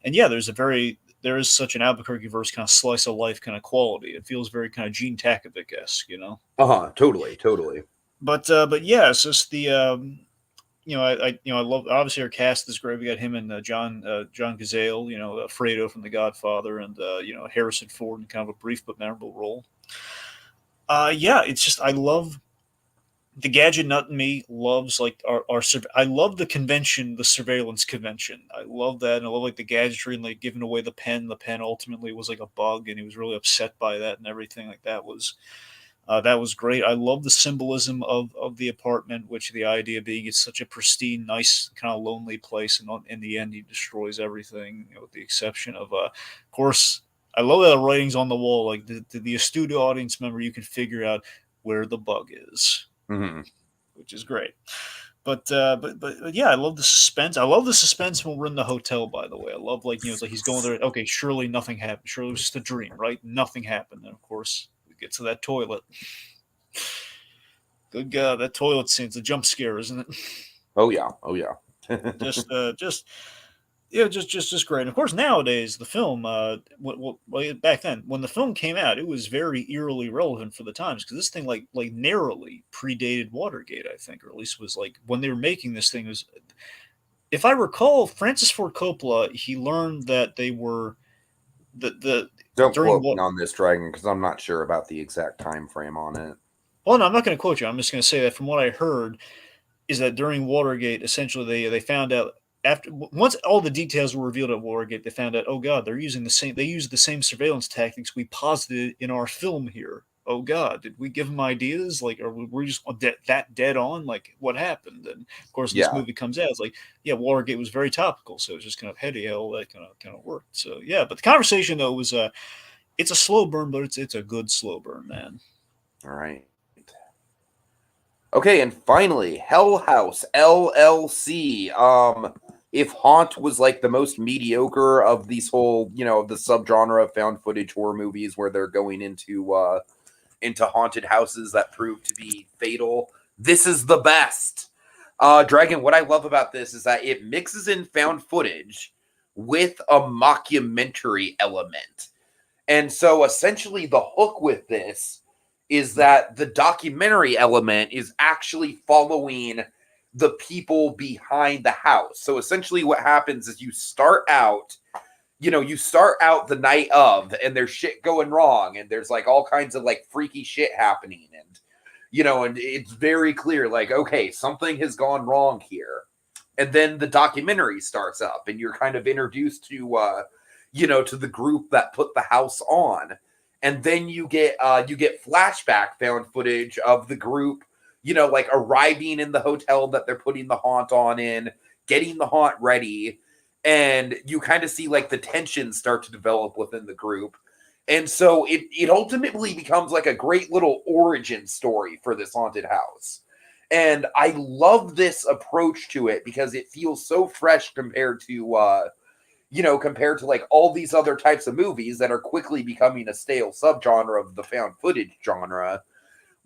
Speaker 2: And yeah, there is such an Albuquerque verse kind of slice of life kind of quality. It feels very kind of Gene Takovic esque, you know.
Speaker 1: Uh-huh, totally, totally.
Speaker 2: But yeah, it's just the I love, obviously our cast is great. We got him and John Cazale, Fredo from The Godfather, and Harrison Ford in kind of a brief but memorable role. Yeah, it's just I love the gadget nut in me loves like I love the convention, the surveillance convention. I love that, and I love like the gadgetry and like giving away the pen. The pen ultimately was like a bug, and he was really upset by that and everything. Like that was great. I love the symbolism of the apartment, which the idea being it's such a pristine, nice, kind of lonely place, and in the end, he destroys everything, with the exception of course. I love that the writing's on the wall. Like the astute audience member, you can figure out where the bug is,
Speaker 1: Mm-hmm.
Speaker 2: which is great. But yeah, I love the suspense. I love the suspense when we're in the hotel. By the way, I love it's like he's going there. Okay, surely nothing happened. Surely it was just a dream, right? Nothing happened. And of course, we get to that toilet. Good God, that toilet scene's a jump scare, isn't it?
Speaker 1: Oh yeah, oh yeah.
Speaker 2: Just yeah, just great. And of course, nowadays the film, back then when the film came out, it was very eerily relevant for the times because this thing like narrowly predated Watergate, I think, or at least was like when they were making this thing was. If I recall, Francis Ford Coppola, he learned that they were the
Speaker 1: Don't
Speaker 2: during
Speaker 1: quote me
Speaker 2: what
Speaker 1: on this, Dragon, because I'm not sure about the exact time frame on it.
Speaker 2: Well, no, I'm not going to quote you. I'm just going to say that from what I heard is that during Watergate, essentially they found out after once all the details were revealed at Watergate, they found out, oh God, they used the same surveillance tactics we posited in our film here. Oh God, did we give them ideas? Like, or were we just that dead on? Like, what happened? And of course, this
Speaker 1: Yeah.
Speaker 2: movie comes out. It's like, yeah, Watergate was very topical, so it's just kind of heady how all that kind of worked. So yeah, but the conversation though was it's a slow burn, but it's a good slow burn, man.
Speaker 1: All right. Okay, and finally, Hell House LLC. If Haunt was like the most mediocre of these whole, the subgenre of found footage horror movies where they're going into haunted houses that prove to be fatal, this is the best. Dragon, what I love about this is that it mixes in found footage with a mockumentary element. And so essentially the hook with this is that the documentary element is actually following the people behind the house. So essentially what happens is you start out the night of, and there's shit going wrong, and there's like all kinds of like freaky shit happening, and it's very clear, like, okay, something has gone wrong here. And then the documentary starts up, and you're kind of introduced to the group that put the house on. And then you get flashback found footage of the group, like arriving in the hotel that they're putting the haunt on in, getting the haunt ready, and you kind of see like the tension start to develop within the group. And so it ultimately becomes like a great little origin story for this haunted house. And I love this approach to it because it feels so fresh compared to like all these other types of movies that are quickly becoming a stale subgenre of the found footage genre,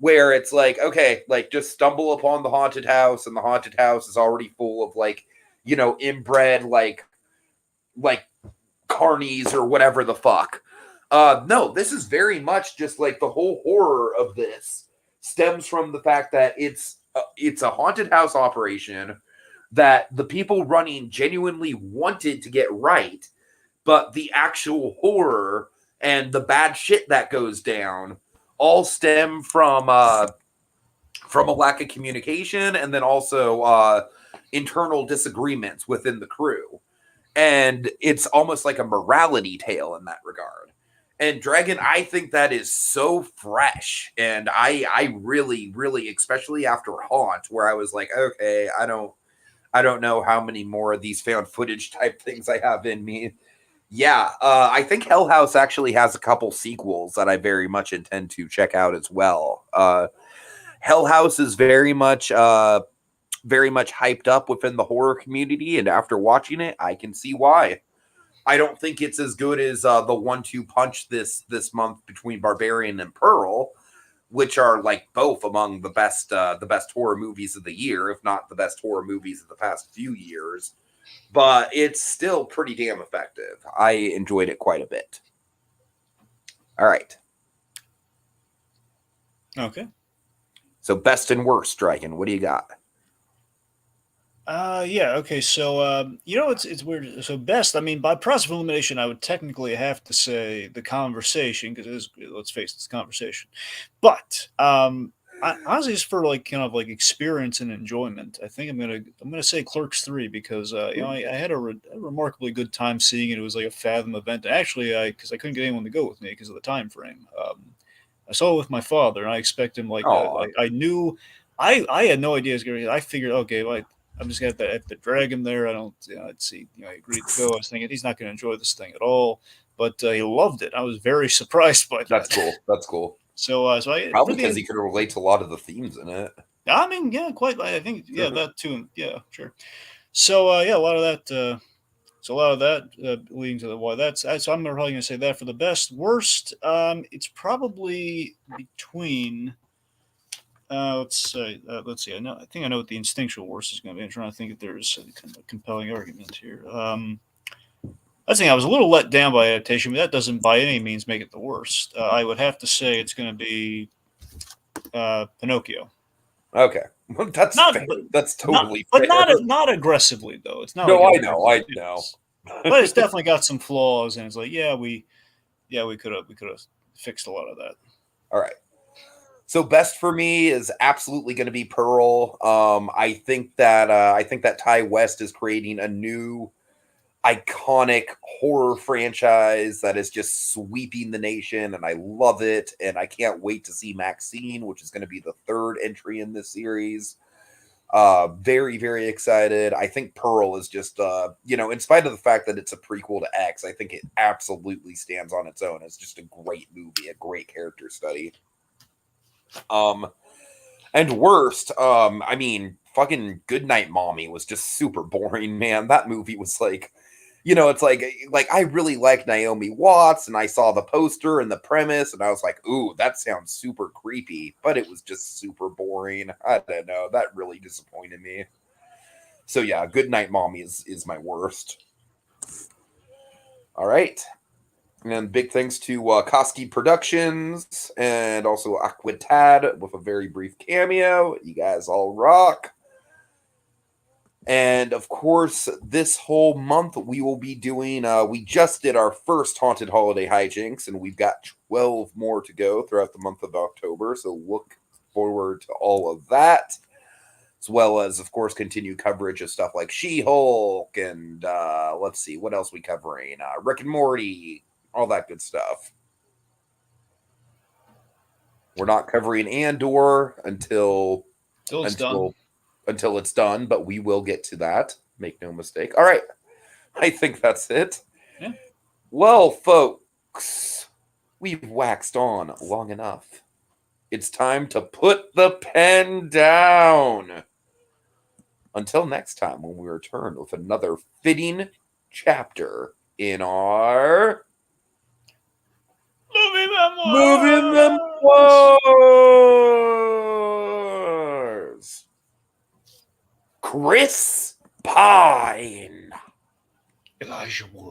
Speaker 1: where it's like, okay, like just stumble upon the haunted house, and the haunted house is already full of like, inbred like carnies or whatever the fuck. No, this is very much just like the whole horror of this stems from the fact that it's a haunted house operation that the people running genuinely wanted to get right, but the actual horror and the bad shit that goes down all stem from a lack of communication, and then also internal disagreements within the crew. And it's almost like a morality tale in that regard. And Dragon, I think that is so fresh, and I really, really, especially after Haunt, where I was like, okay, I don't know how many more of these found footage type things I have in me. Yeah, I think Hell House actually has a couple sequels that I very much intend to check out as well. Hell House is very much hyped up within the horror community, and after watching it, I can see why. I don't think it's as good as the 1-2 punch this month between Barbarian and Pearl, which are like both among the best horror movies of the year, if not the best horror movies of the past few years. But it's still pretty damn effective. I enjoyed it quite a bit. All right.
Speaker 2: Okay.
Speaker 1: So best and worst, Dragon. What do you got?
Speaker 2: Yeah, okay. So, it's weird. So, best, I mean, by process of elimination, I would technically have to say the conversation, because it is, let's face it, it's conversation. But, honestly, just for like kind of like experience and enjoyment, I think I'm gonna say Clerks Three because I had a remarkably good time seeing it. It was like a Fathom event. Actually, because I couldn't get anyone to go with me because of the time frame. I saw it with my father, and I expect him like I knew. I had no idea it was going to. I figured, okay, well, I'm just gonna have to drag him there. I don't, I'd see, I agreed to go. I was thinking he's not going to enjoy this thing at all, but he loved it. I was very surprised by that.
Speaker 1: That's cool. That's cool.
Speaker 2: So I
Speaker 1: probably because he could relate to a lot of the themes in it.
Speaker 2: I mean, yeah, quite. I think, yeah, that too. Yeah, sure. So yeah, a lot of that. So a lot of that leading to the why that's. So I'm probably going to say that for the best. Worst, it's probably between. Let's see. I think I know what the instinctual worst is going to be. I'm trying to think if there's a compelling argument here. I think I was a little let down by adaptation, but that doesn't by any means make it the worst. I would have to say it's going to be Pinocchio.
Speaker 1: Okay, that's that's totally
Speaker 2: fair. But not aggressively though. It's not.
Speaker 1: No, like I know.
Speaker 2: But it's definitely got some flaws, and it's like, we could have fixed a lot of that.
Speaker 1: All right. So best for me is absolutely going to be Pearl. I think that Ty West is creating a new iconic horror franchise that is just sweeping the nation, and I love it. And I can't wait to see Maxine, which is going to be the third entry in this series. Very, very excited. I think Pearl is just, in spite of the fact that it's a prequel to X, I think it absolutely stands on its own. It's just a great movie, a great character study. And worst, fucking Goodnight Mommy was just super boring, man. That movie was like, it's like I really like Naomi Watts, and I saw the poster and the premise, and I was like, ooh, that sounds super creepy, but it was just super boring. I don't know. That really disappointed me. So yeah, Goodnight Mommy is my worst. All right. And big thanks to Koski Productions and also Aquitad with a very brief cameo. You guys all rock. And of course, this whole month we will be doing, we just did our first Haunted Holiday Hijinks, and we've got 12 more to go throughout the month of October. So look forward to all of that, as well as, of course, continued coverage of stuff like She-Hulk and let's see, what else we covering? Rick and Morty, all that good stuff. We're not covering Andor until it's done, but we will get to that. Make no mistake. All right. I think that's it.
Speaker 2: Yeah.
Speaker 1: Well, folks, we've waxed on long enough. It's time to put the pen down. Until next time, when we return with another fitting chapter in our Movie Memoirs. Chris Pine.
Speaker 2: Elijah Wood.